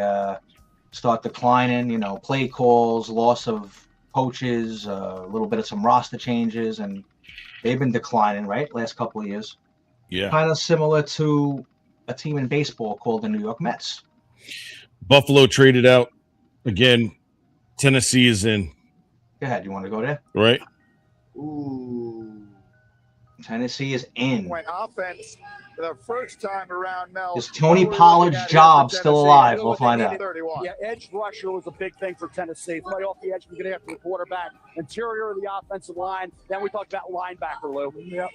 Speaker 2: start declining. You know, play calls, loss of coaches, a little bit of some roster changes, and they've been declining, right? Last couple of years.
Speaker 1: Yeah.
Speaker 2: Kind of similar to a team in baseball called the New York Mets.
Speaker 1: Buffalo traded out again. Tennessee is in.
Speaker 2: Go ahead. You want to go there?
Speaker 1: Right.
Speaker 3: Ooh.
Speaker 2: Tennessee is in.
Speaker 7: Went offense the first time around, Mel.
Speaker 2: Is Tony Pollard's job still alive? We'll find out.
Speaker 6: Yeah, edge rusher was a big thing for Tennessee. Play off the edge and get after the quarterback. Interior of the offensive line. Then we talked about linebacker, Lou.
Speaker 8: Yep.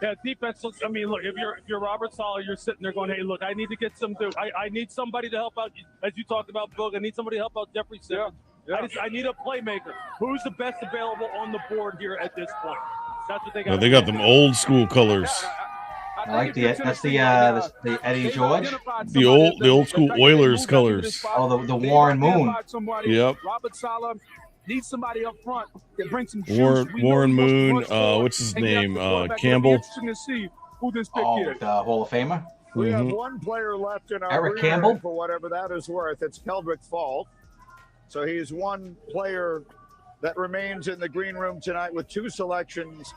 Speaker 8: Yeah, defense looks. I mean, look, if you're Robert Saleh, you're sitting there going, "Hey, look, I need to get some dude. I need somebody to help out." As you talked about, Boog, I need somebody to help out Jeffrey Simmons.
Speaker 9: Yeah.
Speaker 8: I need a playmaker. Who's the best available on the board here at this point? That's what they got.
Speaker 1: They got them old school colors.
Speaker 2: I like that's the Eddie George.
Speaker 1: The old school Oilers colors.
Speaker 2: Oh, the Warren Moon.
Speaker 1: Yep.
Speaker 9: Robert Saleh needs somebody up front that brings some
Speaker 1: Warren Moon. What's his name? Campbell.
Speaker 9: Interesting to see who this pick is.
Speaker 2: The Hall of Famer.
Speaker 7: We have one player left in our
Speaker 2: Eric
Speaker 7: rear
Speaker 2: Campbell?
Speaker 7: end for whatever that is worth. It's Keldrick Falk. So he's one player that remains in the green room tonight with two selections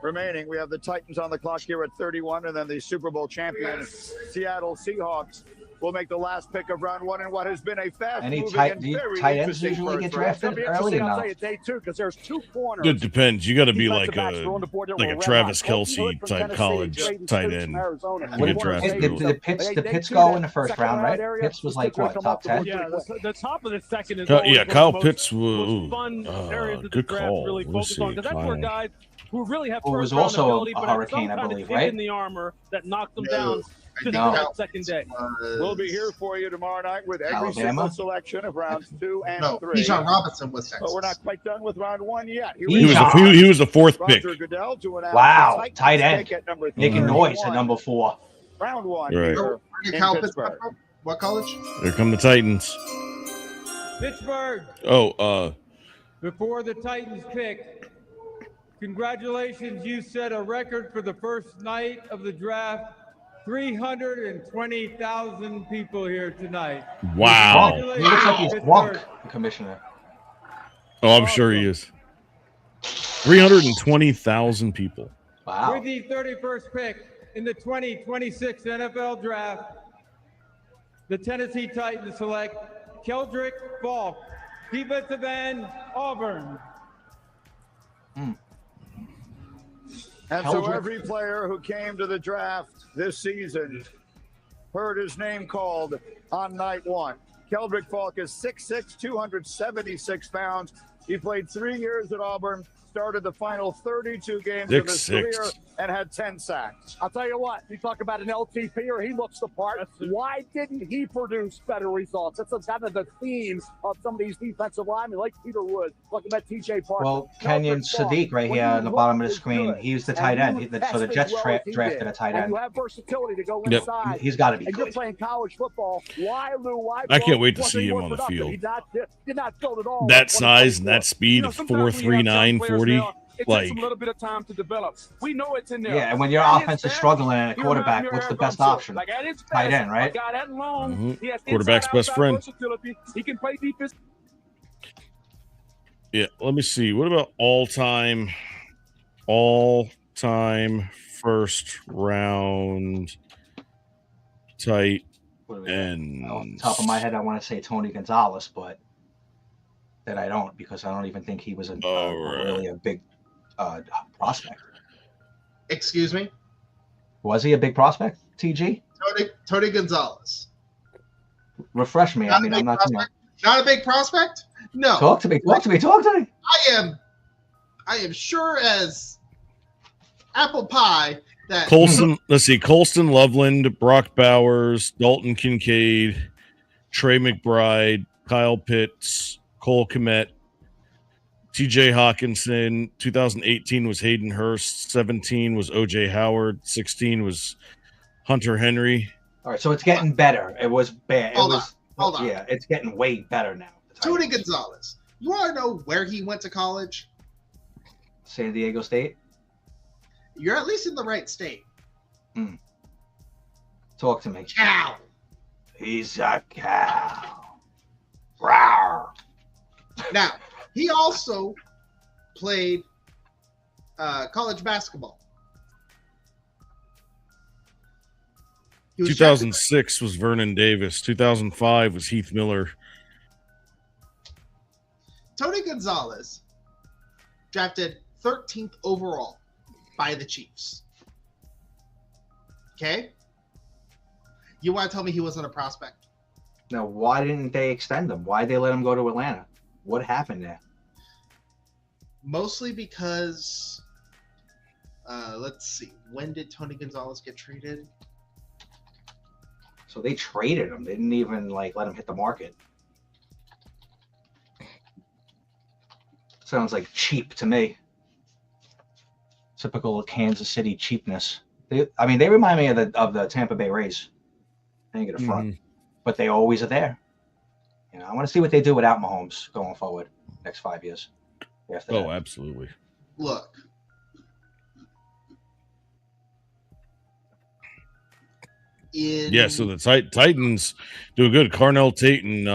Speaker 7: remaining. We have the Titans on the clock here at 31, and then the Super Bowl champions, Seattle Seahawks, will make the last pick of round one in what has been a fast-moving and very
Speaker 2: tight ends
Speaker 7: interesting
Speaker 2: usually
Speaker 7: first
Speaker 2: get
Speaker 7: round.
Speaker 2: drafted early
Speaker 6: I'll
Speaker 2: enough?
Speaker 6: tell you, day two, because there's two corners.
Speaker 1: It depends. You got to be like
Speaker 6: Defensive backs are on the board that were
Speaker 1: a
Speaker 6: red
Speaker 1: Travis
Speaker 6: hot. Colton
Speaker 1: Kelsey
Speaker 6: Hood from
Speaker 1: type
Speaker 6: Tennessee,
Speaker 1: college
Speaker 6: Jaden
Speaker 1: tight
Speaker 6: Stoops
Speaker 1: end.
Speaker 6: from Arizona.
Speaker 1: You get drafted early.
Speaker 2: The Pitts go in the first round, right? Pitts was like what, top 10?
Speaker 8: Yeah, the top of the second is
Speaker 1: Kyle Pitts was
Speaker 8: fun areas of the
Speaker 1: good
Speaker 8: draft
Speaker 1: call.
Speaker 8: really
Speaker 1: Let's
Speaker 8: focus
Speaker 1: see,
Speaker 8: on, because that's where
Speaker 1: Kyle.
Speaker 8: guys who really have
Speaker 2: Who was
Speaker 8: first-round
Speaker 2: also
Speaker 8: ability,
Speaker 2: a
Speaker 8: but have
Speaker 2: Hurricane,
Speaker 8: some
Speaker 2: I
Speaker 8: kind
Speaker 2: believe,
Speaker 8: of kick
Speaker 2: right?
Speaker 8: in the armor that knocked them
Speaker 3: No.
Speaker 8: down to
Speaker 2: No.
Speaker 8: that second day.
Speaker 7: We'll be here for you tomorrow night with every
Speaker 2: Alabama?
Speaker 7: single selection of rounds 2 and 3.
Speaker 3: Bijan Robinson was Texas.
Speaker 7: But we're not quite done with round 1 yet. Here
Speaker 1: He was the fourth pick.
Speaker 7: Roger Goodell to announce
Speaker 2: Wow,
Speaker 7: the Titans
Speaker 2: tight end.
Speaker 7: pick at number
Speaker 2: Making noise at
Speaker 7: 31.
Speaker 2: number 4.
Speaker 7: Round 1
Speaker 1: Right.
Speaker 7: here
Speaker 3: Where did
Speaker 7: in
Speaker 3: Kyle Pitts
Speaker 7: Pittsburgh.
Speaker 3: come from? What college?
Speaker 1: Here come the Titans.
Speaker 4: Pittsburgh,
Speaker 1: Oh,
Speaker 4: before the Titans pick, congratulations, you set a record for the first night of the draft. 320,000 people here tonight.
Speaker 1: wow.
Speaker 2: He looks like he's drunk, the commissioner.
Speaker 1: Oh, I'm sure he is. 320,000 people.
Speaker 2: Wow.
Speaker 4: With the 31st pick in the 2026 NFL Draft, the Tennessee Titans select Keldrick Falk, defensive end, Auburn.
Speaker 7: And so every player who came to the draft this season heard his name called on night 1. Keldrick Falk is 6'6", 276 pounds. He played 3 years at Auburn, started the final 32 games of his
Speaker 1: 6'6".
Speaker 7: career, and had 10 sacks.
Speaker 6: I'll tell you what, you talk about an LTP or he looks the part. Why didn't he produce better results? That's kind of the theme of some of these defensive linemen, like Peter Wood, looking at TJ Parker.
Speaker 2: Well, Kenyon Sadiq right here on the bottom of the screen. He's the tight end. So the Jets drafted a tight
Speaker 6: And
Speaker 2: end.
Speaker 6: you have versatility to go
Speaker 1: Yep.
Speaker 6: inside.
Speaker 2: He's got to be
Speaker 6: And you're
Speaker 2: good.
Speaker 6: playing college football. Why, Lou? Why?
Speaker 1: I can't wait to
Speaker 6: wasn't
Speaker 1: see him
Speaker 6: more
Speaker 1: on the
Speaker 6: productive?
Speaker 1: field.
Speaker 6: Did not build at all.
Speaker 1: That size and that speed
Speaker 9: You know,
Speaker 1: of
Speaker 9: sometimes when you have
Speaker 1: 4.39,
Speaker 9: young players
Speaker 1: 40.
Speaker 9: now, it
Speaker 1: Like,
Speaker 9: takes a little bit of time to develop. We know it's in there.
Speaker 2: Yeah, and when your
Speaker 9: At his
Speaker 2: offense is
Speaker 9: best,
Speaker 2: struggling at
Speaker 9: he
Speaker 2: a quarterback,
Speaker 9: reminds me of
Speaker 2: what's the
Speaker 9: Eric
Speaker 2: best
Speaker 9: Armstead.
Speaker 2: option?
Speaker 9: Like at his
Speaker 2: Tight
Speaker 9: best,
Speaker 2: end, right?
Speaker 9: A guy that long.
Speaker 1: Mhm.
Speaker 9: He has
Speaker 1: Quarterback's
Speaker 9: inside,
Speaker 1: best
Speaker 9: outside
Speaker 1: friend.
Speaker 9: versatility. He can play defense.
Speaker 1: yeah, let me see. What about all-time first round tight
Speaker 2: end. Off the top of my head, I want to say Tony Gonzalez, but that I don't, because I don't even think he was really a big prospect.
Speaker 3: Excuse me?
Speaker 2: Was he a big prospect, TG?
Speaker 3: Tony Gonzalez.
Speaker 2: Refresh me. I'm not.
Speaker 3: Not a big prospect? No.
Speaker 2: Talk to me.
Speaker 3: I am sure as apple pie that
Speaker 1: Colston. Let's see: Colston Loveland, Brock Bowers, Dalton Kincaid, Trey McBride, Kyle Pitts, Cole Kmet, TJ Hawkinson. 2018 was Hayden Hurst. 17 was OJ Howard. 16 was Hunter Henry.
Speaker 2: All right, so it's getting better. It was bad.
Speaker 3: Hold on.
Speaker 2: Yeah, it's getting way better now.
Speaker 3: Tony Gonzalez. You want to know where he went to college?
Speaker 2: San Diego State.
Speaker 3: You're at least in the right state.
Speaker 2: Talk to me.
Speaker 3: Cow.
Speaker 2: He's a cow. Rawr.
Speaker 3: Now, he also played college basketball.
Speaker 1: 2006 was Vernon Davis. 2005 was Heath Miller.
Speaker 3: Tony Gonzalez drafted 13th overall by the Chiefs. Okay? You want to tell me he wasn't a prospect?
Speaker 2: Now, why didn't they extend him? Why did they let him go to Atlanta? What happened there?
Speaker 3: Mostly because, let's see, when did Tony Gonzalez get traded?
Speaker 2: So they traded him. They didn't even let him hit the market. Sounds like cheap to me. Typical Kansas City cheapness. They remind me of the Tampa Bay Rays. I ain't gonna front, but they always are there. I want to see what they do without Mahomes going forward next 5 years. After that.
Speaker 1: Absolutely.
Speaker 3: Look.
Speaker 1: So the Titans do good. Carnell Tate and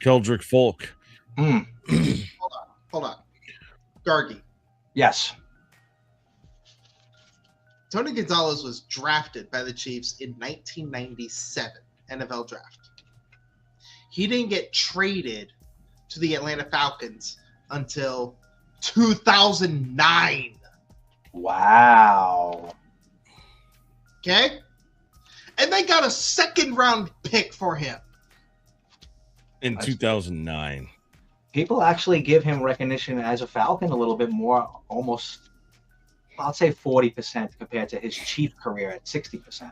Speaker 1: Keldrick Folk.
Speaker 3: Hold on. Gargi.
Speaker 2: Yes.
Speaker 3: Tony Gonzalez was drafted by the Chiefs in 1997 NFL draft. He didn't get traded to the Atlanta Falcons until 2009.
Speaker 2: Wow.
Speaker 3: Okay? And they got a second round pick for him.
Speaker 1: In 2009.
Speaker 2: People actually give him recognition as a Falcon a little bit more, almost, I'll say 40% compared to his Chief career at 60%.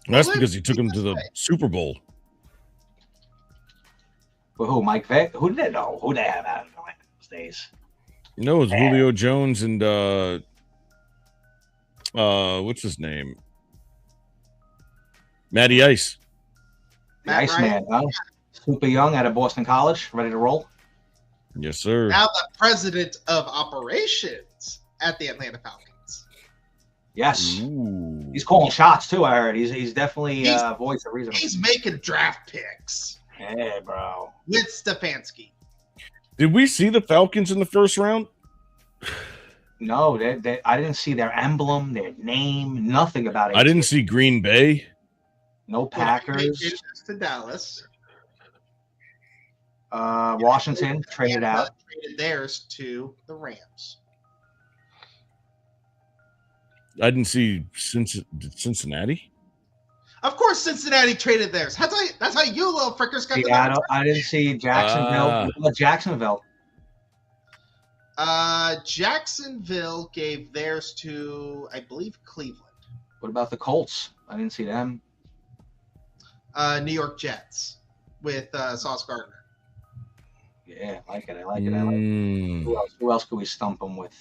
Speaker 1: That's because he took him to the Super Bowl.
Speaker 2: Well, who, Mike Vick? Who did they know? Who they have out in those days?
Speaker 1: No, it was Julio Jones and what's his name? Matty Ice.
Speaker 2: The Iceman, huh? Super young out of Boston College, ready to roll.
Speaker 1: Yes, sir.
Speaker 3: Now the president of operations at the Atlanta Falcons.
Speaker 2: Yes. Ooh. He's calling shots too, I heard. He's definitely voice of reason.
Speaker 3: He's making draft picks.
Speaker 2: Hey, bro.
Speaker 3: With Stefanski.
Speaker 1: Did we see the Falcons in the first round?
Speaker 2: No, I didn't see their emblem, their name, nothing about it.
Speaker 1: I didn't see Green Bay.
Speaker 2: No Packers.
Speaker 3: To Dallas.
Speaker 2: Washington traded out.
Speaker 3: Traded theirs to the Rams.
Speaker 1: I didn't see Cincinnati.
Speaker 3: Of course, Cincinnati traded theirs. That's how you little frickers got
Speaker 2: the I didn't see Jacksonville. Jacksonville.
Speaker 3: Jacksonville gave theirs to, I believe, Cleveland.
Speaker 2: What about the Colts? I didn't see them.
Speaker 3: New York Jets with Sauce Gardner.
Speaker 2: Yeah, I like it. Who else could we stump them with?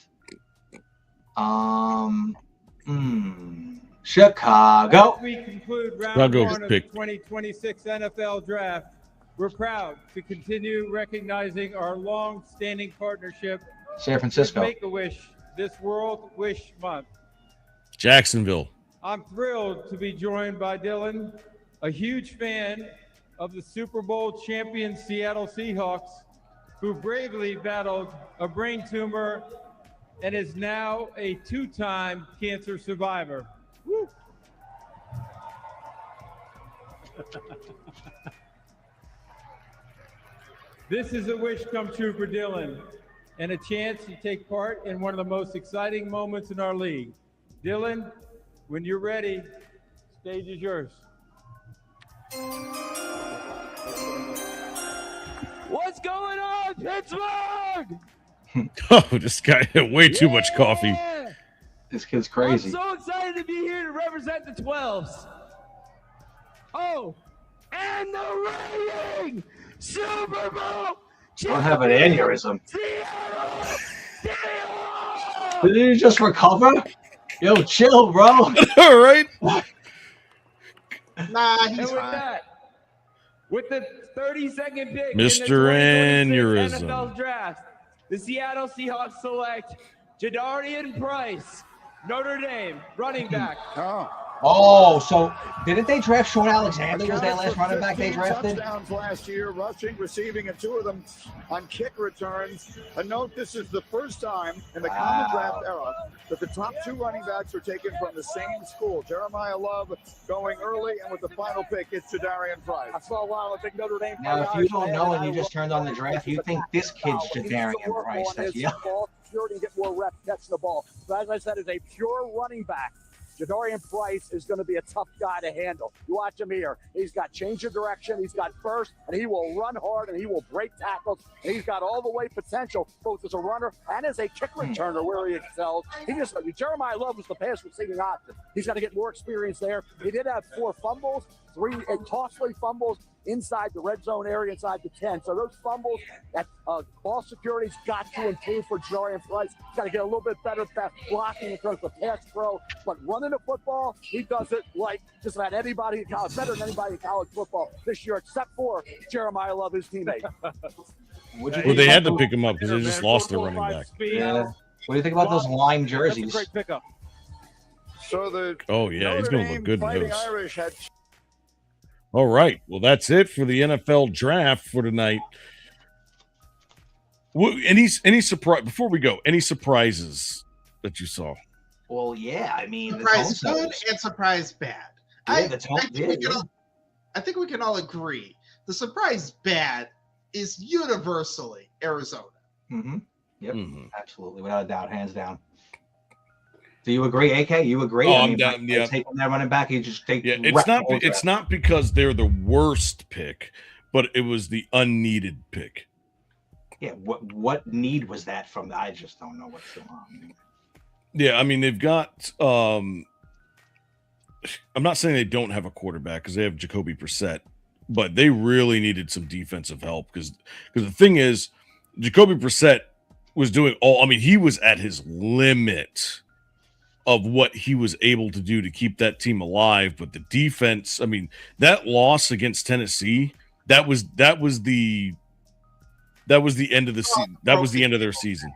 Speaker 2: Chicago.
Speaker 4: As we conclude round one of the 2026 NFL Draft, we're proud to continue recognizing our long-standing partnership
Speaker 2: San Francisco.
Speaker 4: with Make-A-Wish this World Wish Month.
Speaker 1: Jacksonville.
Speaker 4: I'm thrilled to be joined by Dylan, a huge fan of the Super Bowl champion Seattle Seahawks, who bravely battled a brain tumor and is now a two-time cancer survivor. Woo. This is a wish come true for Dylan and a chance to take part in one of the most exciting moments in our league. Dylan, when you're ready, stage is yours.
Speaker 19: What's going on, Pittsburgh?
Speaker 1: Oh, this guy had way too much coffee.
Speaker 2: This kid's crazy.
Speaker 19: I'm so excited to be here to represent the 12s. Oh, and the reigning Super Bowl
Speaker 2: Don't have an aneurysm. Did you just recover? Yo, chill, bro.
Speaker 1: All right.
Speaker 3: Nah, he's
Speaker 19: and with
Speaker 3: fine.
Speaker 19: that, with the 32nd pick
Speaker 1: Mr.
Speaker 19: in the 2026
Speaker 1: Aneurysm.
Speaker 19: NFL Draft, the Seattle Seahawks select Jadarian Price, Notre Dame, running back.
Speaker 2: Oh, so didn't they draft Sean Alexander? Was that last running back they drafted?
Speaker 7: Touchdowns last year, rushing, receiving, and 2 of them on kick returns. A note: this is the first time in the common draft era that the top 2 running backs are taken from the same school. Jeremiah Love going early, and with the final pick, it's Jadarian Price.
Speaker 19: I saw a while. I think Notre Dame.
Speaker 2: Now, if you don't know and you just turned on the draft, you think this kid's Jadarian Price. That's yeah.
Speaker 6: Security and get more reps catching the ball. So as I said, as a pure running back, Jadarian Price is going to be a tough guy to handle. You watch him here. He's got change of direction. He's got burst, and he will run hard, and he will break tackles. And he's got all the way potential, both as a runner and as a kick returner, where he excels. Jeremiah Love was the pass receiving option. He's got to get more experience there. He did have 4 fumbles, 3 costly fumbles inside the red zone area, inside the 10. So those fumbles, that ball security's got to improve for Jadarian Price. He's got to get a little bit better at blocking in terms of pass pro. But running the football, he does it like just about anybody in college, better than anybody in college football this year, except for Jeremiah Love, his teammate.
Speaker 1: Well, they had to pick him up because they just lost their running back.
Speaker 2: Yeah. What do you think about those lime jerseys?
Speaker 19: That's a great pickup.
Speaker 7: So the
Speaker 1: Oh, yeah, he's going to look good in
Speaker 7: Fighting
Speaker 1: those.
Speaker 7: Irish had
Speaker 1: All right. Well, that's it for the NFL draft for tonight. Any surprise before we go? Any surprises that you saw?
Speaker 2: Well, yeah. I mean,
Speaker 3: Surprise good and surprise bad. I think we can all agree. The surprise bad is universally Arizona.
Speaker 2: Mm-hmm. Yep. Absolutely, without a doubt, hands down. Do you agree, AK? You agree?
Speaker 1: Oh,
Speaker 2: I
Speaker 1: I'm
Speaker 2: mean,
Speaker 1: down. Yeah.
Speaker 2: Taking that running back, you just take.
Speaker 1: Yeah, it's not because they're the worst pick, but it was the unneeded pick.
Speaker 2: Yeah. What need was that from? I just don't know what's going on.
Speaker 1: Yeah, I mean they've got. I'm not saying they don't have a quarterback because they have Jacoby Brissett, but they really needed some defensive help because the thing is, Jacoby Brissett was doing all. I mean, he was at his limit of what he was able to do to keep that team alive. But the defense, I mean, that loss against Tennessee, that was the end of the season. That was the end of their season.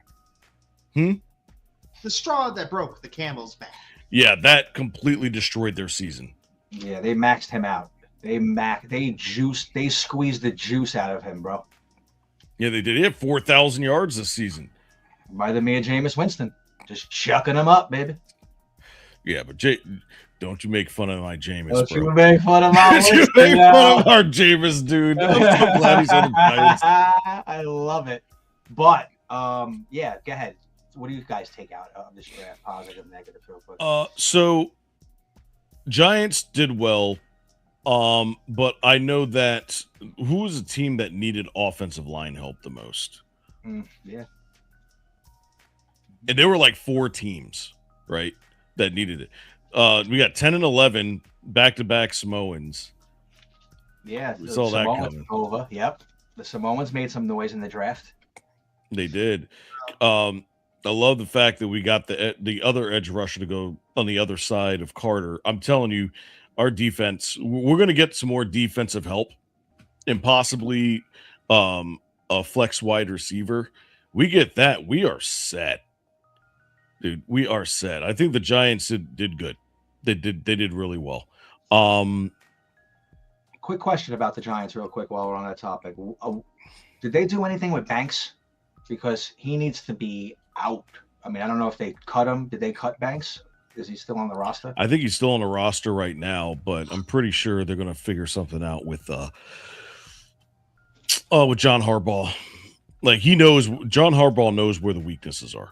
Speaker 3: The straw that broke the camel's back.
Speaker 1: Yeah, that completely destroyed their season.
Speaker 2: Yeah, they maxed him out. They squeezed the juice out of him, bro.
Speaker 1: Yeah, they did. He had 4,000 yards this season.
Speaker 2: Reminded me of Jameis Winston, just chucking him up, baby.
Speaker 1: Yeah, but don't you make fun of my Jameis,
Speaker 2: Don't
Speaker 1: bro.
Speaker 2: you make fun of my
Speaker 1: Don't you
Speaker 2: Winston,
Speaker 1: make
Speaker 2: now.
Speaker 1: fun of our Jameis, dude. I'm so glad he's on the Giants.
Speaker 2: I love it. But yeah, go ahead. What do you guys take out of this draft? Positive, negative, real quick.
Speaker 1: So Giants did well. But I know that who was a team that needed offensive line help the most?
Speaker 2: Yeah.
Speaker 1: And there were like 4 teams, right, that needed it. We got 10 and 11 back-to-back Samoans.
Speaker 2: Yeah,
Speaker 1: we saw that
Speaker 2: Samoans
Speaker 1: coming.
Speaker 2: Over. Yep, the Samoans made some noise in the draft.
Speaker 1: They did. I love the fact that we got the other edge rusher to go on the other side of Carter. I'm telling you, our defense, we're going to get some more defensive help and possibly a flex wide receiver. We get that, we are set. Dude, we are set. I think the Giants did good. They did really well.
Speaker 2: Quick question about the Giants real quick while we're on that topic. Did they do anything with Banks? Because he needs to be out I mean, I don't know if they cut him. Did they cut Banks? Is he still on the roster?
Speaker 1: I think he's still on the roster right now, but I'm pretty sure they're going to figure something out with John Harbaugh. Like John Harbaugh knows where the weaknesses are.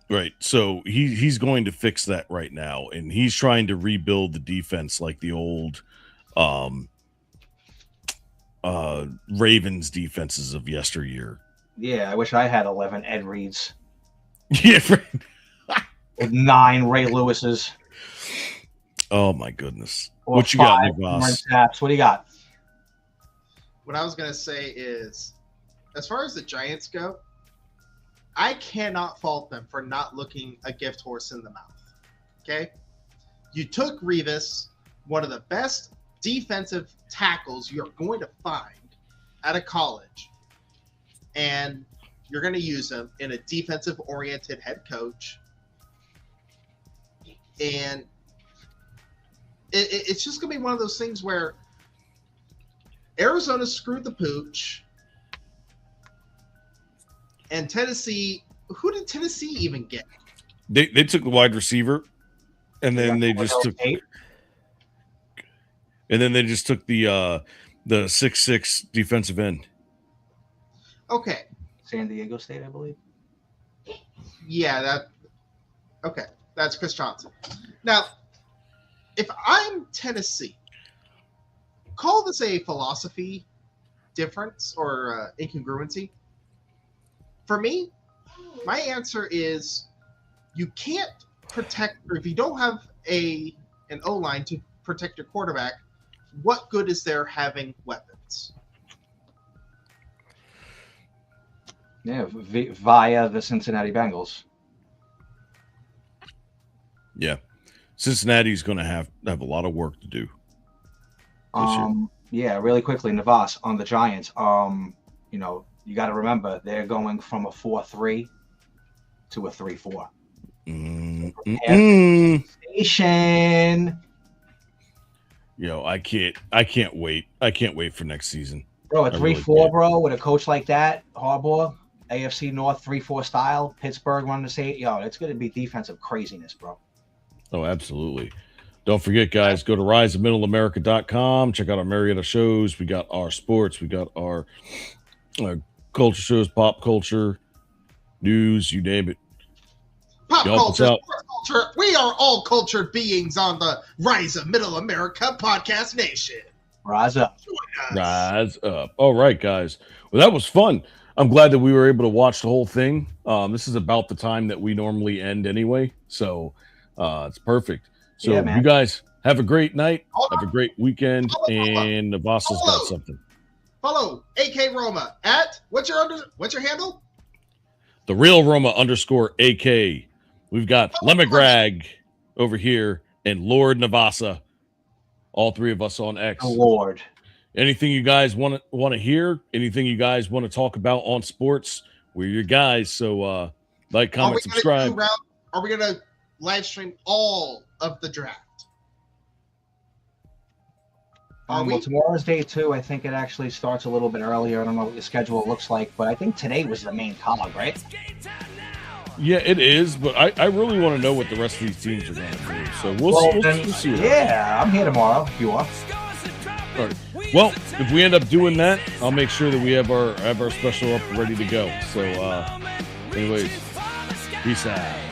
Speaker 1: Right. So he's going to fix that right now, and he's trying to rebuild the defense like the old Ravens defenses of yesteryear.
Speaker 2: Yeah, I wish I had 11 Ed Reeds.
Speaker 1: Yeah,
Speaker 2: with 9 Ray Lewises.
Speaker 1: Oh my goodness!
Speaker 2: Or
Speaker 1: What you got,
Speaker 2: 5
Speaker 1: Nick Voss?
Speaker 2: Taps. What do you got?
Speaker 3: What I was gonna say is, as far as the Giants go, I cannot fault them for not looking a gift horse in the mouth. Okay, you took Revis, one of the best defensive tackles you're going to find out of college, and you're going to use him in a defensive-oriented head coach. And it's just going to be one of those things where Arizona screwed the pooch, and Tennessee, who did Tennessee even get?
Speaker 1: They took the wide receiver, and then they just took the 6'6" defensive end.
Speaker 3: Okay.
Speaker 2: San Diego State, I believe.
Speaker 3: Yeah, that's Chris Johnson. Now, if I'm Tennessee, call this a philosophy difference or incongruency. For me, my answer is you can't protect, or if you don't have an O-line to protect your quarterback, what good is there having weapons?
Speaker 2: Yeah, via the Cincinnati Bengals.
Speaker 1: Yeah, Cincinnati's going to have a lot of work to do.
Speaker 2: Yeah, really quickly, Navas on the Giants. You got to remember they're going from a 4-3 to a 3-4. Station.
Speaker 1: Yo, I can't wait. I can't wait for next season.
Speaker 2: Bro, a 3-4, bro, with a coach like that, Harbaugh, AFC North 3-4 style, Pittsburgh running the state. Yo, it's going to be defensive craziness, bro.
Speaker 1: Oh, absolutely. Don't forget, guys, go to riseofmiddleamerica.com. Check out our Marietta shows. We got our sports. We got our culture shows, pop culture, news, you name it.
Speaker 3: Pop culture, sports culture. We are all cultured beings on the Rise of Middle America Podcast Nation.
Speaker 2: Rise up.
Speaker 1: Rise up. All right, guys. Well, that was fun. I'm glad that we were able to watch the whole thing. This is about the time that we normally end anyway, so it's perfect. So
Speaker 2: Yeah, man.
Speaker 1: you guys have a great night, have a great weekend, and Navas's got something.
Speaker 3: Follow AK Roma at what's your handle?
Speaker 1: The real Roma _AK. We've got Lemongrag over here and Lord Navasa. All three of us on X.
Speaker 2: Lord.
Speaker 1: Anything you guys want to hear? Anything you guys want to talk about on sports? We're your guys. So like, comment, subscribe.
Speaker 3: Are we gonna live stream all of the draft?
Speaker 2: Well, tomorrow's day 2. I think it actually starts a little bit earlier. I don't know what your schedule looks like, but I think today was the main cog, right?
Speaker 1: Yeah, it is, but I really want to know what the rest of these teams are going to do. So we'll see.
Speaker 2: Yeah, I'm here tomorrow if you are.
Speaker 1: All right. Well, if we end up doing that, I'll make sure that we have our special up ready to go. So, anyways, peace out.